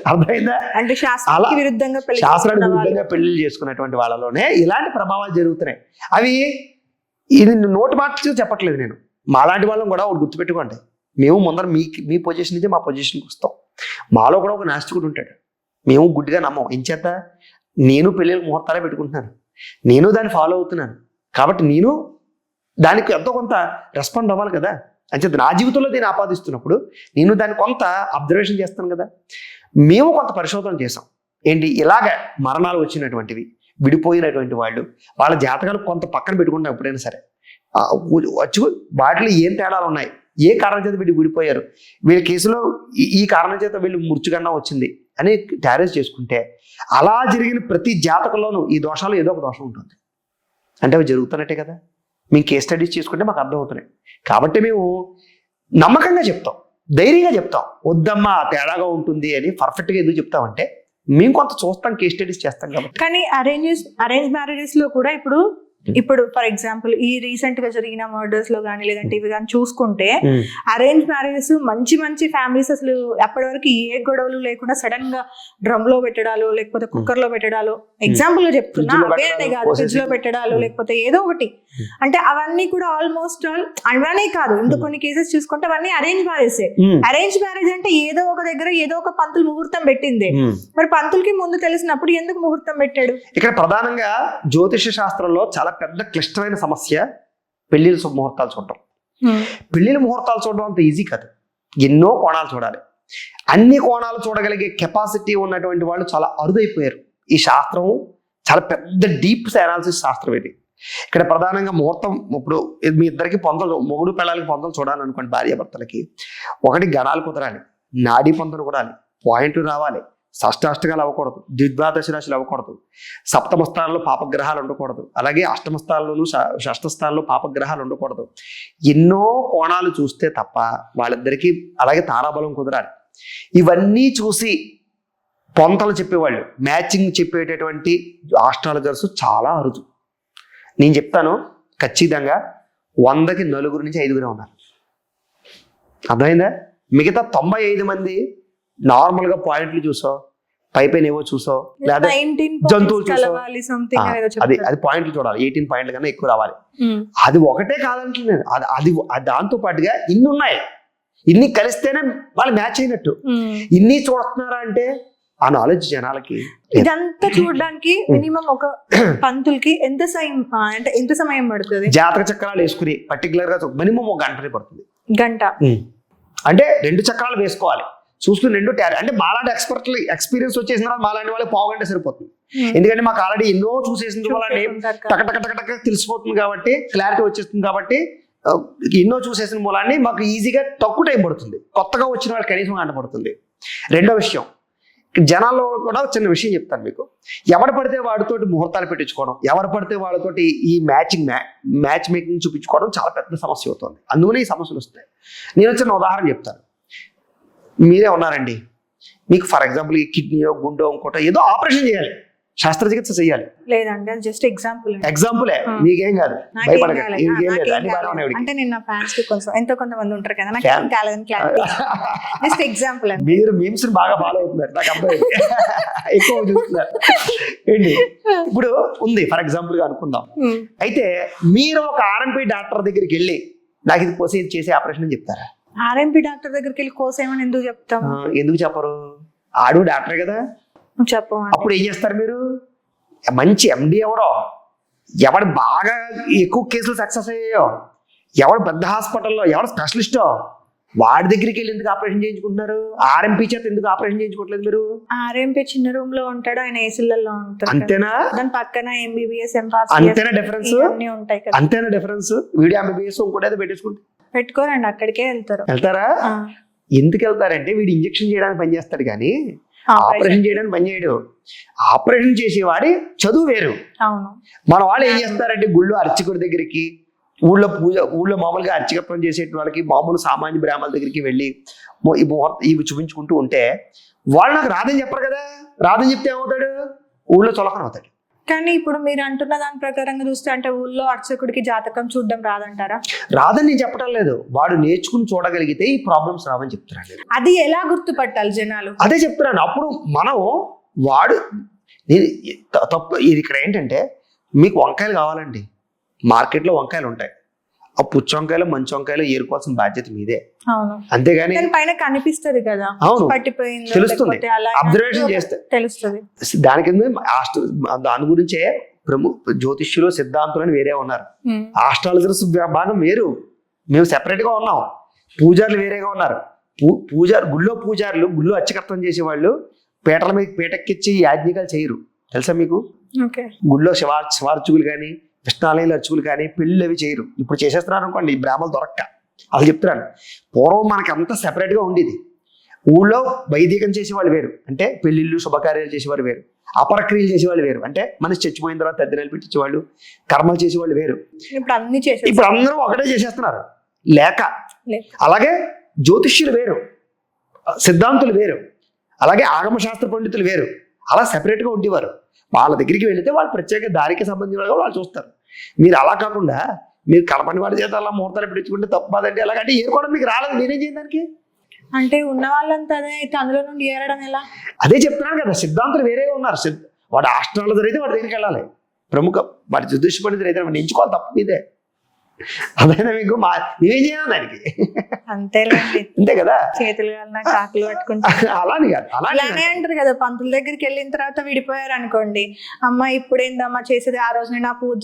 అర్థమైందా? అంటే శాస్త్రానికి విరుద్ధంగా పెళ్లి చేసుకున్నటువంటి వాళ్ళలోనే ఇలాంటి ప్రభావాలు జరుగుతున్నాయి. అవి ఇది నోటి మాట చెప్పట్లేదు నేను. మాలాంటి వాళ్ళం కూడా ఒకటి గుర్తుపెట్టుకోండి. మేము ముందర మీ పొజిషన్ నుంచి మా పొజిషన్కి వస్తాం. మాలో కూడా ఒక నాస్తికుడు ఉంటాడు. మేము గుడ్డిగా నమ్మం. ఎంచేత నేను పెళ్ళిళ్ళ ముహూర్తాలే పెట్టుకుంటున్నాను, నేను దాన్ని ఫాలో అవుతున్నాను కాబట్టి నేను దానికి ఎంతో కొంత రెస్పాండ్ అవ్వాలి కదా. అంచేత నా జీవితంలో దీన్ని ఆపాదిస్తున్నప్పుడు నేను దాన్ని కొంత అబ్జర్వేషన్ చేస్తాను కదా. మేము కొంత పరిశోధన చేసాం. ఏంటి ఇలాగ మరణాలు వచ్చినటువంటివి, విడిపోయినటువంటి వాళ్ళు, వాళ్ళ జాతకాలు కొంత పక్కన పెట్టుకుంటాం. ఎప్పుడైనా సరే వచ్చి వాటిలో ఏం తేడాలు ఉన్నాయి, ఏ కారణం చేత వీళ్ళు విడిపోయారు, వీళ్ళ కేసులో ఈ కారణం చేత వీళ్ళు మృత్యుగండం వచ్చింది అని టారేజ్ చేసుకుంటే అలా జరిగిన ప్రతి జాతకంలోనూ ఈ దోషాలు ఏదో ఒక దోషం ఉంటుంది. అంటే అవి జరుగుతున్నట్టే కదా. మేము కేస్ స్టడీస్ చేసుకుంటే మాకు అర్థమవుతున్నాయి. కాబట్టి మేము నమ్మకంగా చెప్తాం, ధైర్యంగా చెప్తాం. వద్దమ్మా తేడాగా ఉంటుంది అని పర్ఫెక్ట్గా ఎందుకు చెప్తామంటే మేము కొంత చూస్తాం, కేస్ స్టడీస్ చేస్తాం కాబట్టి. కానీ అరేంజ్ మ్యారేజెస్ లో కూడా ఇప్పుడు ఫర్ ఎగ్జాంపుల్ ఈ రీసెంట్ గా జరిగిన మర్డర్స్ లో కానీ లేదంటే ఇవి కానీ చూసుకుంటే అరేంజ్ మ్యారేజెస్ మంచి ఫ్యామిలీస్ అసలు అప్పటి వరకు ఏ గొడవలు లేకుండా సడన్ గా డ్రమ్ లో పెట్టడాలు లేకపోతే కుక్కర్ లో పెట్టడాలు, ఎగ్జాంపుల్ గా చెప్తున్నా, అవే కాదు ఫ్రిడ్జ్ లో పెట్టడాలు లేకపోతే ఏదో ఒకటి. అంటే అవన్నీ కూడా ఆల్మోస్ట్ ఆల్ అవన్నీ కాదు, ఇంకా కొన్ని కేసెస్ చూసుకుంటే అవన్నీ అరేంజ్ మ్యారేజ్. అరేంజ్ మ్యారేజ్ అంటే ఏదో ఒక దగ్గర ఏదో ఒక పంతులు ముహూర్తం పెట్టింది. మరి పంతులకి ముందు తెలిసినప్పుడు ఎందుకు ముహూర్తం పెట్టాడు? ఇక్కడ ప్రధానంగా జ్యోతిష శాస్త్రంలో చాలా పెద్ద క్లిష్టమైన సమస్య పెళ్లిళ్ళ ముహూర్తాలు చూడటం. పెళ్లిళ్ళ ముహూర్తాలు చూడడం అంత ఈజీ కాదు. ఎన్నో కోణాలు చూడాలి. అన్ని కోణాలు చూడగలిగే కెపాసిటీ ఉన్నటువంటి వాళ్ళు చాలా అరుదైపోయారు. ఈ శాస్త్రం చాలా పెద్ద డీప్ అనాలిసిస్ శాస్త్రం ఇది. ఇక్కడ ప్రధానంగా ముహూర్తం, ఇప్పుడు మీ ఇద్దరికి పొందలు, మొగుడు పిల్లలకి పొందలు చూడాలనుకోండి, భార్యాభర్తలకి, ఒకటి గణాలు కుదరాలి, నాడీ పొందలు కుదరాలి, పాయింట్లు రావాలి, షష్టాష్టకాలు అవ్వకూడదు, ద్విద్వాదశ రాశులు అవ్వకూడదు, సప్తమ స్థానంలో పాపగ్రహాలు ఉండకూడదు, అలాగే అష్టమ స్థానంలోనూ షష్ఠ స్థానంలో పాపగ్రహాలు ఉండకూడదు. ఎన్నో కోణాలు చూస్తే తప్ప వాళ్ళిద్దరికీ, అలాగే తారాబలం కుదరాలి. ఇవన్నీ చూసి పొంతలు చెప్పేవాళ్ళు, మ్యాచింగ్ చెప్పేటటువంటి ఆస్ట్రాలజర్స్ చాలా అరుదు. నేను చెప్తాను ఖచ్చితంగా 100కి 4 నుంచి 5 ఉన్నారు. అర్థమైందా? మిగతా 95 మంది నార్మల్గా పాయింట్లు చూసావు, పైపైన ఏవో చూసో లేదా 19 జంతువులు చూసో కలవాలి something అనేదో అది చెప్తారు. అది పాయింట్లు చూడాలి, 18 పాయింట్ల కన్నా ఎక్కువ రావాలి. అది ఒకటే కాదంటున్నాను, అది దాంతో పాటుగా ఇన్ని ఉన్నాయి, ఇన్ని కలిస్తేనే వాళ్ళు మ్యాచ్ అయినట్టు. ఇన్ని చూస్తున్నారా అంటే ఆ నాలెడ్జ్ జనాలకి. ఇదంతా చూడడానికి మినిమం ఒక పంతులకి ఎంత సమయం పడుతుంది? జాతక చక్రాలు వేసుకుని పర్టికులర్ గా మినిమం ఒక గంటనే పడుతుంది. గంట అంటే 2 చక్రాలు వేసుకోవాలి, చూసుకుని 2 అంటే మాలాంటి ఎక్స్పీరియన్స్ వచ్చేసిన తర్వాత మాలాంటి వాళ్ళకి పావు గంట సరిపోతుంది. ఎందుకంటే మాకు ఆల్రెడీ ఎన్నో చూసేసిన వాళ్ళని టక తెలిసిపోతుంది కాబట్టి, క్లారిటీ వచ్చేస్తుంది కాబట్టి, ఎన్నో చూసేసిన మూలాన్ని మాకు ఈజీగా తక్కువ టైం పడుతుంది. కొత్తగా వచ్చిన వాళ్ళకి కనీసం గంట పడుతుంది. రెండో విషయం, జనాల్లో కూడా చిన్న విషయం చెప్తాను మీకు. ఎవరు పడితే వాడితోటి ముహూర్తాలు పెట్టించుకోవడం, ఎవరు పడితే వాళ్ళతోటి ఈ మ్యాచ్ మేకింగ్ చూపించుకోవడం చాలా పెద్ద సమస్య అవుతుంది. అందుకనే ఈ సమస్యలు వస్తాయి. నేను చిన్న ఉదాహరణ చెప్తాను. మీరే ఉన్నారండి, మీకు ఫర్ ఎగ్జాంపుల్ ఈ కిడ్నీయో గుండో ఇంకోటో ఏదో ఆపరేషన్ చేయాలి, శస్త్రచికిత్స చేయాలి. లేదండి, అది జస్ట్ ఎగ్జాంపులే, మీకేం కాదు, భయపడకండి, మీకేం లేదు, అన్ని బాగానే ఉన్నాయి. అంటే నేను నా ఫ్యాన్స్ కి కొంచెం ఎంతో కొంతమంది ఉంటారు కదా, నాకు ఏం కాలేదని క్లారిటీ, జస్ట్ ఎగ్జాంపుల్ అండి. మీరు మీమ్స్ బాగా ఫాలో అవుతున్నారు, నాకు అబ్బాయి ఎక్కువ చూస్తున్నారు ఏంటి. ఇప్పుడు ఉంది ఫర్ ఎగ్జాంపుల్ గా అనుకుందాం. అయితే మీరు ఒక ఆర్ఎంపీ డాక్టర్ దగ్గరికి వెళ్ళి నాకు ఇది కోసి ఇది చేసే ఆపరేషన్ అని చెప్తారా? ఆర్ఎంపీ డాక్టర్ దగ్గరికి వెళ్ళి కోసేమని ఎందుకు చెప్తాము? ఎందుకు చెప్పరు? ఆడు డాక్టర్ కదా, చెప్పండి. అప్పుడు ఏం చేస్తారు మీరు? మంచి ఎండి ఎవడు బాగా ఎక్కువ కేసులు సక్సెస్ అయ్యాయో, ఎవడు పెద్ద హాస్పిటల్లో, ఎవడు స్పెషలిస్టో వాడి దగ్గరికి వెళ్ళి ఎందుకు ఆపరేషన్ చేయించుకుంటున్నారు? ఆర్ఎంపీ చేత ఎందుకు ఆపరేషన్ చేయించుకోవట్లేదు మీరు? ఆర్ఎంపీ చిన్న రూమ్ లో ఉంటాడు, ఆయన ఏసీలలో ఉంటాడు, అంతేనా? దాని పక్కన ఎంబీబీఎస్ అంతేనా డిఫరెన్స్? ఉంటాయి కదా, అంతేనా డిఫరెన్స్? వీడియో ఎంబీబీఎస్ ఇంకోటి ఏదో పెట్టుకోరండి, అక్కడికే వెళ్తారా? ఎందుకు వెళ్తారంటే వీడు ఇంజక్షన్ చేయడానికి పనిచేస్తాడు కానీ ఆపరేషన్ చేయడానికి పనిచేయడు. ఆపరేషన్ చేసేవాడి చదువు వేరు. అవును. మన వాళ్ళు ఏం చేస్తారంటే గుళ్ళో అర్చకుడి దగ్గరికి, ఊళ్ళో మామూలుగా అర్చకత్వం చేసే వాళ్ళకి, మామూలు సామాన్య బ్రాహ్మణుల దగ్గరికి వెళ్ళి ఇవి చూపించుకుంటూ ఉంటే వాళ్ళు నాకు రాదని చెప్పరు కదా. రాదని చెప్తే ఏమవుతాడు? ఊళ్ళో చొలకన అవుతాడు. కానీ ఇప్పుడు మీరు అంటున్న దాని ప్రకారంగా చూస్తే అంటే ఊళ్ళో అర్చకుడికి జాతకం చూడడం రాదంటారా? రాదని నేను చెప్పడం లేదు, వాడు నేర్చుకుని చూడగలిగితే ఈ ప్రాబ్లమ్స్ రావని చెప్తున్నాను. అది ఎలా గుర్తుపట్టాలి జనాలు? అదే చెప్తున్నాను. అప్పుడు మనం తప్పు ఇది ఇక్కడ ఏంటంటే, మీకు వంకాయలు కావాలండి, మార్కెట్లో వంకాయలు ఉంటాయి, ఆ పుచ్చి వంకాయలు మంచి వంకాయలు ఏరుకోవాల్సిన బాధ్యత మీదే. అంతేగాని పైన కనిపిస్తుంది కదా, అవును పట్టిపోయింది తెలుస్తుంది, అబ్జర్వేషన్ చేస్తే తెలుస్తుంది. దాని కింద దాని గురించే జ్యోతిష్యులు సిద్ధాంతులు అని వేరే ఉన్నారు, ఆస్ట్రాలజర్స్ భాగం వేరు, మేము సెపరేట్ గా ఉన్నాం, పూజారులు వేరేగా ఉన్నారు. గుళ్ళో అర్చకత్వం చేసేవాళ్ళు పీటల మీద పీటెక్కిచ్చి యాజ్ఞికాలు చేయరు, తెలుసా మీకు? గుళ్ళో శివార్చకులు కానీ కృష్ణాలయంలో అర్చకులు కానీ పెళ్ళిళ్ళు అవి చేయరు. ఇప్పుడు చేసేస్తున్నారు అనుకోండి, ఈ బ్రాహ్మణులు దొరక్క. అది చెప్తున్నాను. పూర్వం మనకి అంతా సెపరేట్గా ఉండేది. ఊళ్ళో వైదికం చేసేవాళ్ళు వేరు, అంటే పెళ్లిళ్ళు శుభకార్యాలు చేసేవాళ్ళు వేరు, అపరక్రియలు చేసేవాళ్ళు వేరు, అంటే మనిషి చచ్చిపోయిన తర్వాత తద్దినాలు పెట్టించేవాళ్ళు, కర్మలు చేసేవాళ్ళు వేరు. ఇప్పుడు అందరూ ఒకటే చేసేస్తున్నారు లేక. అలాగే జ్యోతిష్యులు వేరు, సిద్ధాంతులు వేరు, అలాగే ఆగమశాస్త్ర పండితులు వేరు, అలా సెపరేట్గా ఉండేవారు. వాళ్ళ దగ్గరికి వెళితే వాళ్ళు ప్రత్యేక దారికి సంబంధించిన వాళ్ళు చూస్తారు. మీరు అలా కాకుండా మీరు కడపని వాడి చేత అలా ముహూర్తాలు పెట్టించుకుంటే తప్పదంటే ఎలాగంటే ఏరుకోవడం మీకు రాలేదు, నేనేం చేయను దానికి. అంటే ఉన్న వాళ్ళంతా అదే అయితే అందులో నుండి ఏరడం ఎలా? అదే చెప్తున్నాను కదా, సిద్ధాంతులు వేరేగా ఉన్నారు. వాడు ఆస్ట్రాలజర్ అయితే వాడి దగ్గరికి వెళ్ళాలి, ప్రముఖ వాడి జ్యోతిష పండితులు అయితే వాడిని ఎంచుకోవాలి, తప్ప మీదే. అదైనా మీకు మేమేం చేయాలి దానికి? అంతేలేండి, అంతే కదా. చేతులు కాకులు పట్టుకుంటా అలానే కాదు, అలానే అంటారు కదా. పంతుల దగ్గరికి వెళ్ళిన తర్వాత విడిపోయారు అనుకోండి, అమ్మ ఇప్పుడేందమ్మా చేసేది, ఆ రోజు నేను ఆ పూజ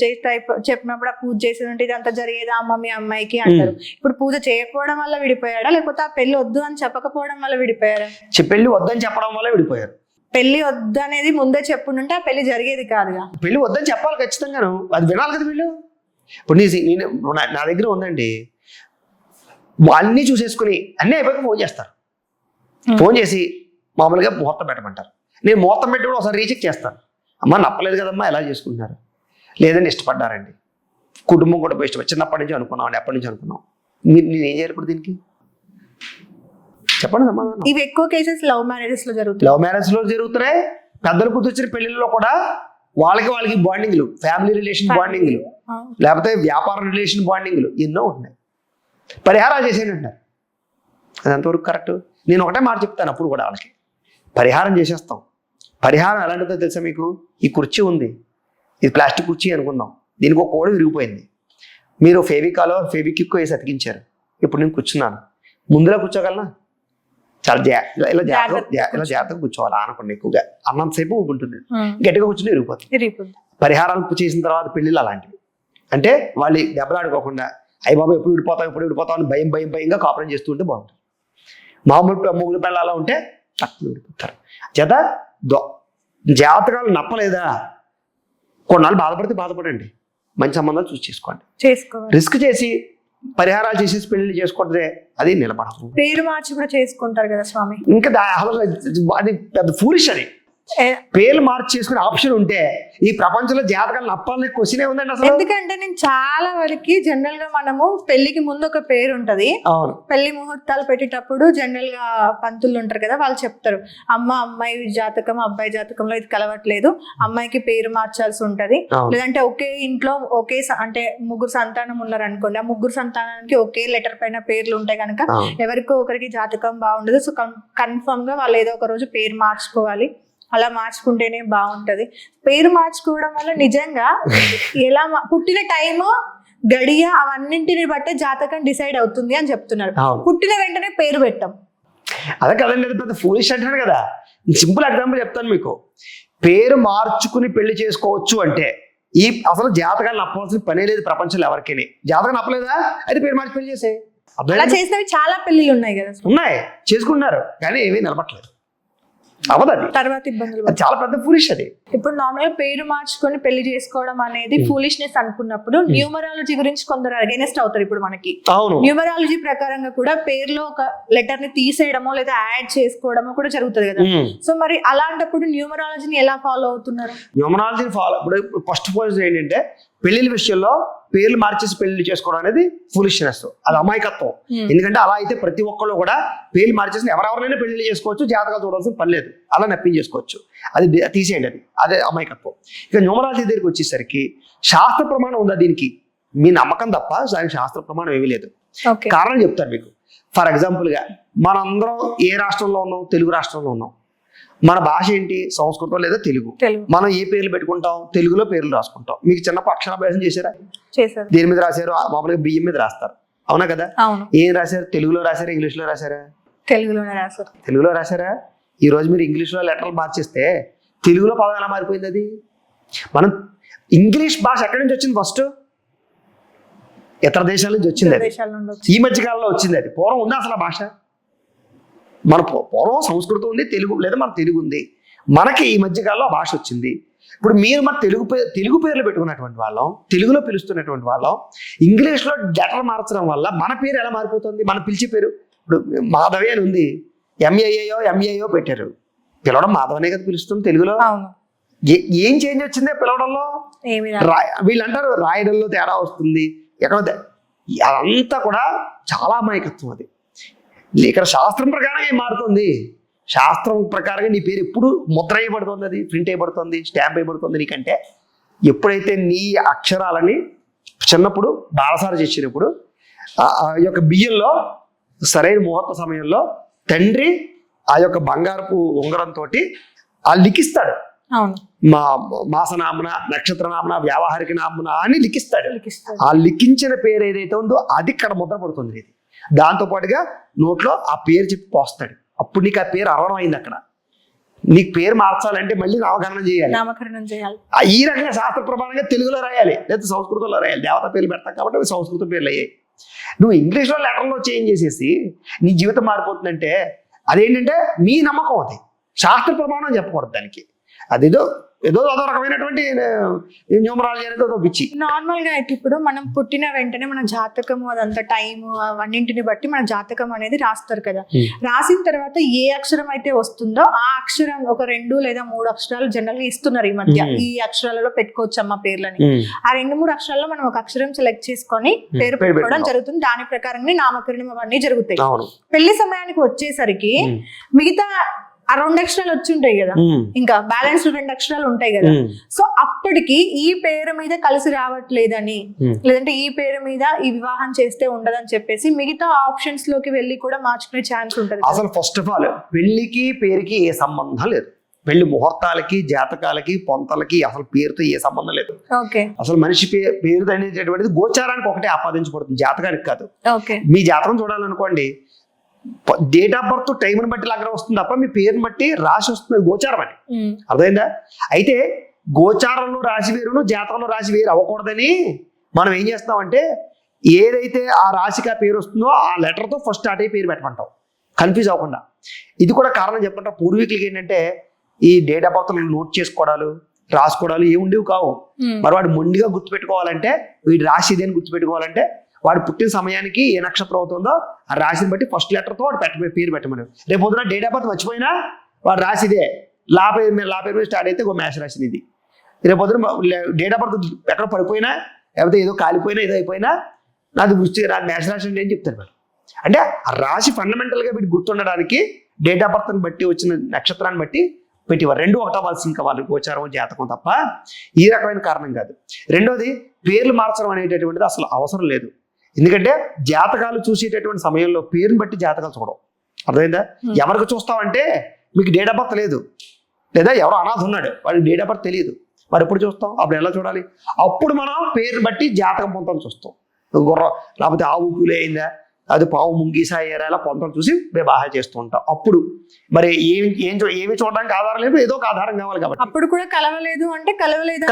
చెప్పినప్పుడు ఆ పూజ చేసేది ఉంటే ఇదంతా జరిగేదా అమ్మ మీ అమ్మాయికి అంటారు. ఇప్పుడు పూజ చేయకపోవడం వల్ల విడిపోయాడా, లేకపోతే ఆ పెళ్లి వద్దు అని చెప్పకపోవడం వల్ల విడిపోయారా? పెళ్లి వద్దని చెప్పడం వల్ల విడిపోయారు. పెళ్లి వద్దు అనేది ముందే చెప్పుంటే ఆ పెళ్లి జరిగేది కాదుగా. పెళ్లి వద్దని చెప్పాలి ఖచ్చితంగాను, అది వినాలి కదా వీళ్ళు. ఇప్పుడు నేను నా దగ్గర ఉందండి, అన్నీ చూసేసుకుని అన్నీ అయిపోయి ఫోన్ చేస్తారు. ఫోన్ చేసి మామూలుగా ముహూర్తం పెట్టమంటారు. నేను ముహూర్తం పెట్టి కూడా ఒకసారి రీచెక్ చేస్తాను. అమ్మ నప్పలేదు కదమ్మా, ఎలా చేసుకుంటున్నారు? లేదని ఇష్టపడ్డారండి, కుటుంబం కూడా ఇష్టపడి చిన్నప్పటి నుంచి అనుకున్నాం అండి, ఎప్పటి నుంచి అనుకున్నాం. నేను ఏం చేయాలి ఇప్పుడు దీనికి? చెప్పండి సమాధానం. ఇవి ఎక్కువ కేసెస్ లవ్ మ్యారేజెస్ లో జరుగుతాయి. లవ్ మ్యారేజ్ లో జరుగుతున్నాయి. పెద్దలు కూతుర్చిన పెళ్లిలో కూడా వాళ్ళకి బాండింగ్లు, ఫ్యామిలీ రిలేషన్ బాండింగ్లు, లేకపోతే వ్యాపార రిలేషన్ బాండింగ్లు ఎన్నో ఉంటున్నాయి. పరిహారాలు చేసేయండి అంటారు, అది అంతవరకు కరెక్ట్. నేను ఒకటే మాట చెప్తాను అప్పుడు కూడా వాళ్ళకి, పరిహారం చేసేస్తాం, పరిహారం ఎలాంటిదో తెలుసా మీకు? ఈ కుర్చీ ఉంది, ఇది ప్లాస్టిక్ కుర్చీ అనుకుందాం, దీనికి ఒక కోడి విరిగిపోయింది, మీరు ఫెవికాలో ఫెవిక్విక్ వేసి అతికించారు, ఇప్పుడు నేను కూర్చున్నాను, ముందులో కూర్చోగలనా? చాలా ఇలా జాగ్రత్తగా కూర్చోవాలి, ఆనకుండా ఎక్కువగా అన్నంతసేపు ఉంటుంది, గట్టిగా కూర్చుని విరిగిపోతుంది. పరిహారాలు చేసిన తర్వాత పెళ్ళిళ్ళు అలాంటివి, అంటే వాళ్ళు దెబ్బలాడుకోకుండా అయ్యి బాబా ఎప్పుడు విడిపోతాం అని భయంగా కాపురం చేస్తూ ఉంటే బాగుంటుంది. మామూలు ముగ్గురు పిల్లలు అలా ఉంటే తక్కువ విడిపోతారు. చేత జాతకాలు నప్పలేదా, కొన్నాళ్ళు బాధపడండి, మంచి సంబంధాలు చేసుకోండి. రిస్క్ చేసి పరిహారాలు చేసేసి పెళ్లి చేసుకుంటే అది నిలబడదు. పేరు మార్చి కూడా చేసుకుంటారు కదా స్వామి, ఇంకా అది పెద్ద ఫూలిష్. అది పేర్లు మార్చి చేసుకునే ఆప్షన్ ఉంటే ఈ ప్రపంచంలో జాతకాలు నప్పాలనే క్వశ్చన్ ఉందండి అసలు. ఎందుకంటే నేను చాలా వరకు జనరల్ గా మనము పెళ్లికి ముందు ఒక పేరు ఉంటది, పెళ్లి ముహూర్తాలు పెట్టేటప్పుడు జనరల్ గా పంతులు ఉంటారు కదా, వాళ్ళు చెప్తారు అమ్మాయి జాతకం అబ్బాయి జాతకంలో ఇది కలవట్లేదు, అమ్మాయికి పేరు మార్చాల్సి ఉంటది, లేదంటే ఒకే ఇంట్లో అంటే ముగ్గురు సంతానం ఉన్నారు అనుకోండి, ఆ ముగ్గురు సంతానానికి ఒకే లెటర్ పైన పేర్లు ఉంటాయి కనుక ఎవరికో ఒకరికి జాతకం బాగుండదు, సో కన్ఫర్మ్ గా వాళ్ళు ఏదో ఒక రోజు పేరు మార్చుకోవాలి, అలా మార్చుకుంటేనే బాగుంటది. పేరు మార్చుకోవడం వల్ల నిజంగా ఎలా పుట్టిన టైము గడియ అవన్నింటిని బట్టే జాతకం డిసైడ్ అవుతుంది అని చెప్తున్నారు. పుట్టిన వెంటనే పేరు పెట్టాం, అదే కదండి, అది పెద్ద ఫూలిష్ అంటారు కదా. సింపుల్ ఎగ్జాంపుల్ చెప్తాను మీకు. పేరు మార్చుకుని పెళ్లి చేసుకోవచ్చు అంటే ఈ అసలు జాతకాలు నప్పవలసిన పనే లేదు ప్రపంచంలో ఎవరికైనా. జాతకం నప్పలేదా అయితే పేరు మార్చి పెళ్లి చేసే. అలా చేసినవి చాలా పెళ్లిళ్ళు ఉన్నాయి కదా, ఉన్నాయి, చేసుకుంటున్నారు, కానీ ఏమీ నిలబట్టలేదు, అవదది తర్వాత ఇబ్బందులు. చాలా పెద్ద ఫూలిష్ అది. ఇప్పుడు నార్మల్ గా పేరు మార్చుకొని పెళ్లి చేసుకోవడం అనేది ఫూలిష్నెస్ అనుకున్నప్పుడు న్యూమరాలజీ గురించి కొందరు అగైనెస్ట్ అవుతారు. ఇప్పుడు మనకి న్యూమరాలజీ ప్రకారంగా కూడా పేరులో ఒక లెటర్ ని తీసేయడమో లేదా యాడ్ చేసుకోవడమో కూడా జరుగుతుంది కదా. సో మరి అలాంటప్పుడు న్యూమరాలజీని ఎలా ఫాలో అవుతున్నారు? న్యూమరాలజీని ఫాలో ఇప్పుడు ఫస్ట్ పాయింట్ ఏంటంటే పెళ్లిళ్ళ విషయంలో పేర్లు మార్చేసి పెళ్లి చేసుకోవడం అనేది ఫూలిష్నెస్, అది అమాయకత్వం. ఎందుకంటే అలా అయితే ప్రతి ఒక్కళ్ళు కూడా పేర్లు మార్చేసి ఎవరెవరైనా పెళ్లి చేసుకోవచ్చు, జాతకాలు చూడాల్సిన పని లేదు, అలా నప్పించేసుకోవచ్చు, అది తీసేయండి, అదే అమాయకత్వం. ఇక న్యూమరాలజీ దగ్గరికి వచ్చేసరికి శాస్త్ర ప్రమాణం ఉందా దీనికి? మీ నమ్మకం తప్ప దానికి శాస్త్ర ప్రమాణం ఏమీ లేదు. కారణం చెప్తాను మీకు. ఫర్ ఎగ్జాంపుల్గా మనందరం ఏ రాష్ట్రంలో ఉన్నాం? తెలుగు రాష్ట్రంలో ఉన్నాం. మన భాష ఏంటి? సంస్కృతం లేదా తెలుగు. మనం ఏ పేర్లు పెట్టుకుంటాం? తెలుగులో పేర్లు రాసుకుంటాం. మీకు చిన్నప్పుడు అక్షరాభ్యాసం చేశారా? దేని మీద రాశారు? మామూలుగా బియ్యం మీద రాస్తారు, అవునా కదా? ఏం రాశారు? తెలుగులో రాశారా, ఇంగ్లీష్ లో రాశారా? తెలుగులో రాశారా? ఈ రోజు మీరు ఇంగ్లీష్ లో లెటర్లు మార్చేస్తే తెలుగులో పదం ఎలా మారిపోయింది? అది మనం ఇంగ్లీష్ భాష ఎక్కడి నుంచి వచ్చింది? ఫస్ట్ ఇతర దేశాల నుంచి వచ్చింది, ఈ మధ్య కాలంలో వచ్చింది. అది పూర్వం ఉందా అసలు ఆ భాష? మన పూర్వం సంస్కృతం ఉంది, తెలుగు లేదా మన తెలుగు ఉంది. మనకి ఈ మధ్యకాలంలో ఆ భాష వచ్చింది. ఇప్పుడు మీరు మన తెలుగు పేర్లు పెట్టుకున్నటువంటి వాళ్ళం, తెలుగులో పిలుస్తున్నటువంటి వాళ్ళం, ఇంగ్లీష్లో లెటర్ మార్చడం వల్ల మన పేరు ఎలా మారిపోతుంది? మనం పిలిచే పేరు ఇప్పుడు మాధవి అని ఉంది, ఎంఏయో పెట్టారు, పిలవడం మాధవనే కదా పిలుస్తుంది తెలుగులో. ఏం చేంజ్ వచ్చిందే పిలవడంలో? వీళ్ళు అంటారు రాయడంలో తేడా వస్తుంది, ఎక్కడ అదంతా కూడా చాలా అమాయకత్వం. అది ఇక్కడ శాస్త్రం ప్రకారంగా ఏం మారుతుంది? శాస్త్రం ప్రకారంగా నీ పేరు ఎప్పుడు ముద్ర వేయబడుతుంది, అది ప్రింట్ అయిపడుతుంది, స్టాంప్ అయిపడుతుంది నీకంటే ఎప్పుడైతే నీ అక్షరాలని చిన్నప్పుడు బాలసార చేసినప్పుడు ఆ యొక్క బియ్యంలో సరైన ముహూర్త సమయంలో తండ్రి ఆ యొక్క బంగారపు ఉంగరంతో ఆ లిఖిస్తాడు, మాసనామన, నక్షత్రనామన, వ్యావహారిక నామన అని లిఖిస్తాడు. ఆ లిఖించిన పేరు ఏదైతే ఉందో అది ఇక్కడ ముద్ర పడుతుంది. ఇది దాంతో పాటుగా నోట్లో ఆ పేరు చెప్పి పోస్తాడు. అప్పుడు నీకు ఆ పేరు అర్హం అయింది. అక్కడ నీకు పేరు మార్చాలంటే మళ్ళీ నామకరణం చేయాలి. ఈ రకంగా శాస్త్ర ప్రమాణంగా తెలుగులో రాయాలి లేదా సంస్కృతంలో రాయాలి. దేవత పేర్లు పెడతాం కాబట్టి అవి సంస్కృత పేర్లు అయ్యాయి. నువ్వు ఇంగ్లీష్లో లెటర్లో చేంజ్ చేసేసి నీ జీవితం మారిపోతుందంటే అదేంటంటే మీ నమ్మకం. అది శాస్త్ర ప్రమాణం చెప్పకూడదు దానికి. అదేదో అదో రకమైనటువంటి న్యూమరాలజీ అనేది అదో పిచ్చి. నార్మల్ గా అయితే ఇప్పుడు మనం పుట్టిన వెంటనే మన జాతకము అదంతా టైము అవన్నింటిని బట్టి మన జాతకం అనేది రాస్తారు కదా. రాసిన తర్వాత ఏ అక్షరం అయితే వస్తుందో ఆ అక్షరం ఒక 2 లేదా 3 అక్షరాలు జనరల్ గా ఇస్తున్నారు ఈ మధ్య. ఈ అక్షరాలలో పెట్టుకోవచ్చు అమ్మ పేర్లని. ఆ 2-3 అక్షరాల్లో మనం ఒక అక్షరం సెలెక్ట్ చేసుకొని పేరు పెట్టుకోవడం జరుగుతుంది. దాని ప్రకారంగా నామకరణం అవన్నీ జరుగుతాయి. పెళ్లి సమయానికి వచ్చేసరికి మిగతా ఆ 2 అక్షరాలు వచ్చి ఉంటాయి కదా, ఇంకా బ్యాలెన్స్ 2 అక్షరాలు ఉంటాయి కదా. సో అప్పటికి ఈ పేరు మీద కలిసి రావట్లేదని, లేదంటే ఈ పేరు మీద ఈ వివాహం చేస్తే ఉండదని చెప్పేసి మిగతా ఆప్షన్స్ లోకి వెళ్ళి కూడా మార్చుకునే ఛాన్స్ ఉంటుంది. అసలు ఫస్ట్ ఆఫ్ ఆల్ పెళ్లికి పేరుకి ఏ సంబంధం లేదు. పెళ్లి ముహూర్తాలకి, జాతకాలకి, పొంతలకి అసలు పేరుతో ఏ సంబంధం లేదు. ఓకే. అసలు మనిషి పేరు అనేటటువంటిది గోచారానికి ఒకటే ఆపాదించబడుతుంది, జాతకానికి కాదు. ఓకే. మీ జాతకం చూడాలనుకోండి, డేట్ ఆఫ్ బర్త్ టైంని బట్టి లగ్నం వస్తుంది తప్ప మీ పేరుని బట్టి రాశి వస్తుంది, గోచారం అని. అర్థమైందా? అయితే గోచారంలో రాశి వేరును జాతకంలో రాశి వేరు అవ్వకూడదని మనం ఏం చేస్తామంటే, ఏదైతే ఆ రాశికి ఆ పేరు వస్తుందో ఆ లెటర్తో ఫస్ట్ స్టార్ట్ అయ్యి పేరు పెట్టమంటాం, కన్ఫ్యూజ్ అవ్వకుండా. ఇది కూడా కారణం చెప్పంటే, పూర్వీకులకి ఏంటంటే ఈ డేట్ ఆఫ్ బర్త్ నోట్ చేసుకోవడాలు, రాసుకోవడాలు ఏమి ఉండేవి కావు. మరి వాడు మొండిగా గుర్తుపెట్టుకోవాలంటే, వీడి రాశి ఇదేని గుర్తుపెట్టుకోవాలంటే, వాడు పుట్టిన సమయానికి ఏ నక్షత్రం అవుతుందో ఆ రాశిని బట్టి ఫస్ట్ లెటర్తో వాడు పేరు పెట్టమని. రేపు పొద్దున డేట్ ఆఫ్ బర్త్ మర్చిపోయినా వాడు రాశి ఇదే, లా పేరు మీద స్టార్ట్ అయితే మేష రాశి ఇది. రేపు పొద్దున డేట్ ఆఫ్ బర్త్ ఎక్కడ పడిపోయినా, లేకపోతే ఏదో కాలిపోయినా ఏదో అయిపోయినా నాకు మేష రాశి అంటే ఏం చెప్తారు వాడు. అంటే ఆ రాశి ఫండమెంటల్గా వీటి గుర్తుండడానికి డేట్ ఆఫ్ బర్త్ని బట్టి వచ్చిన నక్షత్రాన్ని బట్టి పెట్టేవారు. రెండు ఒకటి అవ్వాల్సి ఇంకా వాళ్ళు గోచారం జాతకం తప్ప ఈ రకమైన కారణం కాదు. రెండోది, పేర్లు మార్చడం అనేటటువంటిది అసలు అవసరం లేదు. ఎందుకంటే జాతకాలు చూసేటటువంటి సమయంలో పేరుని బట్టి జాతకాలు చూడడం. అర్థమైందా? ఎవరికి చూస్తామంటే, మీకు డేట్ ఆఫ్ బర్త్ లేదు, లేదా ఎవరో అనాథ ఉన్నాడు వాడికి డేట్ ఆఫ్ బర్త్ తెలియదు, మరి ఎప్పుడు చూస్తాం? అప్పుడు ఎలా చూడాలి? అప్పుడు మనం పేరుని బట్టి జాతకం పొంతలు చూస్తాం. గుర్రం లేకపోతే ఆవు పూలే అయిందా, అది పావు ముంగీసా అయ్యారా, ఇలా పొంతలు చూసి వివాహ చేస్తూ ఉంటాం. అప్పుడు మరి ఏమి చూడడానికి ఆధారం లేదు, ఏదో ఒక ఆధారం కావాలి కాబట్టి. అప్పుడు కూడా కలవలేదు అంటే కలవలేదు,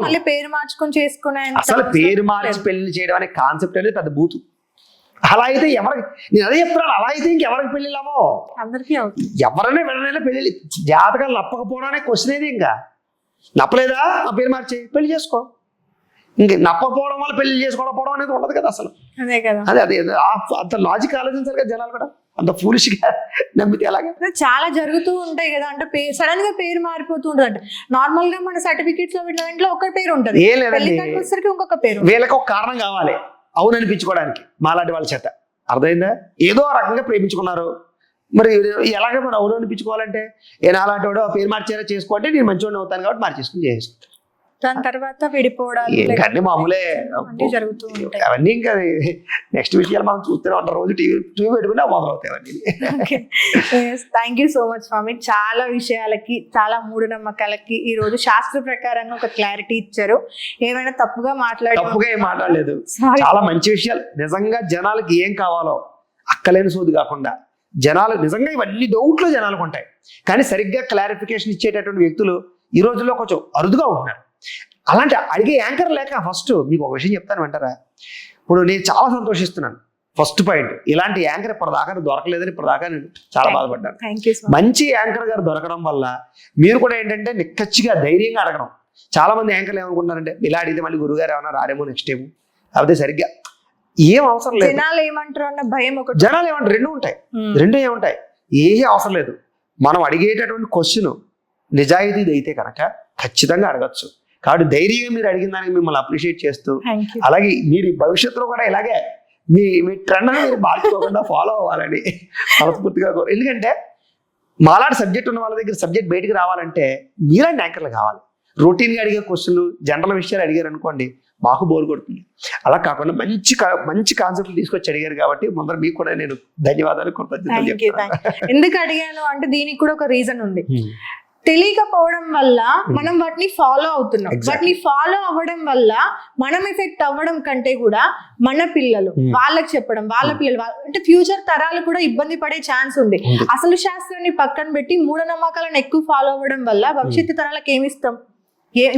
మళ్ళీ పేరు మార్చుకొని చేసుకునే అసలు పేరు మార్చి పెళ్లి చేయడం అనే కాన్సెప్ట్ అనేది పెద్ద బూతు. అలా అయితే ఎవరికి, నేను అదే చెప్తున్నాను, అలా అయితే ఇంకెవరికి పెళ్లిలామో అందరికీ ఎవరైనా వెళ్ళనైనా పెళ్లి. జాతకాలు నప్పకపోవడానికి క్వశ్చన్ ఏది, ఇంకా నప్పలేదా ఆ పేరు మార్చి పెళ్లి చేసుకో. ఇంక నప్పకపోవడం వల్ల పెళ్లి చేసుకోవడం అనేది ఉండదు కదా అసలు. అదే కదా, అదే అంత లాజిక్ ఆలోచించారు కదా జనాలు కూడా, అంత ఫూలిష్ గా నమ్మితే ఎలాగా. చాలా జరుగుతూ ఉంటాయి కదా, అంటే సడన్ గా పేరు మారిపోతూ ఉంటుంది. అంటే నార్మల్ గా మన సర్టిఫికెట్స్ లో వీటిలో ఒక పేరు ఉంటుంది, ఏం లేదండి, ఇంకొక పేరు. వీళ్ళకి ఒక కారణం కావాలి అవును అనిపించుకోవడానికి మాలాంటి వాళ్ళ చేత. అర్థమైందా? ఏదో రకంగా ప్రేమించుకున్నారు, మరి ఎలాగే మనం అవును అనిపించుకోవాలంటే, నాలాంటి వాడు ఆ పేరు మార్చేలా చేసుకోవాలంటే నేను మంచివాడిని అవుతాను కాబట్టి మార్చేసుకుని చేసుకుంటాను. దాని తర్వాత విడిపోవడాలు మామూలే జరుగుతూ ఉంటాయి. అవన్నీ ఇంకా నెక్స్ట్ విషయాలు మనం చూస్తూనే ఉంటాం, రోజు టీవీ పెట్టుకుంటే మొదలవుతాయి అవన్నీ. థ్యాంక్ యూ సో మచ్ స్వామి. చాలా విషయాలకి, చాలా మూఢనమ్మకాలకి ఈ రోజు శాస్త్ర ప్రకారంగా ఒక క్లారిటీ ఇచ్చారు. ఏమైనా తప్పుగా ఏం మాట్లాడలేదు, చాలా మంచి విషయాలు. నిజంగా జనాలకి ఏం కావాలో అక్కలేని సోది కాకుండా, జనాలు నిజంగా ఇవన్నీ డౌట్లు జనాలకు ఉంటాయి, కానీ సరిగ్గా క్లారిఫికేషన్ ఇచ్చేటటువంటి వ్యక్తులు ఈ రోజుల్లో కొంచెం అరుదుగా ఉంటున్నారు. అలాంటి అడిగే యాంకర్ లేక, ఫస్ట్ మీకు ఒక విషయం చెప్తాను వింటారా? ఇప్పుడు నేను చాలా సంతోషిస్తున్నాను. ఫస్ట్ పాయింట్, ఇలాంటి యాంకర్ ఇప్పటిదాకా దొరకలేదని ఇప్పటిదాకా నేను చాలా బాధపడ్డాను. మంచి యాంకర్ గారు దొరకడం వల్ల మీరు కూడా ఏంటంటే నిక్కచ్చిగా ధైర్యంగా అడగడం. చాలా మంది యాంకర్లు ఏమనుకుంటున్నారంటే, ఇలా అడిగితే మళ్ళీ గురుగారు ఏమన్నా రారేమో నెక్స్ట్ టైం, లేకపోతే సరిగ్గా ఏం అవసరం లేదు. జనాలు ఏమంటారు అన్న భయం, జనాలు ఏమంటారు, రెండు ఏముంటాయి, ఏ అవసరం లేదు. మనం అడిగేటటువంటి క్వశ్చన్ నిజాయితీది అయితే కనుక ఖచ్చితంగా అడగచ్చు. కాబట్టి ధైర్యంగా మీరు అడిగిన దానికి మిమ్మల్ని అప్రిషియేట్ చేస్తూ, అలాగే మీరు భవిష్యత్తులో కూడా ఇలాగే మీ ట్రెండ్ మీరు మార్చుకోకుండా ఫాలో అవ్వాలని మనస్ఫూర్తిగా కోరు. ఎందుకంటే మాలాంటి సబ్జెక్ట్ ఉన్న వాళ్ళ దగ్గర సబ్జెక్ట్ బయటికి రావాలంటే మీలాంటి యాంకర్లు కావాలి. రొటీన్గా అడిగే క్వశ్చన్లు, జనరల్ విషయాలు అడిగారు అనుకోండి, మాకు బోర్ కొడుతుంది. అలా కాకుండా మంచి కాన్సెప్ట్లు తీసుకొచ్చి అడిగారు కాబట్టి ముందర మీకు కూడా నేను ధన్యవాదాలు, కృతజ్ఞతలు చెప్తాను. ఎందుకు అడిగాను అంటే దీనికి కూడా ఒక రీజన్ ఉంది. తెలియకపోవడం వల్ల మనం వాటిని ఫాలో అవుతున్నాం. వాటిని ఫాలో అవ్వడం వల్ల మనం ఎఫెక్ట్ అవ్వడం కంటే కూడా మన పిల్లలు వాళ్ళకి చెప్పడం, వాళ్ళ పిల్లలు అంటే ఫ్యూచర్ తరాలు కూడా ఇబ్బంది పడే ఛాన్స్ ఉంది. అసలు శాస్త్రాన్ని పక్కన పెట్టి మూఢనమ్మకాలను ఎక్కువ ఫాలో అవ్వడం వల్ల భవిష్యత్తు తరాలకు ఏమిస్తాం?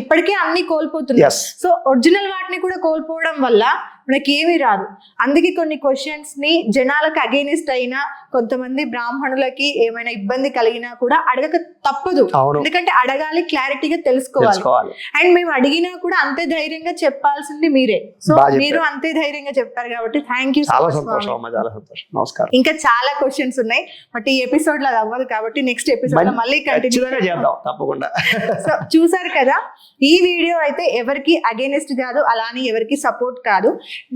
ఇప్పటికే అన్ని కోల్పోతున్నాం. సో ఒరిజినల్ వాటిని కూడా కోల్పోవడం వల్ల మనకి ఏమీ రాదు. అందుకే కొన్ని క్వశ్చన్స్ ని జనాలకు అగైనెస్ట్ అయినా, కొంతమంది బ్రాహ్మణులకి ఏమైనా ఇబ్బంది కలిగినా కూడా అడగక తప్పదు. ఎందుకంటే అడగాలి, క్లారిటీగా తెలుసుకోవాలి. అండ్ మేము అడిగినా కూడా అంతే ధైర్యంగా చెప్పాల్సింది మీరే. సో మీరు అంతే ధైర్యంగా చెప్తారు కాబట్టి థ్యాంక్ యూ. ఇంకా చాలా క్వశ్చన్స్ ఉన్నాయి, బట్ ఈ ఎపిసోడ్ లో అది అవ్వదు కాబట్టి నెక్స్ట్ ఎపిసోడ్ లో మళ్ళీ కంటిన్యూ చేద్దాం తప్పకుండా. సో చూసారు కదా, ఈ వీడియో అయితే ఎవరికి అగైనెస్ట్ కాదు, అలానే ఎవరికి సపోర్ట్ కాదు.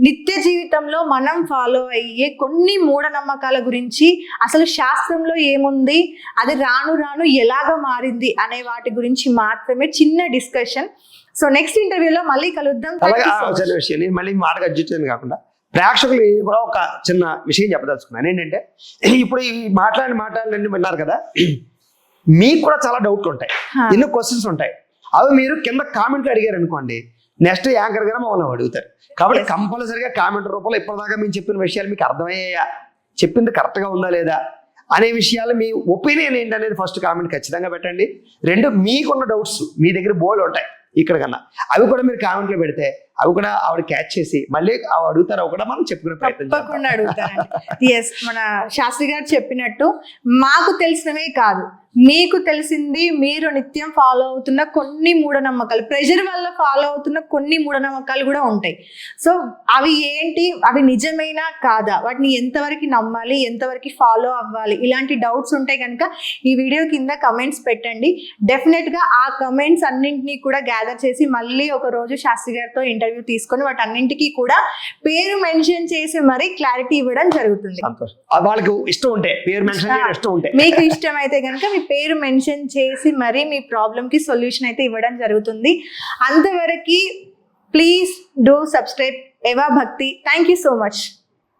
నిత్య జీవితంలో మనం ఫాలో అయ్యే కొన్ని మూఢనమ్మకాల గురించి, అసలు శాస్త్రంలో ఏముంది, అది రాను రాను ఎలాగ మారింది అనే వాటి గురించి మాత్రమే చిన్న డిస్కషన్. సో నెక్స్ట్ ఇంటర్వ్యూలో మళ్ళీ కలుద్దాం. మళ్ళీ మాట అడ్జస్ట్ కాకుండా ప్రేక్షకులు కూడా ఒక చిన్న విషయం చెప్పదలుచుకున్నాను. ఏంటంటే ఇప్పుడు ఈ మాట్లాడిన మాటలన్నీ విన్నారు కదా, మీకు కూడా చాలా డౌట్లు ఉంటాయి, ఎన్నో క్వశ్చన్స్ ఉంటాయి. అవి మీరు కింద కామెంట్లు అడిగారు అనుకోండి, నెక్స్ట్ యాంకర్ గారు మమ్మల్ని అడుగుతారు. కాబట్టి కంపల్సరిగా కామెంట్ రూపంలో ఇప్పటిదాకా మేము చెప్పిన విషయాలు మీకు అర్థమయ్యాయా, చెప్పింది కరెక్ట్గా ఉందా లేదా అనే విషయాలు, మీ ఒపీనియన్ ఏంటనేది ఫస్ట్ కామెంట్ ఖచ్చితంగా పెట్టండి. రెండు, మీకున్న డౌట్స్ మీ దగ్గర బోల్డ్ ఉంటాయి ఇక్కడ కన్నా, అవి కూడా మీరు కామెంట్లో పెడితే అవి కూడా ఆవిడ క్యాచ్ చేసి మళ్ళీ అవి అడుగుతారో కూడా మనం చెప్పుకునే ప్రయత్నం తప్పకుండా అడుగుతారండి. ఎస్, మన శాస్త్రి గారు చెప్పినట్టు మాకు తెలిసినవే కాదు, మీకు తెలిసింది, మీరు నిత్యం ఫాలో అవుతున్న కొన్ని మూఢనమ్మకాలు, ప్రెషర్ వల్ల ఫాలో అవుతున్న కొన్ని మూఢనమ్మకాలు కూడా ఉంటాయి. సో అవి ఏంటి, అవి నిజమైనా కాదా, వాటిని ఎంతవరకు నమ్మాలి, ఎంతవరకు ఫాలో అవ్వాలి, ఇలాంటి డౌట్స్ ఉంటాయి కనుక ఈ వీడియో కింద కమెంట్స్ పెట్టండి. డెఫినెట్గా ఆ కమెంట్స్ అన్నింటినీ కూడా గ్యాదర్ చేసి మళ్ళీ ఒక రోజు శాస్త్రి గారితో ఇంటర్వ్యూ తీసుకొని వాటన్నింటికి కూడా పేరు మెన్షన్ చేసి మరీ క్లారిటీ ఇవ్వడం జరుగుతుంది. వాళ్ళకి ఇష్టం ఉంటే పేరు మెన్షన్ చేయడం ఇష్టం ఉంటే, మీకు ఇష్టం అయితే కనుక మీ పేరు మెన్షన్ చేసి మరీ మీ ప్రాబ్లమ్ కి సొల్యూషన్ అయితే ఇవ్వడం జరుగుతుంది. అంతవరకు ప్లీజ్ డూ సబ్స్క్రైబ్ ఏవా భక్తి. Thank you so much.